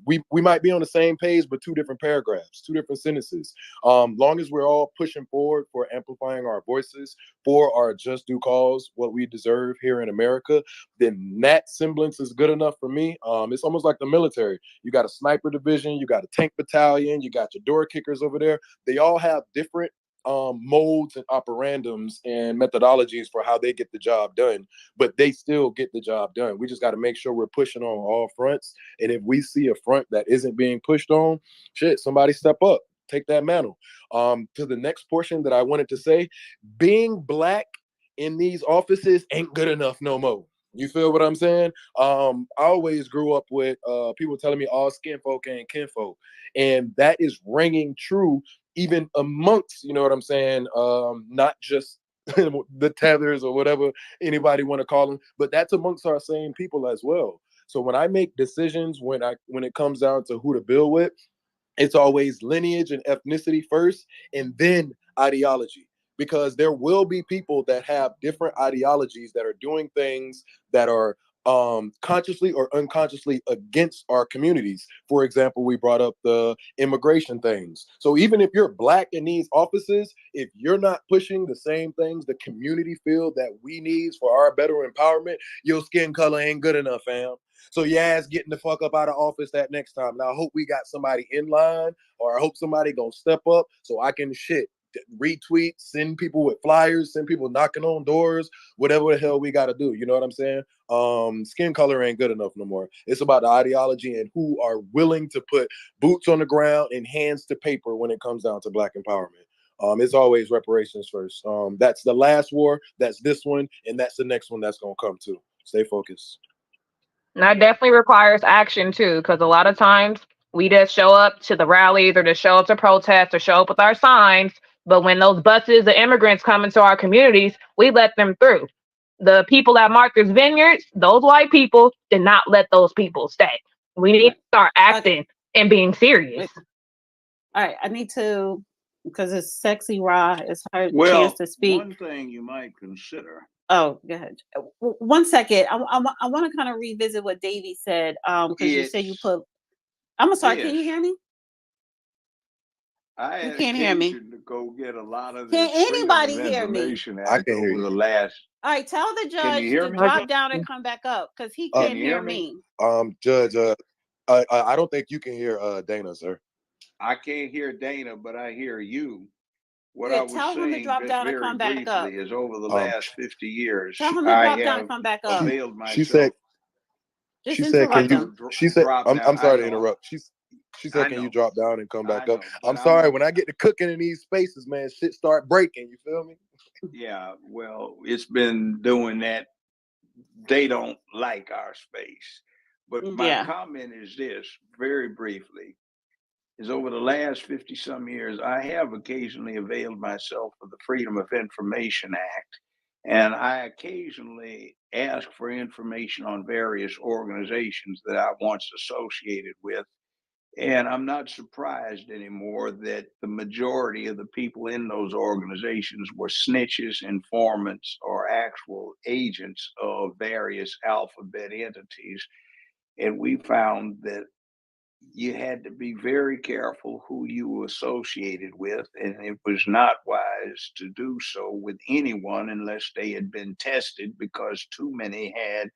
We might be on the same page, but two different paragraphs, two different sentences. Long as we're all pushing forward for amplifying our voices for our just due cause, what we deserve here in America, then that semblance is good enough for me. It's almost like the military. You got a sniper division, you got a tank battalion, you got your door kickers over there. They all have different modes and operandums and methodologies for how they get the job done, but they still get the job done. We just got to make sure we're pushing on all fronts. And if we see a front that isn't being pushed on, shit, somebody step up, take that mantle. To the next portion that I wanted to say, being Black in these offices ain't good enough no more. You feel what I'm saying? I always grew up with people telling me all skin folk ain't kinfolk. And that is ringing true even amongst, you know what I'm saying? Not just the tethers or whatever anybody want to call them, but that's amongst our same people as well. So when I make decisions, when it comes down to who to build with, it's always lineage and ethnicity first, and then ideology. Because there will be people that have different ideologies that are doing things that are consciously or unconsciously against our communities. For example, we brought up the immigration things. So even if you're Black in these offices, if you're not pushing the same things the community feel that we need for our better empowerment, your skin color ain't good enough, fam. So your ass getting the fuck up out of office that next time. Now I hope we got somebody in line, or I hope somebody gonna step up so I can retweet, send people with flyers, send people knocking on doors, whatever the hell we got to do. You know what I'm saying? Skin color ain't good enough no more. It's about the ideology and who are willing to put boots on the ground and hands to paper when it comes down to Black empowerment. It's always reparations first. That's the last war, that's this one, and that's the next one that's gonna come too. Stay focused. And that definitely requires action too, because a lot of times we just show up to the rallies or just show up to protests or show up with our signs. But when those buses of immigrants come into our communities, we let them through. The people at Martha's Vineyards, those white people did not let those people stay. We need to start acting and being serious. All right, I need to, because it's Sexy Raw, it's her chance Well, to speak. one thing you might consider. Oh, go ahead. 1 second. I want to kind of revisit what Davey said. Because you said you put. I'm sorry. Can you hear me? I You had can't hear me. occasion to go get a lot of Can this anybody Freedom of hear me? Information I Act can hear over the you. last. All right, tell the Can you judge hear to me? drop down and come back up because he Can can't you hear hear me? me. Judge, I don't think you can hear Dana, sir. I can't hear Dana, but I hear you. What Yeah, I was tell him to saying, drop just down and very come back up. briefly, is over the Um, last 50 years, Tell him to I drop down and have come back up. availed she said myself. Just I can you interrupt know, him. she said drop down. I'm I sorry to know, interrupt. She said I can you know, drop down and come I back up? know. I'm But sorry, when I get to cooking in these spaces, man, shit start breaking, you feel me? yeah, well, it's been doing that. They don't like our space. But my Yeah. comment is this, very briefly, is over the last 50 some years, I have occasionally availed myself of the Freedom of Information Act. And I occasionally ask for information on various organizations that I once associated with. And I'm not surprised anymore that the majority of the people in those organizations were snitches, informants, or actual agents of various alphabet entities. And we found that you had to be very careful who you were associated with, and it was not wise to do so with anyone unless they had been tested because too many had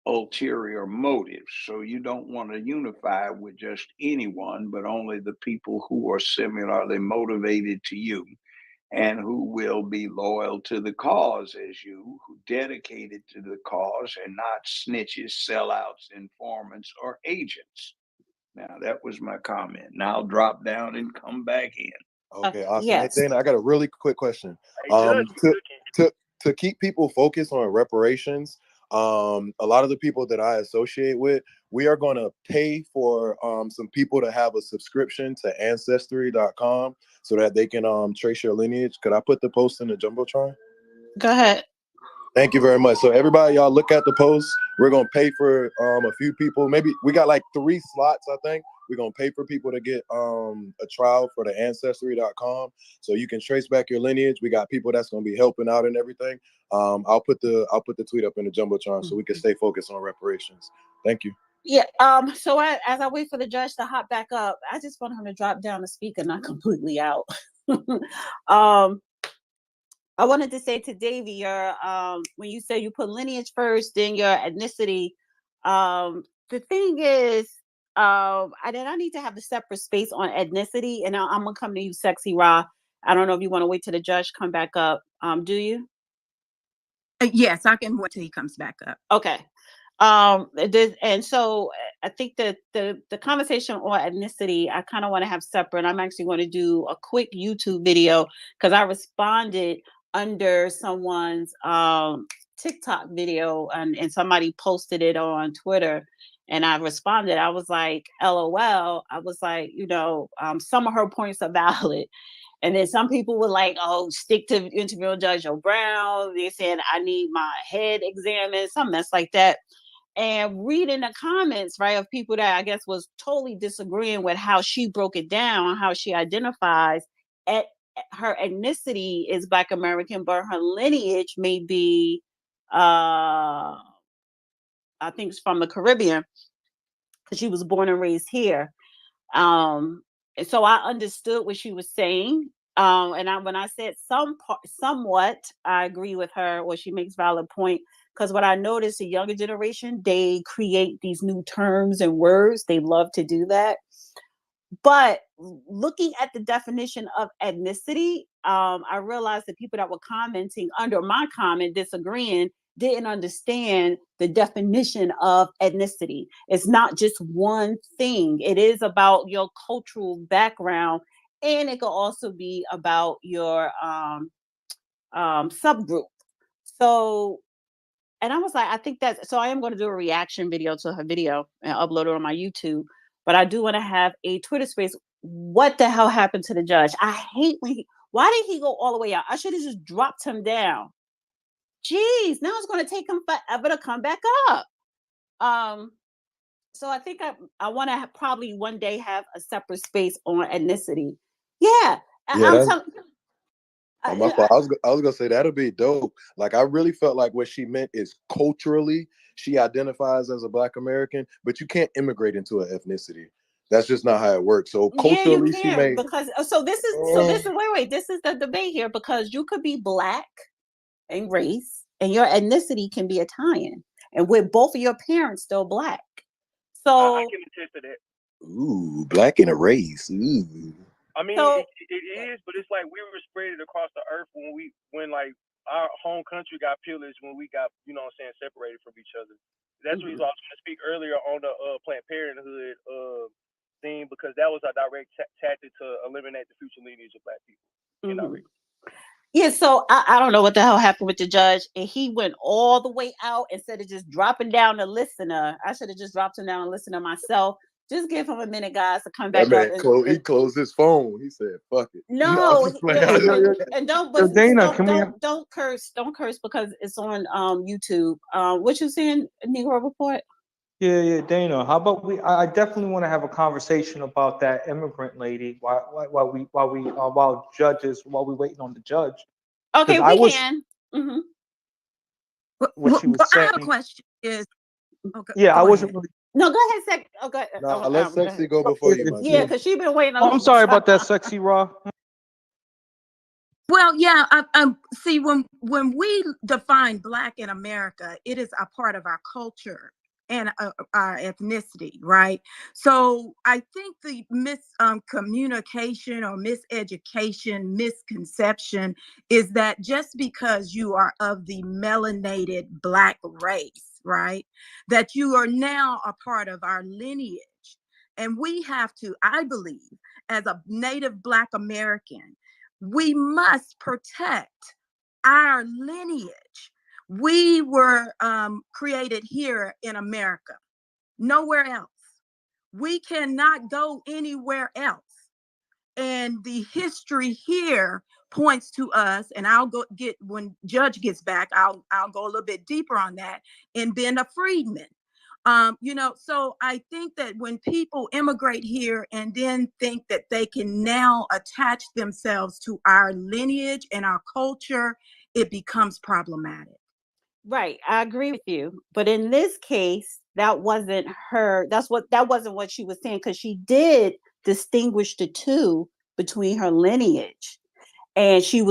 ulterior motives. So you don't want to unify with just anyone, but only the people who are similarly motivated to you and who will be loyal to the cause as you, who dedicated to the cause and not snitches, sellouts, informants, or agents. Now, that was my comment. Now I'll drop down and come back in. Okay, awesome. Hey, Yes. Dana, I got a really quick question. Hey, Judge, we cooking. To keep people focused on reparations, a lot of the people that I associate with, we are going to pay for some people to have a subscription to Ancestry.com so that they can trace your lineage. Could I put the post in the Jumbotron? Go ahead. Thank you very much. So everybody, y'all look at the post. We're going to pay for a few people. Maybe we got like 3 slots, I think. We're going to pay for people to get a trial for the Ancestry.com so you can trace back your lineage. We got people that's going to be helping out and everything. I'll put the tweet up in the Jumbotron so we can stay focused on reparations. Thank you. Yeah. So as I wait for the judge to hop back up, I just want him to drop down the speaker, not completely out. I wanted to say to Davey, your when you say you put lineage first, then your ethnicity. The thing is, I need to have the separate space on ethnicity, and I'm gonna come to you, Sexy Ra. I don't know if you want to wait till the judge come back up. Do you? Yes, I can wait till he comes back up. Okay. And so I think that the conversation on ethnicity, I kind of want to have separate. I'm actually going to do a quick YouTube video because I responded under someone's TikTok video and somebody posted it on Twitter. And I responded. I was like, LOL. I was like, some of her points are valid. And then some people were like, oh, stick to interviewing Judge Joe Brown. They said, I need my head examined, some mess like that. And reading the comments, right, of people that I guess was totally disagreeing with how she broke it down, how she identifies at her ethnicity is Black American, but her lineage may be, I think it's from the Caribbean, because she was born and raised here. And so I understood what she was saying. And when I said somewhat, I agree with her, or she makes valid point. Because what I noticed, the younger generation, they create these new terms and words. They love to do that. But looking at the definition of ethnicity, I realized that people that were commenting under my comment, disagreeing, didn't understand the definition of ethnicity. It's not just one thing. It is about your cultural background, and it could also be about your subgroup. So, and I was like, I think that's, so I am going to do a reaction video to her video and upload it on my YouTube. But I do want to have a Twitter space. What the hell happened to the judge? I hate why did he go all the way out? I should have just dropped him down. Jeez, now it's going to take him forever to come back up. So I think I want to probably one day have a separate space on ethnicity. Yeah. I'm telling. My fault. I was gonna say that'll be dope. Like I really felt like what she meant is culturally she identifies as a Black American, but you can't immigrate into an ethnicity. That's just not how it works. So culturally, yeah, you she can, may. because this is wait, this is the debate here, because you could be Black in race and your ethnicity can be Italian, and with both of your parents still Black. So I can attest to that. Ooh, Black in a race. Ooh. I mean, so, it is, but it's like we were spread across the earth when like our home country got pillaged, when we got, separated from each other. That's the reason I was going to speak earlier on the Planned Parenthood thing, because that was a direct tactic to eliminate the future lineage of Black people in our race. Yeah, so I don't know what the hell happened with the judge, and he went all the way out instead of just dropping down the listener. I should have just dropped him down and listened to myself. Just give him a minute, guys, to come That back up. man he closed his phone. He said, "Fuck it." No, I'm No, just playing. and don't, Yo, but Dana, come here. don't curse, because it's on YouTube. What you saying, Negro Report? Yeah, Dana. How about I definitely want to have a conversation about that immigrant lady while we waiting on the judge. Okay, I we was can. Mm-hmm. what she was I have a saying. question. Okay, Yeah, I go wasn't ahead. really. No, go ahead, Sexy. Oh, go ahead. Nah, let Go Sexy ahead. go before you, my Yeah, G. because she been waiting a I'm long sorry about that, time. Sexy Raw. Well, yeah, I see when we define Black in America, it is a part of our culture and our ethnicity, right? So I think the communication or miseducation, misconception is that just because you are of the melanated Black race, right, that you are now a part of our lineage. And we have to, I believe, as a native Black American, we must protect our lineage. We were created here in America, nowhere else. We cannot go anywhere else. And the history here points to us, and I'll go get when Judge gets back, I'll go a little bit deeper on that, in being a freedman. So I think that when people immigrate here and then think that they can now attach themselves to our lineage and our culture, it becomes problematic. Right, I agree with you. But in this case, that wasn't her. That wasn't what she was saying, because she did distinguish the two between her lineage. And she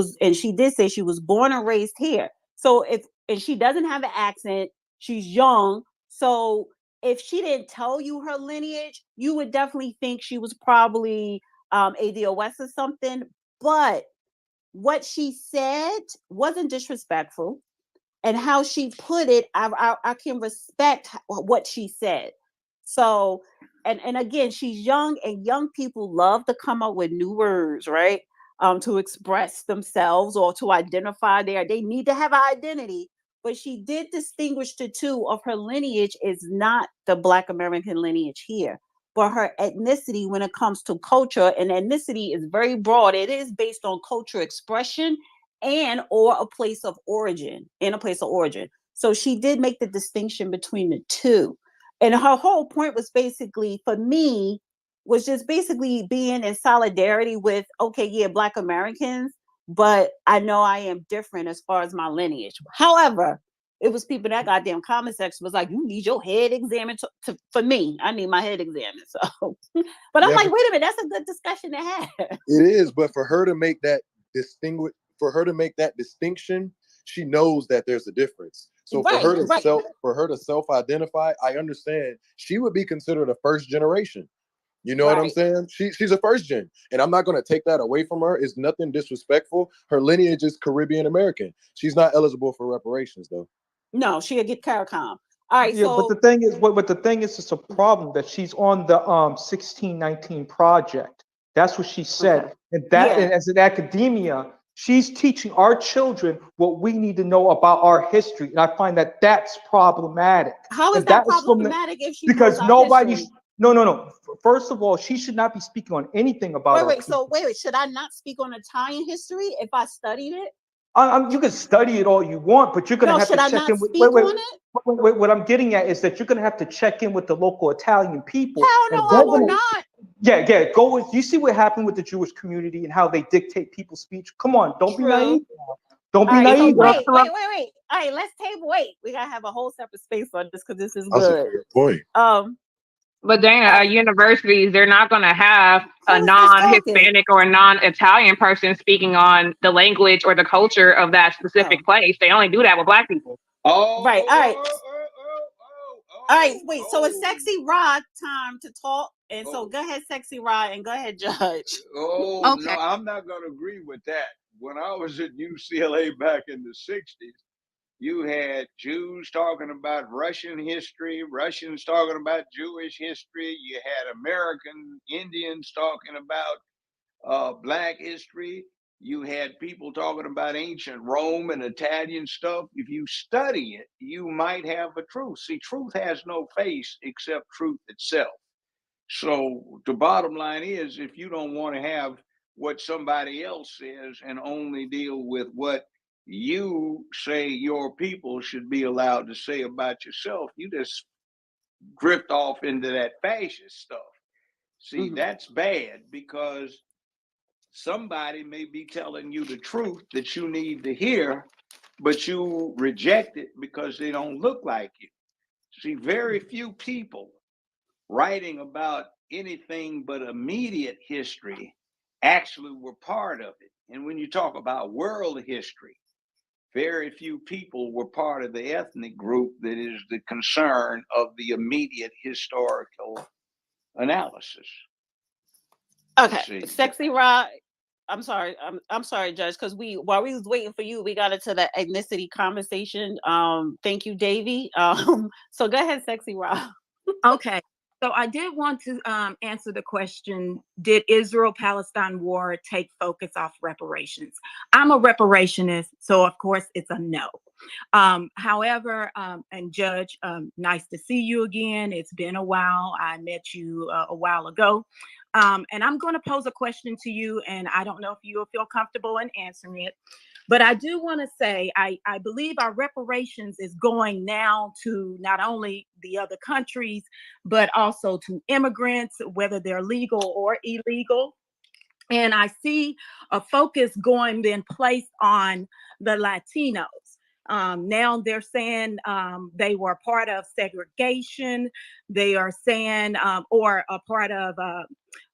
did say she was born and raised here. So and she doesn't have an accent, she's young. So if she didn't tell you her lineage, you would definitely think she was probably ADOS or something. But what she said wasn't disrespectful, and how she put it, I can respect what she said. So, and again, she's young, and young people love to come up with new words, right? To express themselves or to identify they need to have an identity. But she did distinguish the two of her lineage is not the Black American lineage here, but her ethnicity when it comes to culture. And ethnicity is very broad. It is based on culture expression and or a place of origin, in a place of origin. So she did make the distinction between the two. And her whole point was basically, for me, was just basically being in solidarity with, okay, yeah, Black Americans, but I know I am different as far as my lineage. However, it was people, that goddamn comment section was like, you need your head examined for me. I need my head examined. So, but I'm like, wait a minute, that's a good discussion to have. It is, but for her to make that distinction, she knows that there's a difference. So for her to self-identify, I understand she would be considered a first generation. You know what I'm saying? She's a first gen, and I'm not going to take that away from her. It's nothing disrespectful. Her lineage is Caribbean American. She's not eligible for reparations, though. No, she'll get CARICOM. All right, Yeah, but the thing is, it's a problem that she's on the 1619 project. That's what she said, and as an academia, she's teaching our children what we need to know about our history, and I find that that's problematic. How is that problematic if she because knows our nobody's history? No. First of all, she should not be speaking on anything about our people. Wait. Should I not speak on Italian history if I studied it? You can study it all you want, but you're going to have to check in with. Wait. What I'm getting at is that you're going to have to check in with the local Italian people. Hell no, I will not. Yeah. Go with. You see what happened with the Jewish community and how they dictate people's speech. Come on, don't be naive. Don't be naive. Wait. All right, let's table. Wait, we gotta have a whole separate space on this because this is That's good. a fair point. But Dana, universities, they're not going to have a non-Hispanic or a non-Italian person speaking on the language or the culture of that specific place. They only do that with Black people. All right. Wait. So it's Sexy Rod time to talk, and so go ahead, Sexy Rod, and go ahead, Judge. No, I'm not going to agree with that. When I was at UCLA back in the 60s, you had Jews talking about Russian history, Russians talking about Jewish history. You had American Indians talking about Black history. You had people talking about ancient Rome and Italian stuff. If you study it, you might have a truth. See, truth has no face except truth itself. So the bottom line is, if you don't want to have what somebody else says and only deal with what you say your people should be allowed to say about yourself, you just drift off into that fascist stuff. See, that's bad, because somebody may be telling you the truth that you need to hear, but you reject it because they don't look like you. See, very few people writing about anything but immediate history actually were part of it. And when you talk about world history, very few people were part of the ethnic group that is the concern of the immediate historical analysis. Okay, Sexy Rod. I'm sorry, Judge, because while we was waiting for you, we got into the ethnicity conversation. Thank you, Davy. So go ahead, Sexy Rod. Okay. So I did want to answer the question, did Israel-Palestine war take focus off reparations? I'm a reparationist, so of course it's a no. However, and Judge, nice to see you again. It's been a while. I met you a while ago. And I'm going to pose a question to you, and I don't know if you'll feel comfortable in answering it. But I do want to say, I believe our reparations is going now to not only the other countries, but also to immigrants, whether they're legal or illegal. And I see a focus going then placed on the Latinos. Now they're saying they were part of segregation. They are saying, or a part of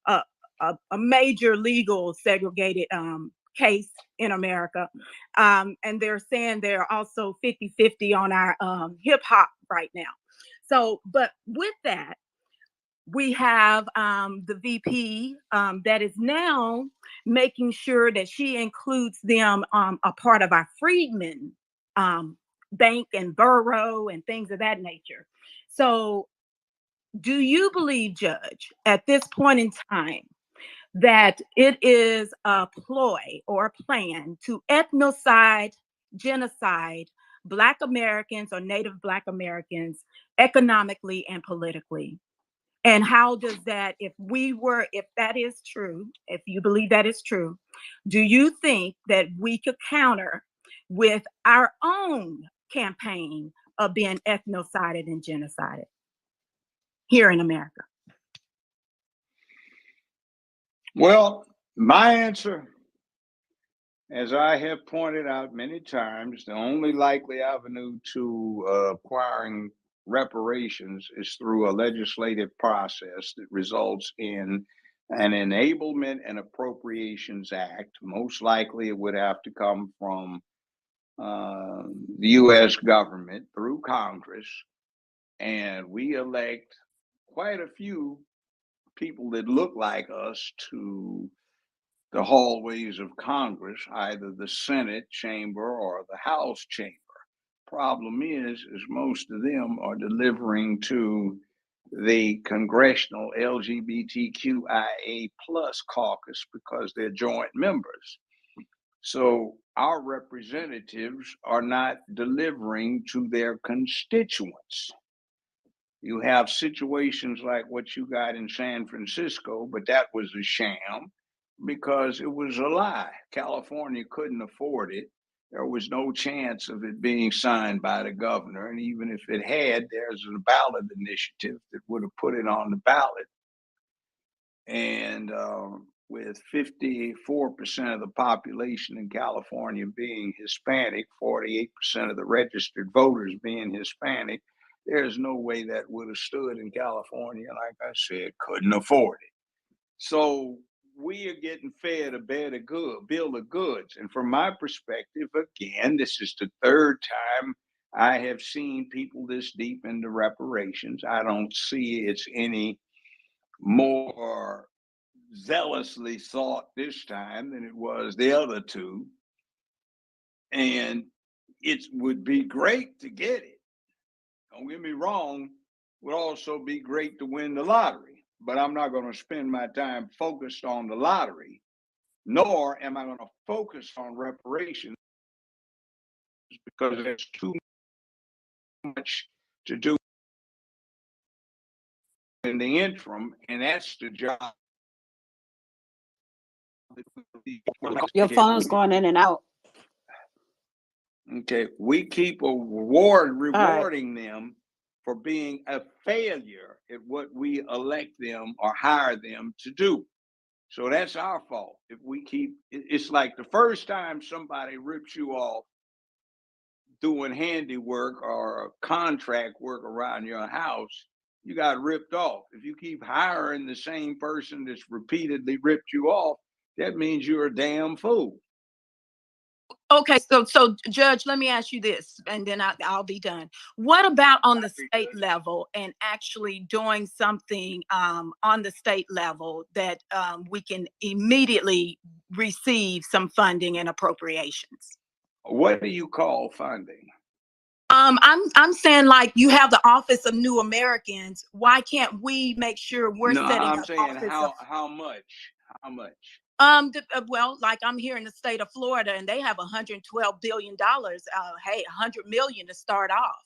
a major legal segregated case in America. And they're saying they're also 50-50 on our hip hop right now. So, but with that, we have the VP that is now making sure that she includes them a part of our freedmen bank and borough and things of that nature. So do you believe, Judge, at this point in time, that it is a ploy or a plan to ethnocide, genocide Black Americans or Native Black Americans economically and politically? And how does that, if that is true, if you believe that is true, do you think that we could counter with our own campaign of being ethnocided and genocided here in America? Well, my answer, as I have pointed out many times, the only likely avenue to acquiring reparations is through a legislative process that results in an Enablement and Appropriations Act. Most likely it would have to come from the U.S. government through Congress, and we elect quite a few people that look like us to the hallways of Congress, either the Senate chamber or the House chamber. Problem is most of them are delivering to the congressional LGBTQIA plus caucus because they're joint members. So our representatives are not delivering to their constituents. You have situations like what you got in San Francisco, but that was a sham because it was a lie. California couldn't afford it. There was no chance of it being signed by the governor. And even if it had, there's a ballot initiative that would have put it on the ballot. And with 54% of the population in California being Hispanic, 48% of the registered voters being Hispanic, there's no way that would have stood in California. Like I said, couldn't afford it. So we are getting fed a bill of goods. And from my perspective, again, this is the third time I have seen people this deep into reparations. I don't see it's any more zealously sought this time than it was the other two. And it would be great to get it. Don't get me wrong, would also be great to win the lottery, but I'm not going to spend my time focused on the lottery, nor am I going to focus on reparations because there's too much to do in the interim, and that's the job. Your phone's going in and out. Okay, we keep right. rewarding them for being a failure at what we elect them or hire them to do. So that's our fault. If we keep, it's like the first time somebody rips you off doing handiwork or contract work around your house, you got ripped off. If you keep hiring the same person that's repeatedly ripped you off, that means you're a damn fool. Okay, so Judge, let me ask you this, and then I'll be done. What about on the state level and actually doing something on the state level that we can immediately receive some funding and appropriations? What do you call funding? I'm saying, like, you have the Office of New Americans. Why can't we make sure we're No, setting I'm up saying office how much? How much? well, like I'm here in the state of Florida, and they have $112 billion. Hey, 100 million to start off.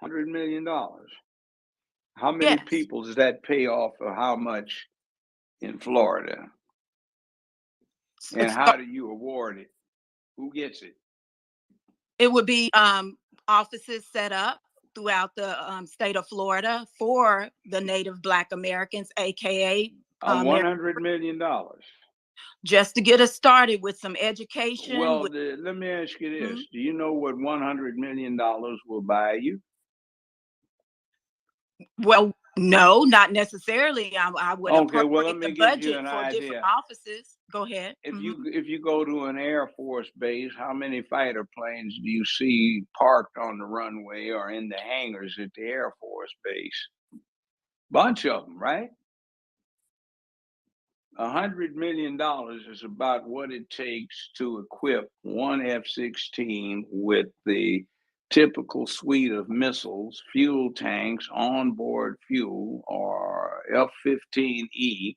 $100 million. How many Yes, people does that pay off, or how much in Florida? And so how do you award it? Who gets it? it would be offices set up throughout the state of Florida for the Native Black Americans, aka $100 million. just to get us started with some education. Well, let me ask you this: do you know what $100 million will buy you? Well, no, not necessarily. I would Okay, well, appropriate let me the give you budget an for idea. different offices. Go ahead. If you go to an Air Force base, how many fighter planes do you see parked on the runway or in the hangars at the Air Force base? Bunch of them, right? $100 million is about what it takes to equip one F-16 with the typical suite of missiles, fuel tanks, onboard fuel, or F-15E,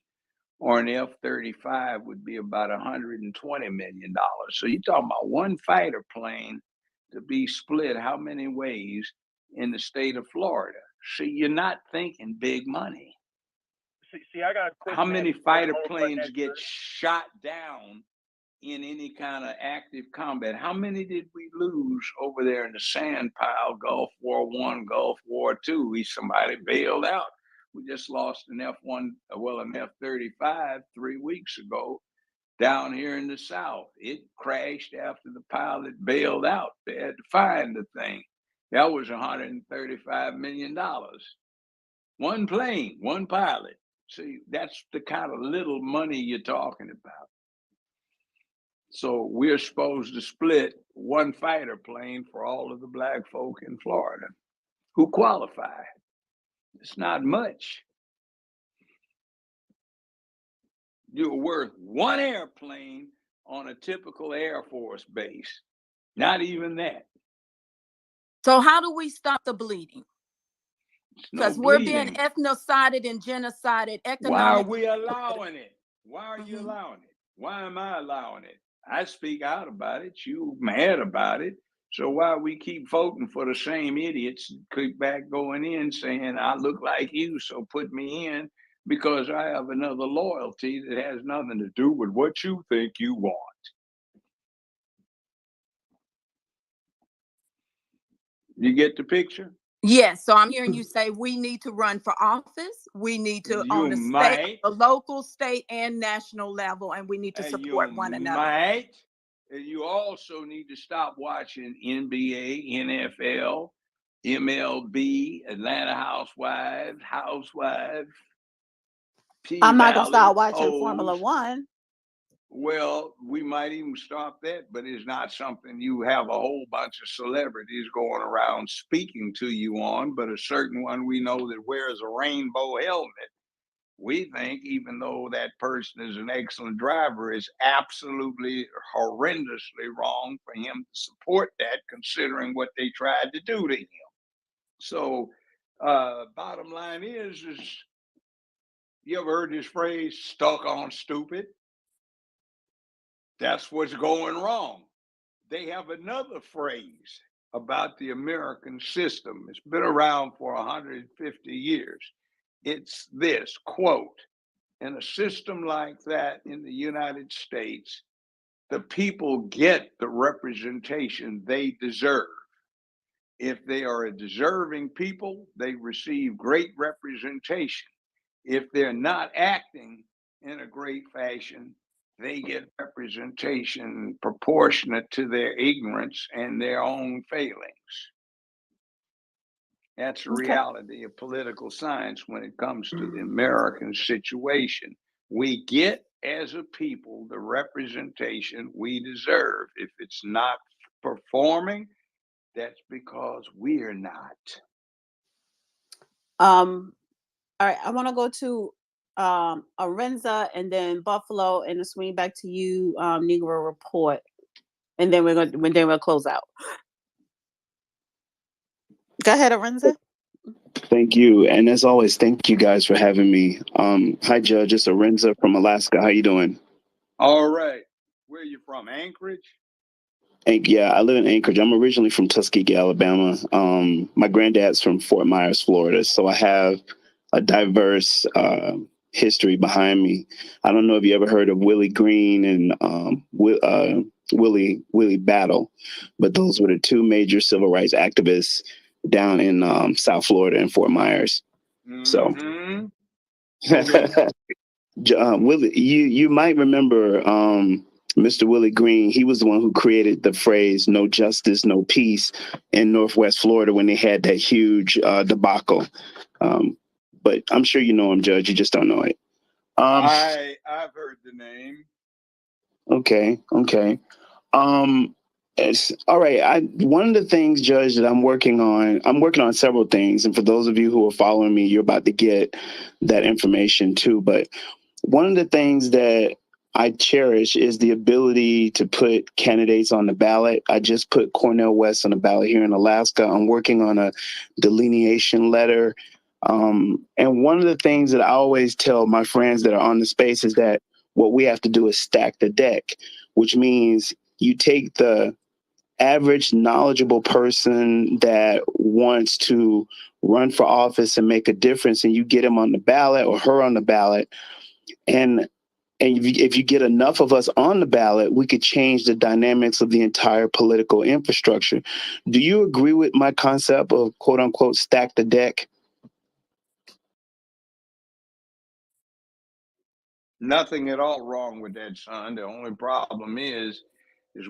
or an F-35 would be about $120 million. So you're talking about one fighter plane to be split how many ways in the state of Florida? See, you're not thinking big money. See, I got a How question. many fighter planes get shot down in any kind of active combat? How many did we lose over there in the sand pile, Gulf War I, Gulf War II? Somebody bailed out. We just lost an an F-35 3 weeks ago down here in the South. It crashed after the pilot bailed out. They had to find the thing. That was $135 million. One plane, one pilot. See, that's the kind of little money you're talking about. So we're supposed to split one fighter plane for all of the black folk in Florida who qualify. It's not much. You're worth one airplane on a typical Air Force base. Not even that. So how do we stop the bleeding? Because we're being bleeding. ethnocided and genocided economically. Why are we allowing it? Why are you allowing it? Why am I allowing it? I speak out about it. You mad about it. So why we keep voting for the same idiots, keep back going in saying, I look like you, so put me in, because I have another loyalty that has nothing to do with what you think you want. You get the picture? Yes, so I'm hearing you say we need to run for office. We need to on the state, the local, state, and national level, and we need to support one another. And you also need to stop watching NBA, NFL, MLB, Atlanta Housewives, I'm not gonna start watching Formula One. Well, we might even stop that, but it's not something you have a whole bunch of celebrities going around speaking to you on, but a certain one we know that wears a rainbow helmet. We think, even though that person is an excellent driver, it's absolutely horrendously wrong for him to support that, considering what they tried to do to him. So, bottom line is you ever heard this phrase, stuck on stupid? That's what's going wrong. They have another phrase about the American system. It's been around for 150 years. It's this quote, in a system like that in the United States, the people get the representation they deserve. If they are a deserving people, they receive great representation. If they're not acting in a great fashion, they get representation proportionate to their ignorance and their own failings. That's the Okay. reality of political science when it comes to the American situation. We get, as a people, the representation we deserve. If it's not performing, that's because we're not. All right, I want to go to Arenza and then Buffalo and then swing back to you, Negro Report. And then we'll close out. Go ahead, Arenza. Thank you. And as always, thank you guys for having me. Hi, Judge. It's Arenza from Alaska. How you doing? All right. Where are you from? Anchorage? Yeah, I live in Anchorage. I'm originally from Tuskegee, Alabama. My granddad's from Fort Myers, Florida. So I have a diverse history behind me. I don't know if you ever heard of Willie Green and Willie Battle, but those were the two major civil rights activists down in South Florida and Fort Myers. So, Willie, you might remember Mr. Willie Green. He was the one who created the phrase "No justice, no peace" in Northwest Florida when they had that huge debacle. But I'm sure you know him, Judge. You just don't know it. I've heard the name. Okay. It's all right. One of the things, Judge, that I'm working on several things. And for those of you who are following me, you're about to get that information too. But one of the things that I cherish is the ability to put candidates on the ballot. I just put Cornel West on the ballot here in Alaska. I'm working on a delineation letter. And one of the things that I always tell my friends that are on the space is that what we have to do is stack the deck, which means you take the average knowledgeable person that wants to run for office and make a difference, and you get him on the ballot or her on the ballot. And if you get enough of us on the ballot, we could change the dynamics of the entire political infrastructure. Do you agree with my concept of quote unquote stack the deck? Nothing at all wrong with that, son. The only problem is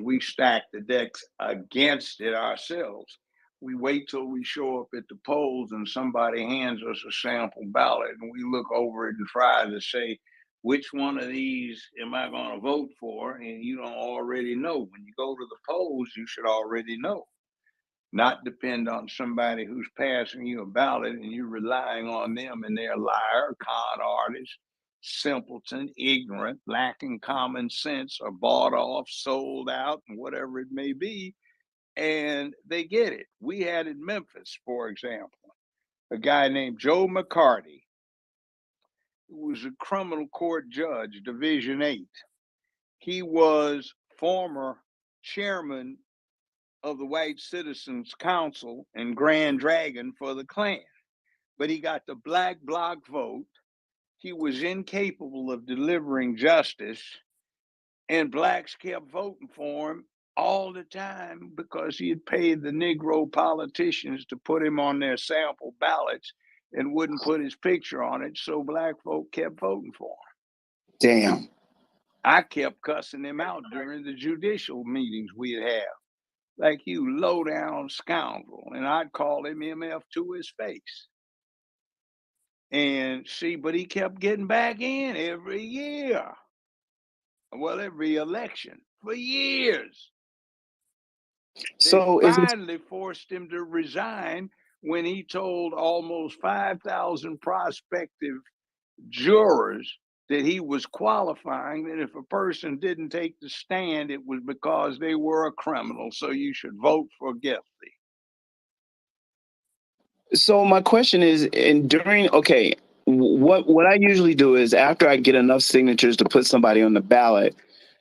we stack the decks against it ourselves. We wait till we show up at the polls and somebody hands us a sample ballot and we look over it and try to say, which one of these am I going to vote for? And you don't already know. When you go to the polls, you should already know. Not depend on somebody who's passing you a ballot and you're relying on them and they're a liar, con artist, simpleton, ignorant, lacking common sense, or bought off, sold out, and whatever it may be, and they get it. We had in Memphis, for example, a guy named Joe McCarty, who was a criminal court judge, Division 8. He was former chairman of the White Citizens Council and Grand Dragon for the Klan, but he got the black bloc vote. He was incapable of delivering justice, and blacks kept voting for him all the time because he had paid the Negro politicians to put him on their sample ballots and wouldn't put his picture on it, so black folk kept voting for him. Damn. I kept cussing him out during the judicial meetings we'd have. Like, you low down scoundrel. And I'd call him MF to his face. And see, but he kept getting back in every year. Well, every election for years. So they finally forced him to resign when he told almost 5,000 prospective jurors that he was qualifying, that if a person didn't take the stand, it was because they were a criminal, so you should vote for guilty. So my question is, what I usually do is after I get enough signatures to put somebody on the ballot,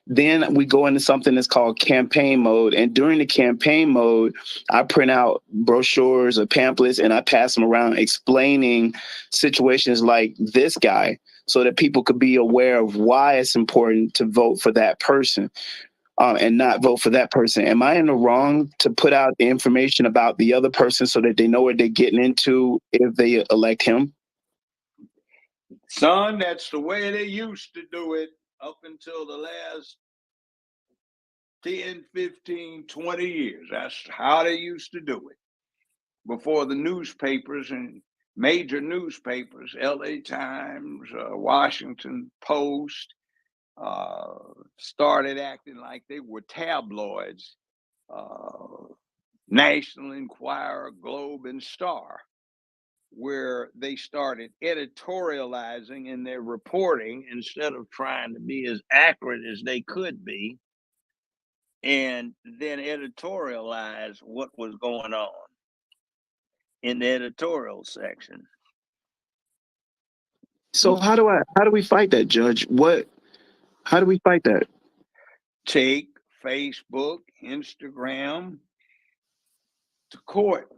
Then we go into something that's called campaign mode. And during the campaign mode, I print out brochures or pamphlets and I pass them around explaining situations like this guy so that people could be aware of why it's important to vote for that person. And not vote for that person. Am I in the wrong to put out the information about the other person so that they know what they're getting into if they elect him? Son, that's the way they used to do it up until the last 10, 15, 20 years. That's how they used to do it. Before the newspapers and major newspapers, LA Times, Washington Post, started acting like they were tabloids, National Enquirer, Globe, and Star, where they started editorializing in their reporting instead of trying to be as accurate as they could be, and then editorialize what was going on in the editorial section. So how do we fight that, Judge? How do we fight that? Take Facebook, Instagram to court.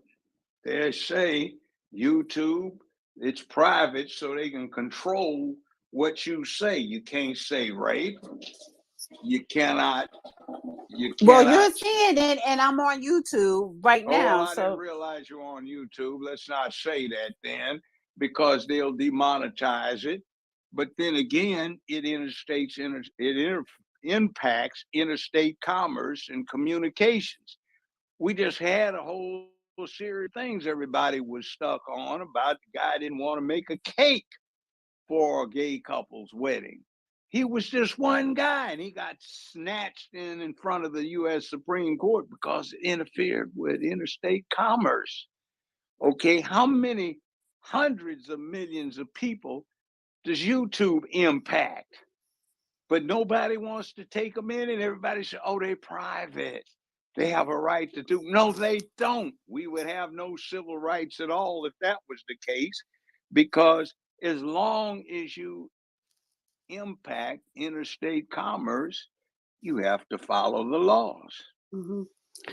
They say YouTube, it's private, so they can control what you say. You can't say rape. You cannot. Well, you're seeing it, and I'm on YouTube right Oh, well, now. I didn't realize you're on YouTube. Let's not say that then, because they'll demonetize it. But then again, it impacts interstate commerce and communications. We just had a whole series of things everybody was stuck on about the guy didn't want to make a cake for a gay couple's wedding. He was just one guy, and he got snatched in front of the U.S. Supreme Court because it interfered with interstate commerce. Okay, how many hundreds of millions of people does YouTube impact? But nobody wants to take them in, and everybody says, oh, they're private. They have a right to do. No, they don't. We would have no civil rights at all if that was the case, because as long as you impact interstate commerce, you have to follow the laws. Mm-hmm.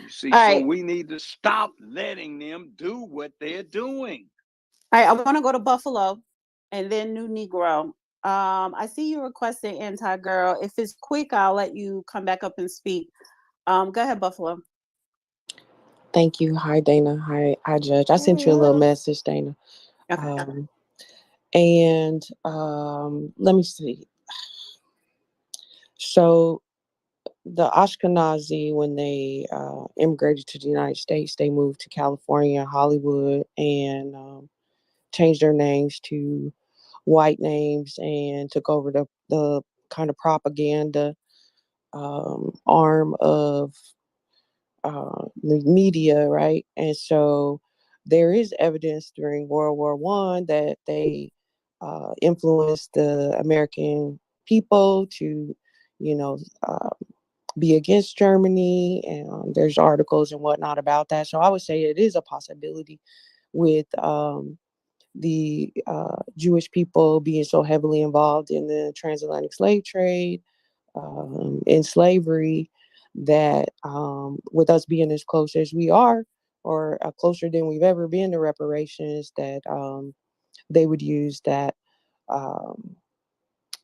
You see, so we need to stop letting them do what they're doing. All right, I want to go to Buffalo and then New Negro. I see you requested anti-girl. If it's quick, I'll let you come back up and speak. Go ahead, Buffalo. Thank you. Hi, Dana. Hi, Judge. I sent you a little message, Dana. Okay. Let me see. So the Ashkenazi, when they immigrated to the United States, they moved to California, Hollywood, and changed their names to white names and took over the kind of propaganda arm of the media, right? And so there is evidence during World War I that they influenced the American people to, you know, be against Germany. And there's articles and whatnot about that. So I would say it is a possibility with the Jewish people being so heavily involved in the transatlantic slave trade, in slavery, that with us being as close as we are, or closer than we've ever been to reparations, that they would use that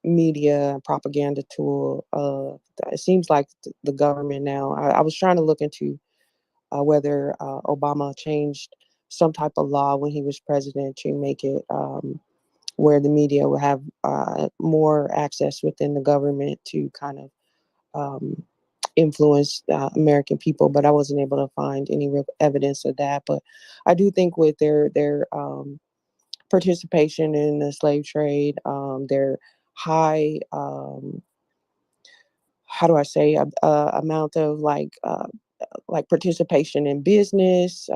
media and propaganda tool. It seems like the government now, I was trying to look into whether Obama changed some type of law when he was president to make it where the media will have more access within the government to kind of influence American people, but I wasn't able to find any real evidence of that. But I do think with their participation in the slave trade, their high, how do I say, amount of like participation in business,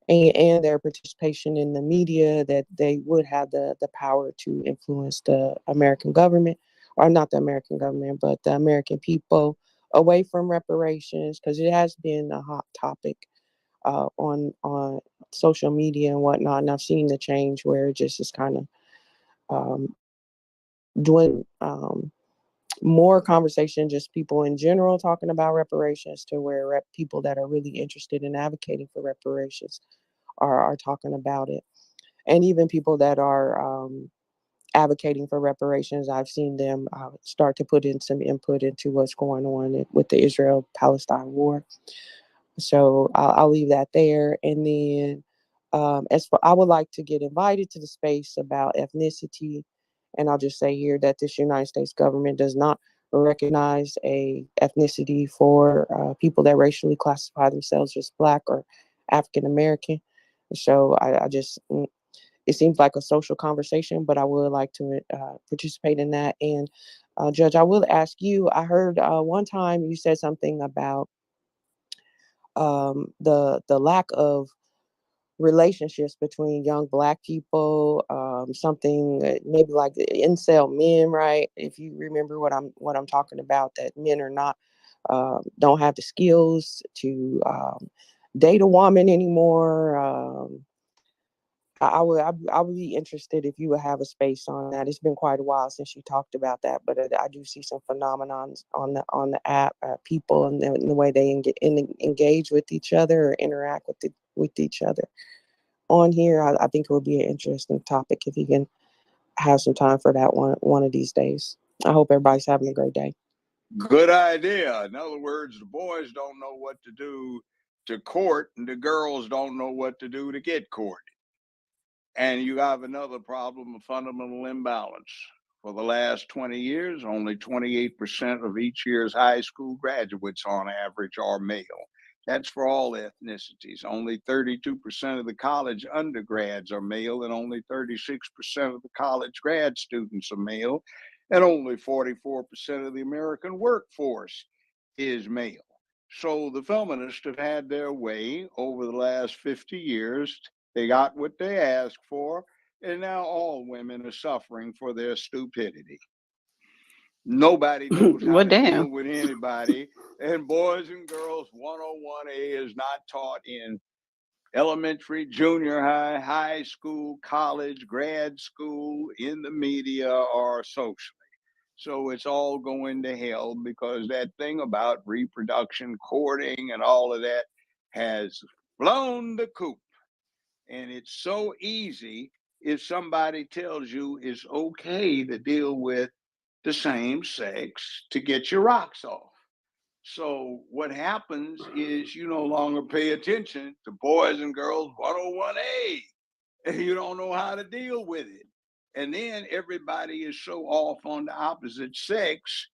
and their participation in the media, that they would have the power to influence the American government, or not the American government, but the American people away from reparations, because it has been a hot topic on social media and whatnot. And I've seen the change where it just is kind of doing more conversation, just people in general talking about reparations, to where people that are really interested in advocating for reparations are talking about it. And even people that are advocating for reparations, I've seen them start to put in some input into what's going on with the Israel-Palestine war. So I'll leave that there. And then as for, I would like to get invited to the space about ethnicity. And I'll just say here that this United States government does not recognize a ethnicity for people that racially classify themselves as Black or African American. So I just, it seems like a social conversation, but I would like to participate in that. And Judge, I will ask you, I heard one time you said something about the lack of relationships between young Black people, something maybe like the incel men, right? If you remember what I'm talking about, that men are not don't have the skills to date a woman anymore. I would be interested if you would have a space on that. It's been quite a while since you talked about that, but I do see some phenomenons on the app, people and the way they engage with each other or interact with each other on here. I think it would be an interesting topic if you can have some time for that one of these days. I hope everybody's having a great day. Good idea. In other words, the boys don't know what to do to court, and the girls don't know what to do to get courted. And you have another problem, a fundamental imbalance. For the last 20 years, only 28% of each year's high school graduates on average are male. That's for all ethnicities. Only 32% of the college undergrads are male, and only 36% of the college grad students are male, and only 44% of the American workforce is male. So the feminists have had their way over the last 50 years. They got what they asked for, and now all women are suffering for their stupidity. Nobody knows how Well, to damn. deal with anybody, and Boys and Girls 101A is not taught in elementary, junior high, high school, college, grad school, in the media, or socially. So it's all going to hell because that thing about reproduction, courting, and all of that has blown the coop. And it's so easy if somebody tells you it's okay to deal with the same sex to get your rocks off. So what happens is you no longer pay attention to Boys and Girls 101A, and you don't know how to deal with it. And then everybody is so off on the opposite sex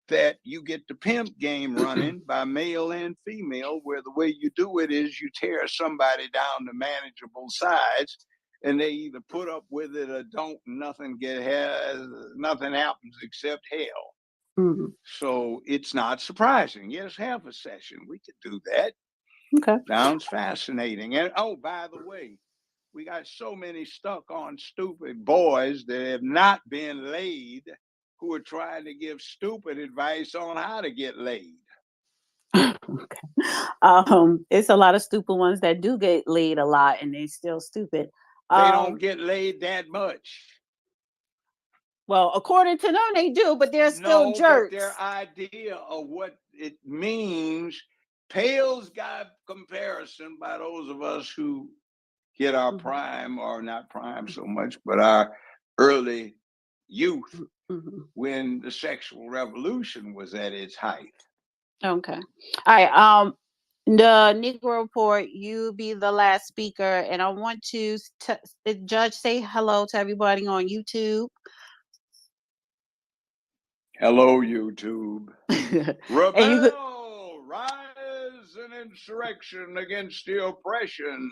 that you get the pimp game running by male and female, where the way you do it is you tear somebody down to manageable size, and they either put up with it or don't. Nothing happens except hell. Mm-hmm. So it's not surprising. Yes, have a session. We could do that. Okay. Sounds fascinating. And oh, by the way, we got so many stuck on stupid boys that have not been laid who are trying to give stupid advice on how to get laid. Okay. It's a lot of stupid ones that do get laid a lot and they still stupid. They don't get laid that much. Well, according to them, they do, but they're still No, but jerks. their idea of what it means pales by comparison by those of us who hit our prime, or not prime so much, but our early youth when the sexual revolution was at its height. Okay. All right. The Negro Report, you be the last speaker, and I want to Judge say hello to everybody on YouTube. Hello, YouTube. And Rebel, rise in insurrection against the oppression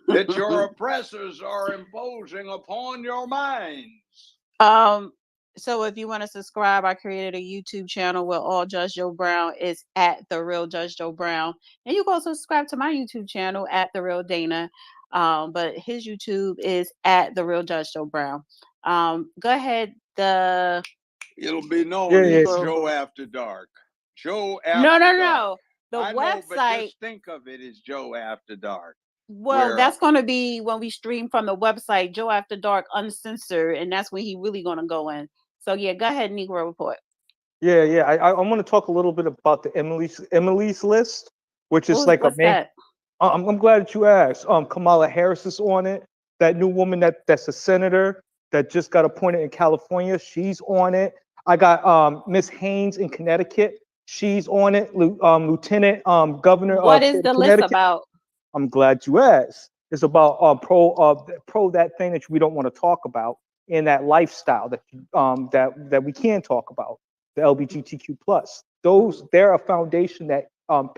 that your oppressors are imposing upon your minds. So if you want to subscribe, I created a YouTube channel where all Judge Joe Brown is at The Real Judge Joe Brown. And you can also subscribe to my YouTube channel at The Real Dana. But his YouTube is at The Real Judge Joe Brown. Go ahead. It'll be known as Joe After Dark. Joe After Dark. No. The I website. know, but just think of it as Joe After Dark. Well, that's going to be when we stream from the website, Joe After Dark Uncensored, and that's when he really going to go in. So yeah, go ahead, Negro Report. Yeah. I want to talk a little bit about the Emily's list, which is like a What's main. that? I'm glad that you asked. Kamala Harris is on it. That new woman that's a senator that just got appointed in California, she's on it. I got Miss Haynes in Connecticut. She's on it. Lieutenant Governor What of is the list Connecticut. about? I'm glad you asked. It's about pro that thing that we don't want to talk about in that lifestyle that we can talk about, the LGBTQ plus. They're a foundation that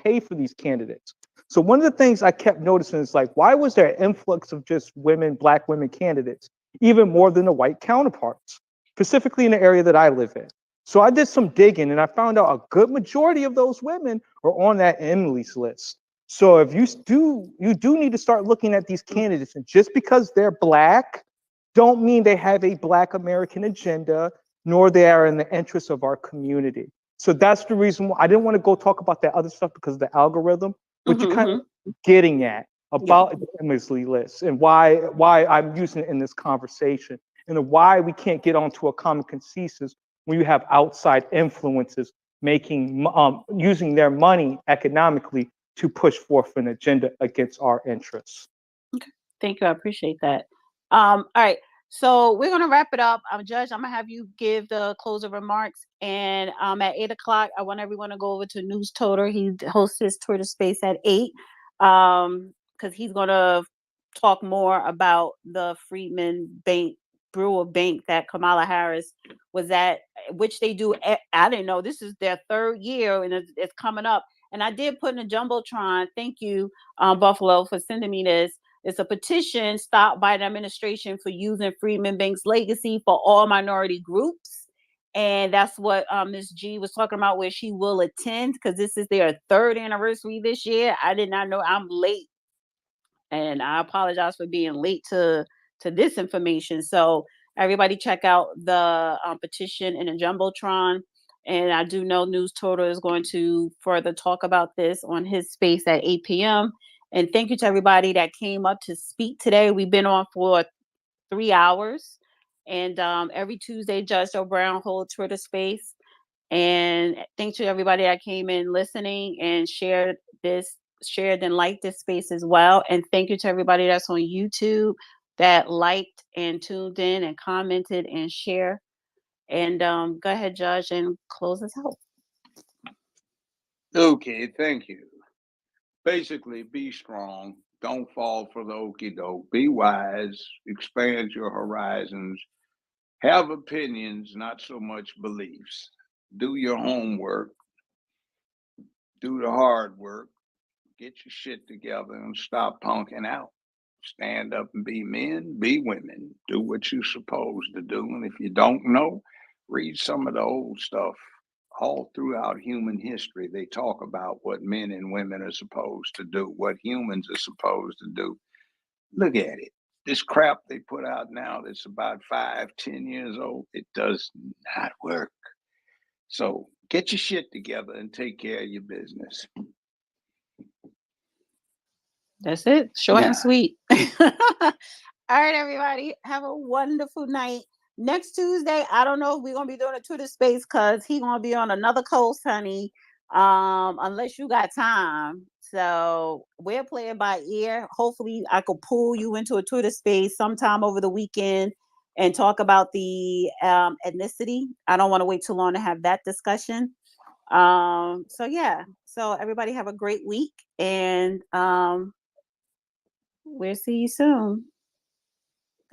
pay for these candidates. So one of the things I kept noticing is like, why was there an influx of just black women candidates, even more than the white counterparts, specifically in the area that I live in? So I did some digging and I found out a good majority of those women are on that Emily's list. So if you do need to start looking at these candidates, and just because they're black, don't mean they have a black American agenda, nor they are in the interest of our community. So that's the reason why I didn't want to go talk about that other stuff because of the algorithm, but you're kind of getting at about the Emily's list and why I'm using it in this conversation and why we can't get onto a common consensus when you have outside influences making using their money economically to push forth an agenda against our interests. Okay. Thank you. I appreciate that. All right. So we're gonna wrap it up. Judge, I'm gonna have you give the closing remarks. And at 8 o'clock, I want everyone to go over to News Toter. He hosts his Twitter space at 8. Because he's gonna talk more about the Freedman Bank Brewer Bank that Kamala Harris was at, which they do. I didn't know this is their 3rd year and it's coming up. And I did put in a jumbotron. Thank you, Buffalo, for sending me this. It's a petition stopped by the administration for using Freedman Bank's legacy for all minority groups. And that's what Ms. G was talking about, where she will attend because this is their 3rd anniversary this year. I did not know. I'm late, and I apologize for being late to this information. So everybody check out the petition in a jumbotron. And I do know News Total is going to further talk about this on his space at 8 p.m. And thank you to everybody that came up to speak today. We've been on for 3 hours. And every Tuesday, Judge O'Brown holds Twitter space. And thanks to everybody that came in listening and shared and liked this space as well. And thank you to everybody that's on YouTube that liked and tuned in and commented and share. And go ahead, Judge, and close us out. Okay, thank you. Basically, be strong. Don't fall for the okie doke. Be wise. Expand your horizons. Have opinions, not so much beliefs. Do your homework. Do the hard work. Get your shit together and stop punking out. Stand up and be men, be women. Do what you're supposed to do. And if you don't know, read some of the old stuff. All throughout human history, they talk about what men and women are supposed to do, what humans are supposed to do. Look at it. This crap they put out now that's about 5-10 years old, it does not work. So get your shit together and take care of your business. That's it. Short Yeah. and sweet. All right, everybody. Have a wonderful night. Next Tuesday, I don't know if we're gonna be doing a Twitter space because he's gonna be on another coast, honey. Unless you got time. So we're playing by ear. Hopefully, I could pull you into a Twitter space sometime over the weekend and talk about the ethnicity. I don't want to wait too long to have that discussion. So yeah. So everybody have a great week, and we'll see you soon.